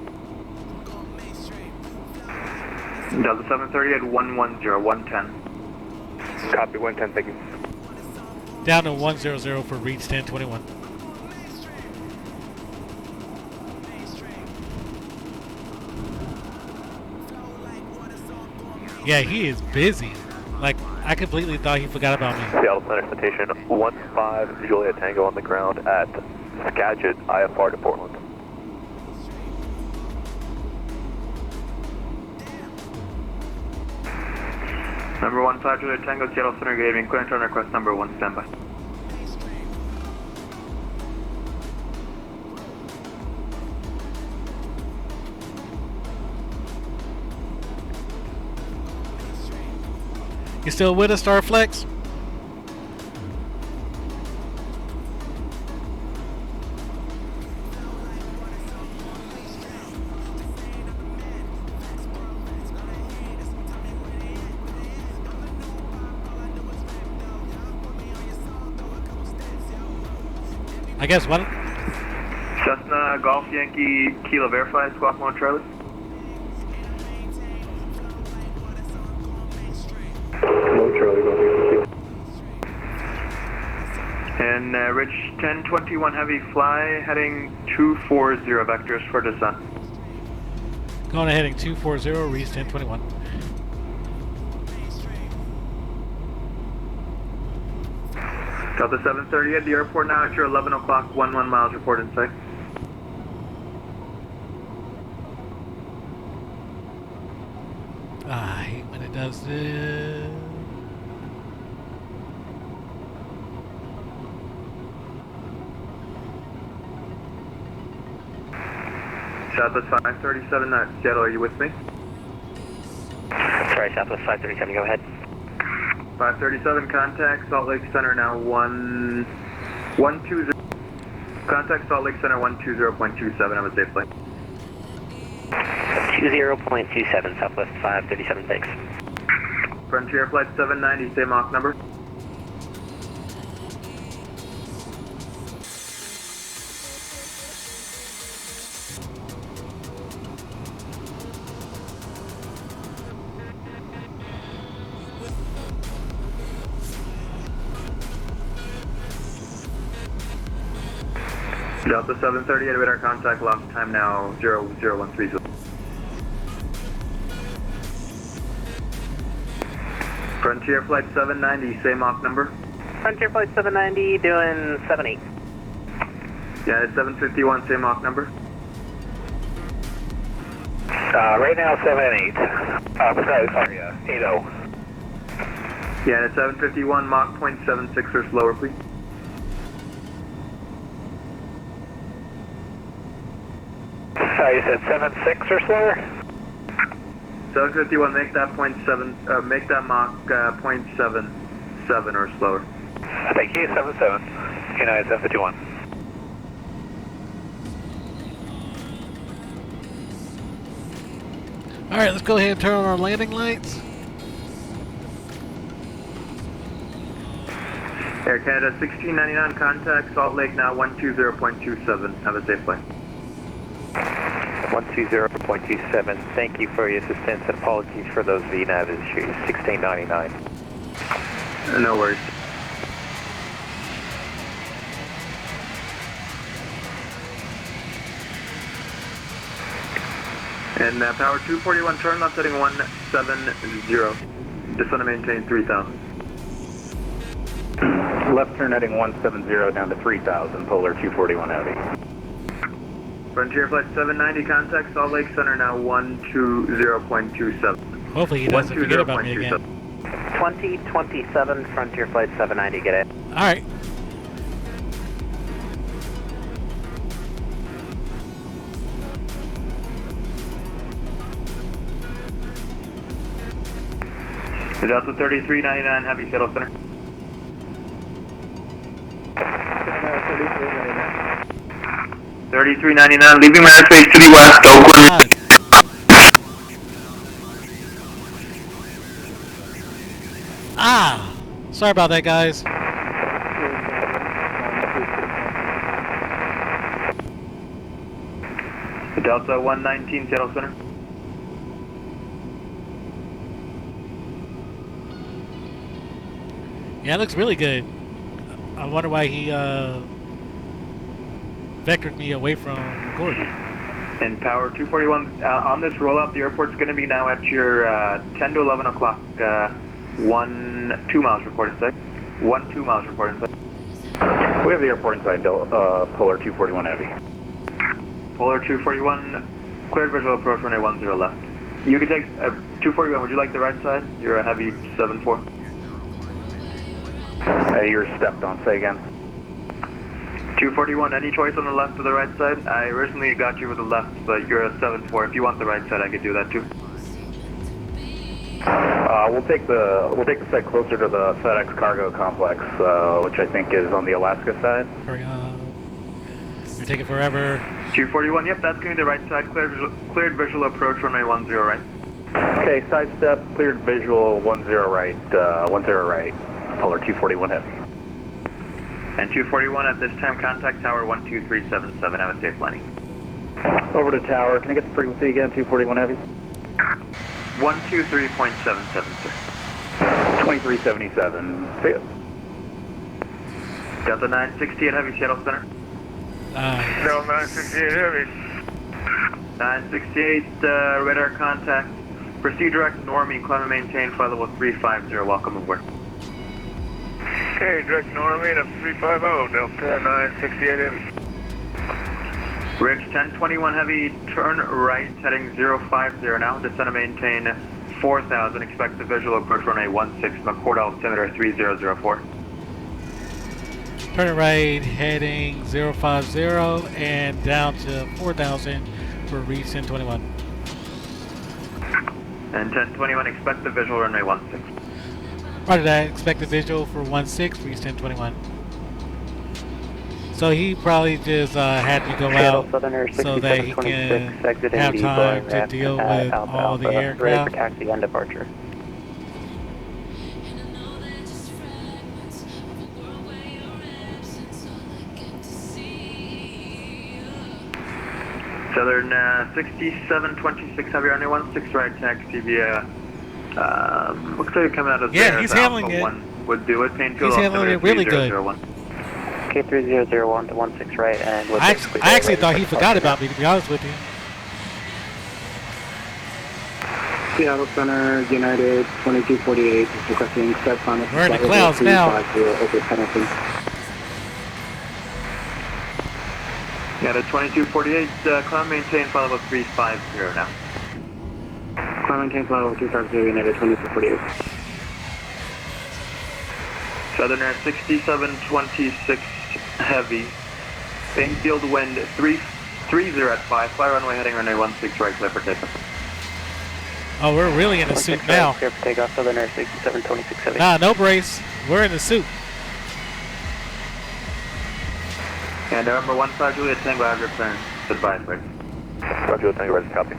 S4: Delta 738 110, 110.
S8: Copy, 110, thank you.
S1: Down to 100 for reach 1021. Yeah, he is busy. Like, I completely thought he forgot about me.
S10: Seattle Center Citation 15 Juliet Tango on the ground at Skagit, IFR to Portland.
S4: Number 15 Juliet Tango, Seattle Center Gaving, clear and turn request number 1, standby.
S1: You still with us, Starflex? I guess what?
S4: Cessna Golf Yankee Kilo Verify, squawk mode Charlie.
S9: Hello, Charlie, go ahead.
S4: And Rich 1021 Heavy, fly heading 240 vectors for descent.
S1: Going to heading 240, reach 1021.
S4: Delta 730 at the airport now at your 11 o'clock, 11 miles, report in sight.
S1: I hate when it does this.
S4: Southwest 537, Seattle, are you with me?
S10: Sorry, Southwest 537, go ahead.
S4: 537, contact Salt Lake Center now 120. Contact Salt Lake Center 120.27, have a safe flight.
S10: 20.27, Southwest 537, thanks.
S4: Frontier Flight 790, same Mach number. Delta 738, radar contact, lost time now 00130. Frontier Flight 790, same Mach number.
S10: Frontier Flight 790, doing 78.
S4: Yeah, it's 751, same Mach number.
S10: Right now, 78. Sorry, 80.
S4: Yeah, it's 751, Mach 0.76 or slower, please.
S10: Sorry, you said 76 or slower?
S4: 751, make that make that Mach 0.77 or slower.
S10: Thank you, 77. United 751.
S1: Alright, let's go ahead and turn on our landing lights.
S4: Air Canada 1699, contact Salt Lake now 120.27. Have a safe flight.
S10: 120.27. Thank you for your assistance and apologies for those VNAV issues. 1699.
S4: No worries. And power 241, turn left heading 170. Just want to maintain 3000.
S5: Left turn heading 170 down to 3000, polar 241 heavy.
S4: Frontier Flight 790, contact Salt Lake Center now 120.27.
S1: Hopefully he doesn't forget about me again.
S10: 2027 Frontier Flight 790, get it.
S1: Alright.
S4: Delta 3399 Heavy, Seattle Center. 3399, leaving my airspace to the west, Oakland.
S1: Ah! Sorry about that, guys.
S4: Delta 119, Seattle Center.
S1: Yeah, it looks really good. I wonder why he vectored me away from Gordon.
S4: And power 241, on this rollout, the airport's going to be now at your 10 to 11 o'clock, 2 miles reporting site. 2 miles reporting site.
S5: We have the airport inside, Polar 241 Heavy.
S4: Polar 241, cleared visual approach runway 10 left. You can take 241, would you like the right side? You're a Heavy 74.
S5: You're stepped on, say again.
S4: 241, any choice on the left or the right side? I originally got you with the left, but you're a 7-4. If you want the right side, I could do that too.
S5: We'll take the site closer to the FedEx cargo complex, which I think is on the Alaska side.
S1: Hurry up. You're taking forever.
S4: 241, yep, that's going to be the right side. Cleared visual approach runway 10 right.
S5: Okay, side step, cleared visual 10 right, 10 right. Polar 241 Heavy.
S4: And 241 at this time, contact tower 12377. Have a safe landing.
S5: Over to tower. Can I get the frequency again? 241 Heavy.
S4: 123.77, sir.
S5: 2377. See ya.
S4: Delta 968 Heavy, Seattle Center.
S8: Delta 968 Heavy.
S4: 968, radar contact. Proceed direct norming, climb and maintain, flight level 350. Welcome aboard.
S8: Okay, direct norming up 350, Delta 968 Heavy.
S4: Ridge 1021 Heavy, turn right, heading 050 now. Descend and maintain 4000. Expect the visual approach runway 16, McCord altimeter 3004.
S1: Turn it right, heading 050 and down to 4000 for reach 1021.
S4: And 1021, expect the visual runway 16.
S1: Roger that. Expect the visual for 16, reach 1021. So he probably just had to go out so that he can have time to deal with all the aircraft.
S10: Ready for taxi and departure.
S4: Southern 6726 Heavy runway 16 right taxi via. Looks like you're coming out of
S1: yeah, he's handling it.
S4: Would do it. Painfield
S1: he's handling it really good.
S10: K3001 to 16 right and
S1: I actually thought he forgot about me, to be honest with you.
S7: Seattle Center, United 2248, requesting steps on it.
S1: We're in the clouds now.
S4: Yeah, the 2248, climb maintain, flight level 350 now.
S7: Climb maintain, flight level 350, United 2248.
S4: Southern Air 6726 Heavy. Infield wind 330 at 5. Fly runway heading runway 16 right, clear for takeoff.
S1: Oh, we're really in the suit now.
S10: Clear for takeoff, Southern Air 6726 Heavy.
S1: Nah, no brace. We're in the suit.
S4: And November 15 Juliet Tango, have your clearance. Advise, right?
S10: Roger, Tango, ready to copy.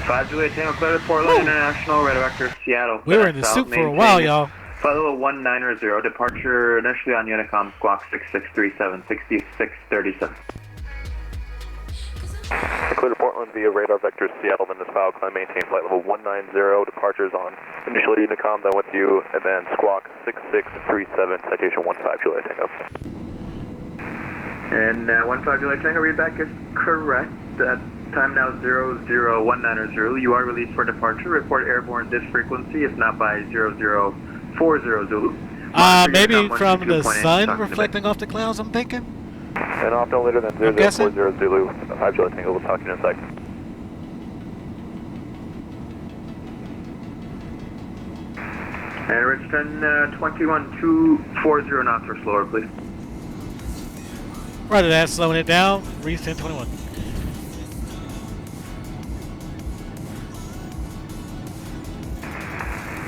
S4: 5 Juliet Tango, clear to Portland International, radar vector Seattle.
S1: We were in the suit for a while, y'all.
S4: Flight level 190, departure initially on Unicom, squawk 6637, 6637.
S10: Clear to Portland via radar vector Seattle, then this file, climb maintain, flight level 190, departures on initially Unicom, then with you, and then squawk 6637, citation 15 Juliet Tango.
S4: And 15 Juliet Tango, read back is correct. Time now 00190. You are released for departure. Report airborne this frequency, if not by 0040 Zulu.
S1: Maybe from the sun reflecting off the clouds, I'm thinking.
S10: And off no later than 0040 Zulu. 5 Juliet Tango, we'll talk to you in a sec.
S4: And Richmond 21240 knots or slower, please.
S1: Roger that, slowing it down. Reach 1021.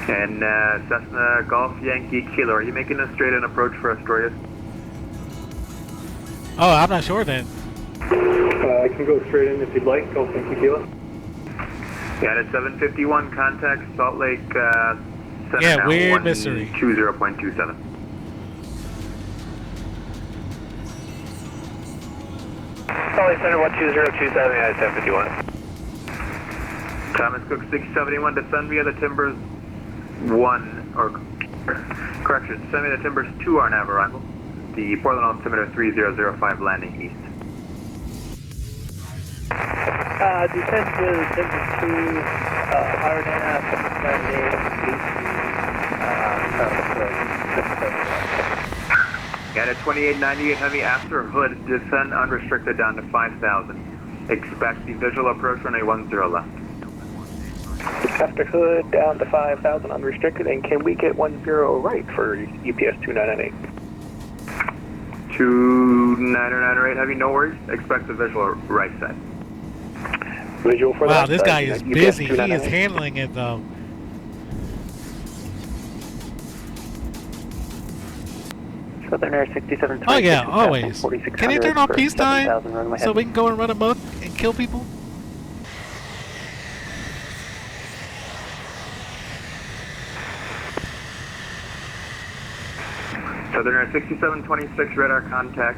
S4: And Cessna Golf Yankee Kilo, are you making a straight-in approach for Astoria?
S1: Oh, I'm not sure then.
S9: I can go straight in if you'd like. Golf Yankee Kilo.
S4: Yeah, at 751, contact Salt Lake Center
S1: Yeah,
S4: now,
S1: weird mystery.
S4: 120.27.
S8: Salt Lake Center 12027, United 751.
S4: Thomas Cook 671, descend via the Timbers 1, or correction, descend via the Timbers 2 are nav arrival. The Portland altimeter 3005 landing east.
S8: Descend to Timbers 2, Iredana, 778,
S4: At a 2898 heavy after hood, descend unrestricted down to 5,000. Expect the visual approach runway 10 left.
S9: After hood down to 5,000 unrestricted, and can we get 10 right for UPS 2998?
S4: 2998 heavy, no worries. Expect the visual right side.
S9: Visual for
S1: Wow,
S9: that.
S1: this guy is
S9: UPS
S1: busy. He is
S9: 2998.
S1: handling it though.
S8: Southern Air 6720.
S1: Oh yeah, always. Can you turn on peacetime so we can go and run amok and kill people?
S4: Southern Air 6726 radar contact.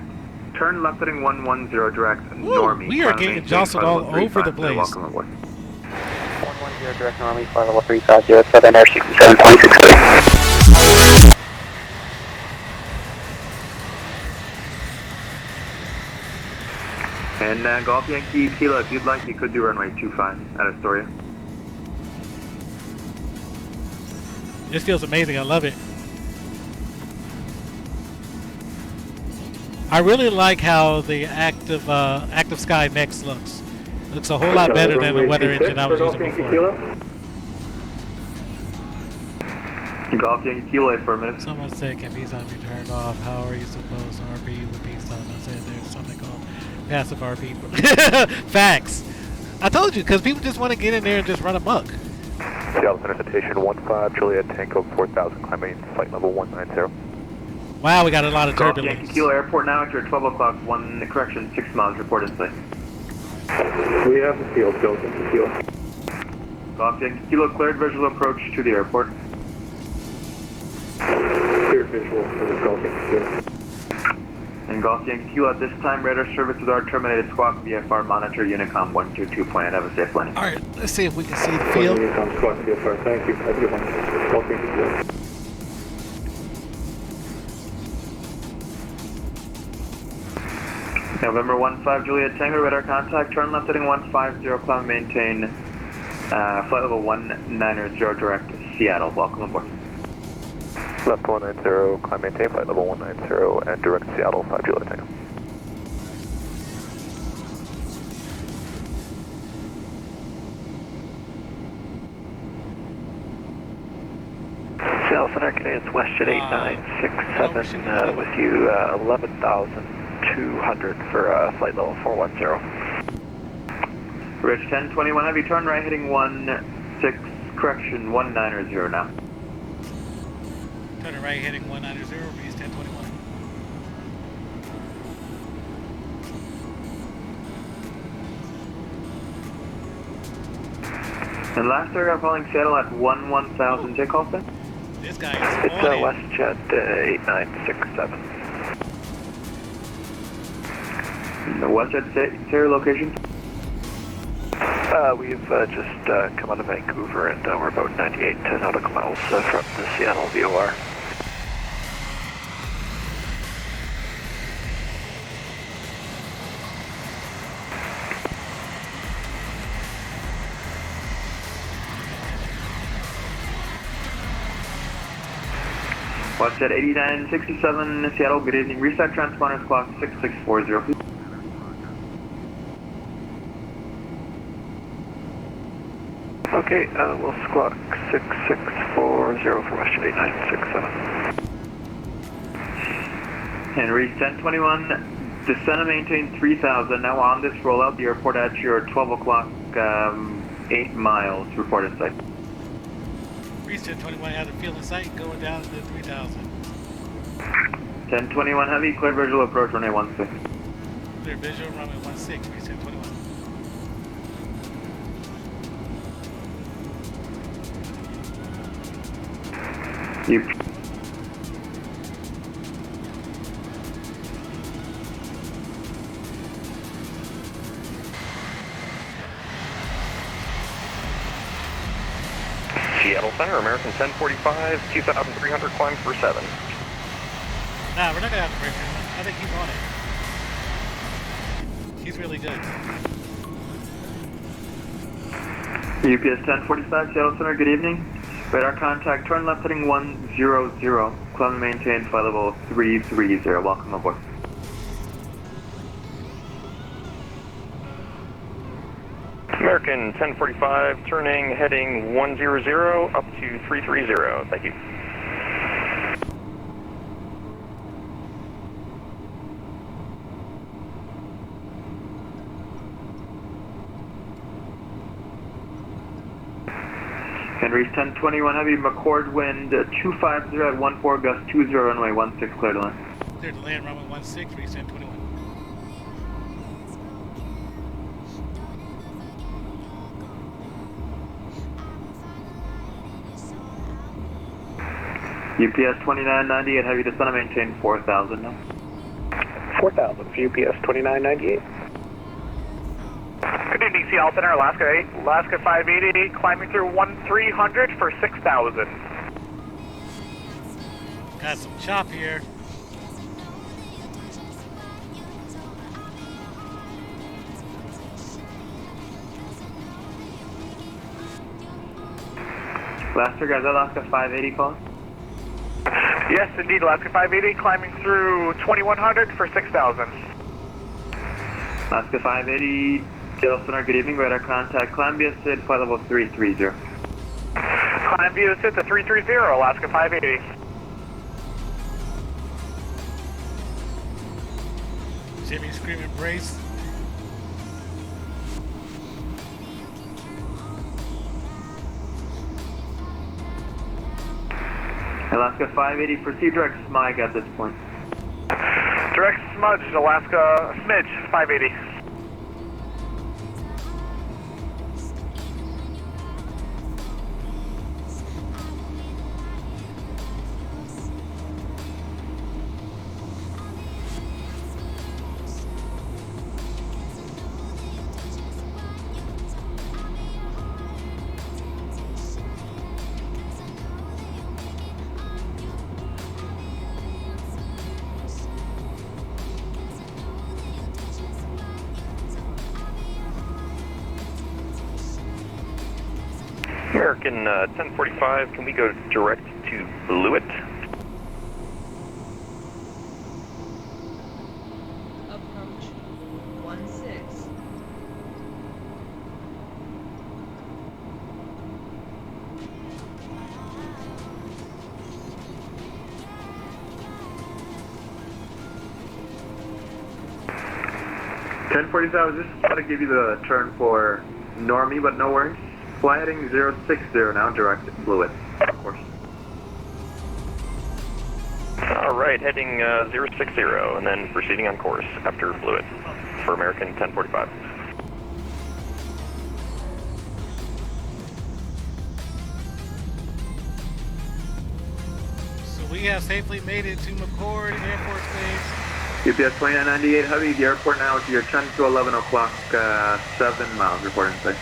S4: Turn left heading 110 direct normie.
S1: We are getting jostled all over the place.
S4: Welcome aboard.
S8: 110 direct normally, flight level 350, Southern Air 6726.
S4: And Golf Yankee Kilo, if you'd like, you could do runway 25 at Astoria.
S1: This feels amazing. I love it. I really like how the active sky next looks. Looks a whole lot better than the weather engine I was using before.
S4: Golf Yankee Kilo, affirmative.
S1: Someone said, can peacetime be turned off? How are you supposed to RP with peacetime? I said there's something called passive RP. Facts. I told you, because people just want to get in there and just run amok.
S10: Seattle Center Citation 15, Juliet Tango 4000, climbing flight level 190.
S1: Wow, we got a lot of
S4: Golf
S1: turbulence.
S4: Yankee Kilo Airport now at your 12 o'clock, 6 miles, report in sight.
S9: We have the field, Golf Yankee Kilo.
S4: Golf Yankee Kilo cleared visual approach to the airport.
S9: Cleared visual for the Golf Yankee Kilo.
S4: And Golf Yankee Kilo at this time, radar service with our terminated squawk VFR monitor Unicom 122. Have a safe landing.
S1: Alright, let's see if we can see the field.
S9: Unicom squawk VFR, thank you. Have a good one. Golf Yankee Kilo.
S4: November 15 Juliet Tango, radar contact, turn left heading 150, climb maintain, flight level 190 direct Seattle, welcome aboard.
S10: Left 190, climb maintain, flight level 190, and direct Seattle, 5 Juliet Tango.
S9: Seattle Center, Canadians WestJet 8967 with you, 11,200 for flight level 410.
S4: Ridge 1021, heavy turn right heading 190 now.
S1: Turn right heading 190, breeze 1021.
S4: And last area calling Seattle at 1000, takeoff then?
S1: This guy is
S9: It's
S1: on it.
S9: WestJet 8967.
S4: The WestJet Sarah location?
S9: We've just come out of Vancouver and we're about 98 nautical miles from the Seattle VOR.
S4: WestJet 8967 Seattle, good evening. Reset transponders clock 6640, please.
S9: Okay, we'll squawk 6640 for WestJet 8967.
S4: And reach 1021, descend and maintain 3000. Now on this rollout, the airport at your 12 o'clock, 8 miles, report in sight.
S1: Reach 1021 has a field in sight going down to 3000.
S4: 1021 Heavy, clear visual approach runway 16.
S1: Clear visual runway 16, reach 1021.
S4: You.
S8: Seattle Center, American 1045, 2,300 climb for 7.
S1: Nah, we're not gonna have to break him. I think he's on it. He's really good.
S4: UPS 1045, Seattle Center, good evening. Radar contact, turn left heading 100. Climb and maintain flight level 330. Welcome aboard.
S8: American 1045, turning heading 100 up to 330. Thank you.
S4: Henry's 1021 Heavy, McCord wind 250 at 14, gust 20, runway 16, clear to land.
S1: Clear to land, runway 16, reach 1021.
S4: UPS 2998 Heavy, descend and maintain 4,000 now.
S9: 4,000 for UPS 2998.
S8: Good evening, Seattle Center, Alaska 8, Alaska 580, climbing through 1300 for 6,000.
S1: Got some chop here.
S4: Blaster guys, Alaska 580 calling.
S8: Yes, indeed, Alaska 580, climbing through 2100 for 6,000.
S4: Alaska 580, Seattle Center, good evening. Radar contact, Columbia Sid, flight level 330.
S8: Columbia Sid to 330, Alaska 580.
S1: Jimmy screaming brace.
S4: Alaska 580, proceed direct SMIG at this point.
S8: Direct smudge, Alaska smidge 580. American 1045, can we go direct to Blewett?
S2: Approach 16.
S4: I was just about to give you the turn for Normie, but no worries. Fly heading 060 now, direct Blewett, of course.
S8: All right, heading 060 and then proceeding on course after Blewett for American 1045.
S1: So we have safely made it to McCord Air Force Base.
S4: UPS 2998 Heavy, the airport now to your 10 to 11 o'clock, 7 miles reporting safe.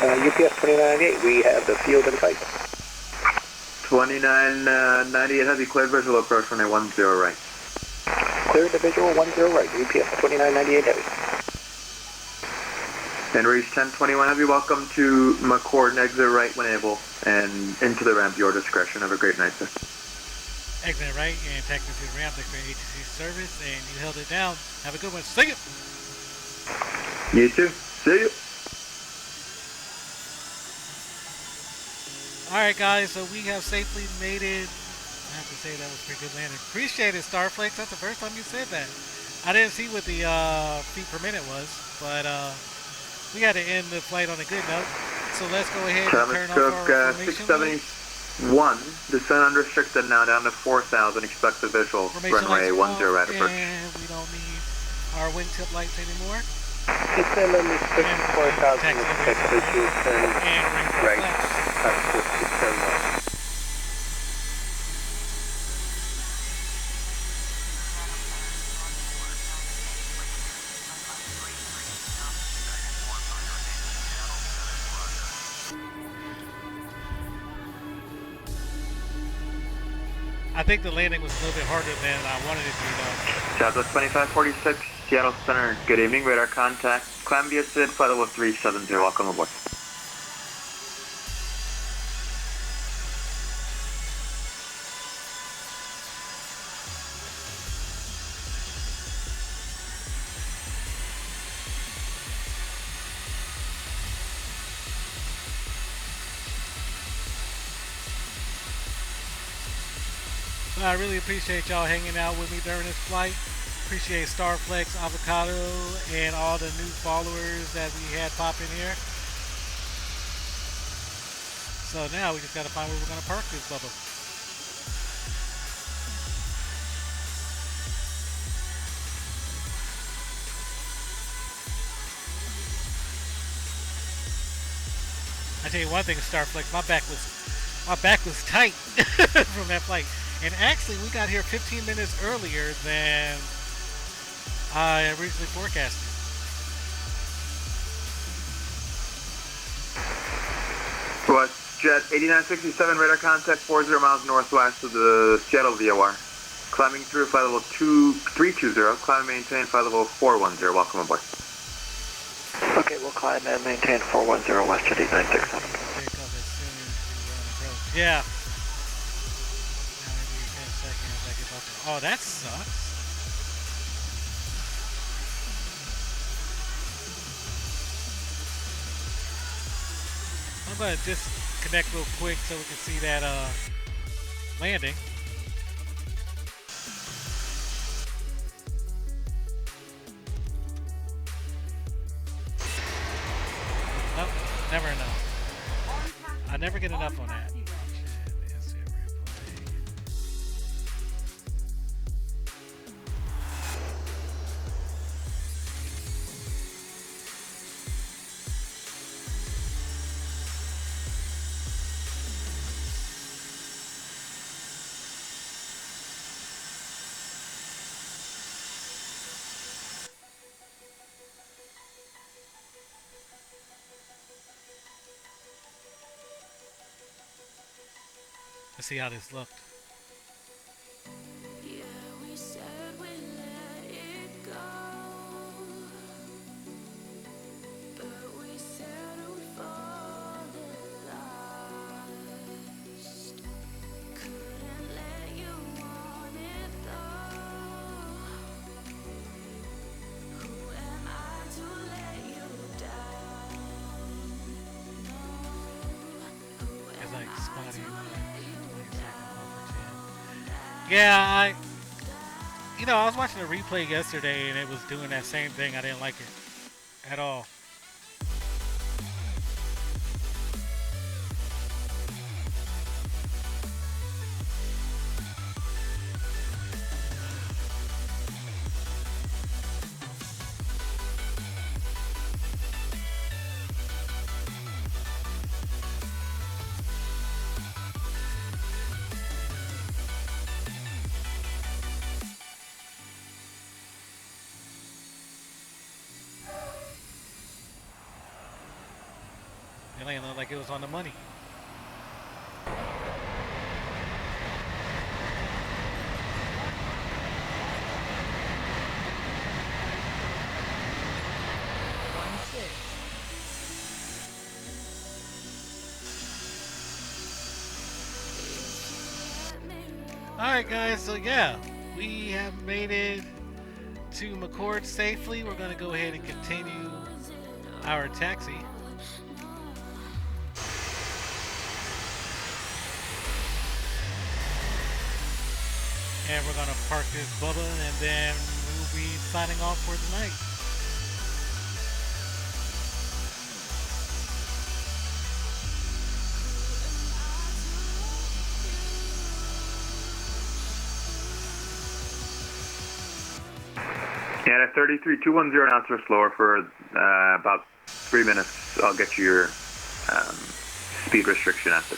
S9: UPS 2998, we have the field in sight.
S4: 2998 Heavy, cleared visual approach runway 10 right.
S9: Cleared the visual 10 right, UPS 2998 Heavy.
S4: And reach 1021 Heavy, welcome to McCord, exit right when able, and into the ramp, your discretion. Have a great night, sir.
S1: Exit right and taxi to the ramp, thanks for your ATC service, and you held it down. Have a good one. See you!
S4: You too. See you.
S1: Alright guys, so we have safely made it. I have to say that was a pretty good landing. Appreciate it, Starflakes. That's the first time you said that. I didn't see what the feet per minute was, but we had to end the flight on a good note. So let's go ahead and
S4: Thomas
S1: turn off
S4: Cook,
S1: our formation lights.
S4: 671, descend unrestricted now down to 4,000, expect the visual,
S1: Formation
S4: runway
S1: lights are
S4: 10 right
S1: off,
S4: approach.
S1: and we don't need our wingtip lights anymore.
S9: Descend unrestricted 4,000, expect visual, turn right, contour 671.
S1: I think the landing was a little bit harder than I wanted it to be though.
S4: Southwest 2546, Seattle Center, good evening, radar contact, climb via SID, flight level 370, welcome aboard.
S1: I really appreciate y'all hanging out with me during this flight. Appreciate Starflex, Avocado, and all the new followers that we had pop in here. So now we just gotta find where we're gonna park this bubble. I tell you one thing, Starflex, my back was tight from that flight. And actually, we got here 15 minutes earlier than I originally forecasted.
S4: West Jet 8967, radar contact 40 miles northwest of the Seattle VOR. Climbing through flight level 320, climb and maintain flight level 410, welcome aboard.
S9: Okay, we'll climb and maintain 410 West Jet 8967.
S1: Pick up as soon as we approach. Yeah. Now maybe 10 seconds I get up. Oh, that sucks. I'm gonna disconnect real quick so we can see that landing. Nope, never enough. I never get enough on that. Let's see how this looked. Yeah, I was watching a replay yesterday and it was doing that same thing. I didn't like it at all. It ain't look like it was on the money. Alright guys, so yeah, we have made it to McCord safely. We're going to go ahead and continue our taxi. And we're going to park this Bubba and then we'll be signing off for the night.
S4: And at 33210 knots or slower for about 3 minutes, I'll get you your speed restriction after.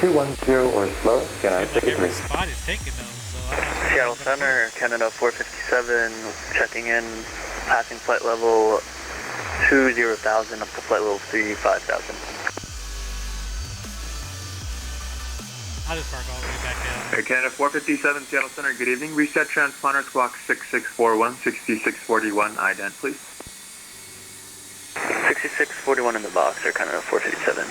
S10: 210 or slower, can I take it?
S1: Every spot is taken though, so I'm not sure.
S8: Seattle Center, Canada 457, checking in, passing flight level 20,000 up to flight level 35,000.
S1: I'll just park all the way back down.
S4: Air Canada 457, Seattle Center, good evening. Reset transponder squawk 6641, 6641, ident please.
S8: 6641 in the box, Air Canada 457.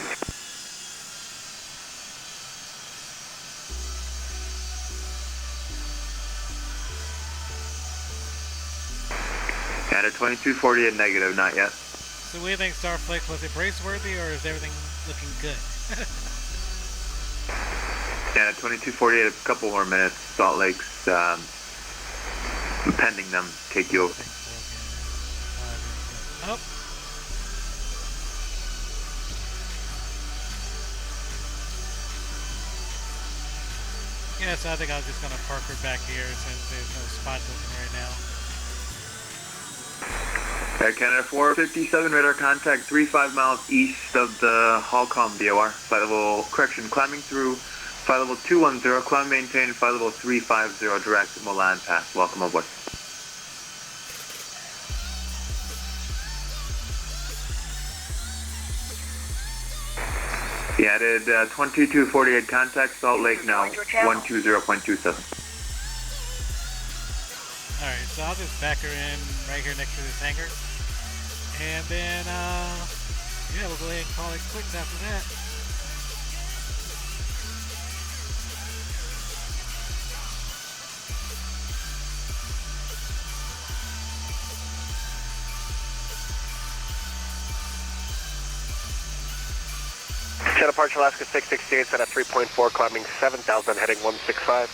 S4: Canada 2248, negative, not yet.
S1: So what do you think, Starflex? Was it braceworthy or is everything looking good?
S4: Canada 2248, a couple more minutes. Salt Lake's pending them, take you over.
S1: Oh. Yeah, so I think I'm just going to park her back here since there's no spots open right now.
S4: Air Canada 457, radar contact 35 miles east of the Holcomb VOR. Flight level, correction, climbing through flight level 210, climb maintain, flight level 350, direct Milan Pass. Welcome aboard. He added 2248 contact, Salt Lake now, 120.27.
S1: Alright, so I'll just back her in right here next to this hangar. And then, yeah, we'll go ahead and call it quits after that.
S11: Jet departure Alaska 668, set at 3.4, climbing 7,000, heading 165.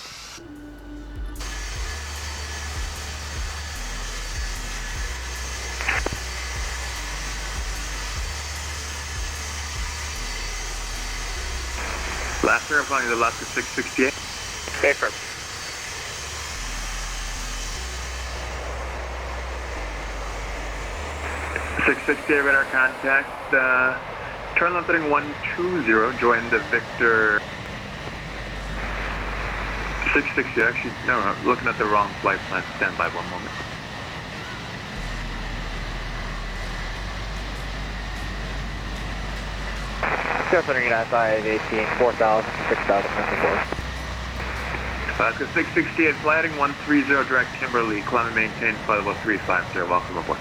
S4: Last verifying is Alaska 668.
S11: Stay firm.
S4: Radar contact, turn left heading 120, join the Victor 660, actually, no, looking at the wrong flight plan, stand by one moment.
S8: Seattle Center, United 518, 4,000, 6,000,
S4: Alaska 668, flight heading 130, direct Kimberly, climb and maintain, flight level 350, welcome aboard.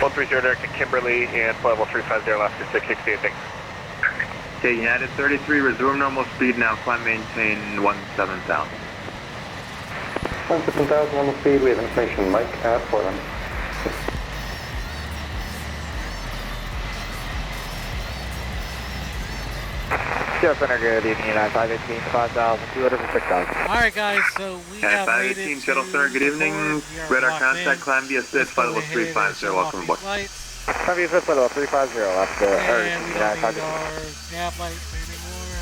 S11: 130 direct to Kimberly and flight level 350, Alaska 668, thanks.
S4: Okay, United 33, resume normal speed now, climb maintain 17,000.
S10: 17,000 normal speed, we have information, Mike at Portland.
S8: Seattle Center, good evening, United 518, 5,200 to 6,000.
S1: Alright guys, so we have made it
S4: 518, Shuttle Center, good evening. Radar contact, climb via SID, flight level 350, welcome aboard.
S8: Climb via SID, flight level 350, Alaska, or
S1: And we
S8: United
S1: don't need
S8: 518.
S1: our nav lights anymore.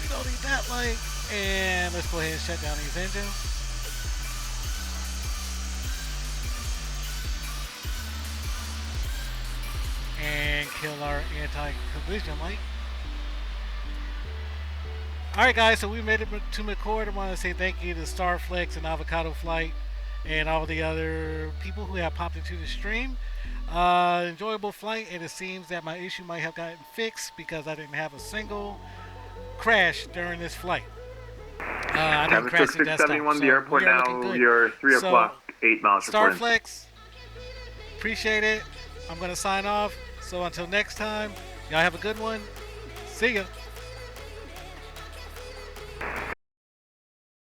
S1: We don't need that light. And let's go ahead and shut down these engines. And kill our anti-collision light. Alright guys, so we made it to McCord. I want to say thank you to Starflex and Avocado Flight and all the other people who have popped into the stream. Enjoyable flight, and it seems that my issue might have gotten fixed because I didn't have a single crash during this flight. I didn't crash the desktop.
S4: 671, the airport now, you're 3 o'clock, 8 miles from
S1: Starflex, appreciate it. I'm going to sign off. So until next time, y'all have a good one. See ya.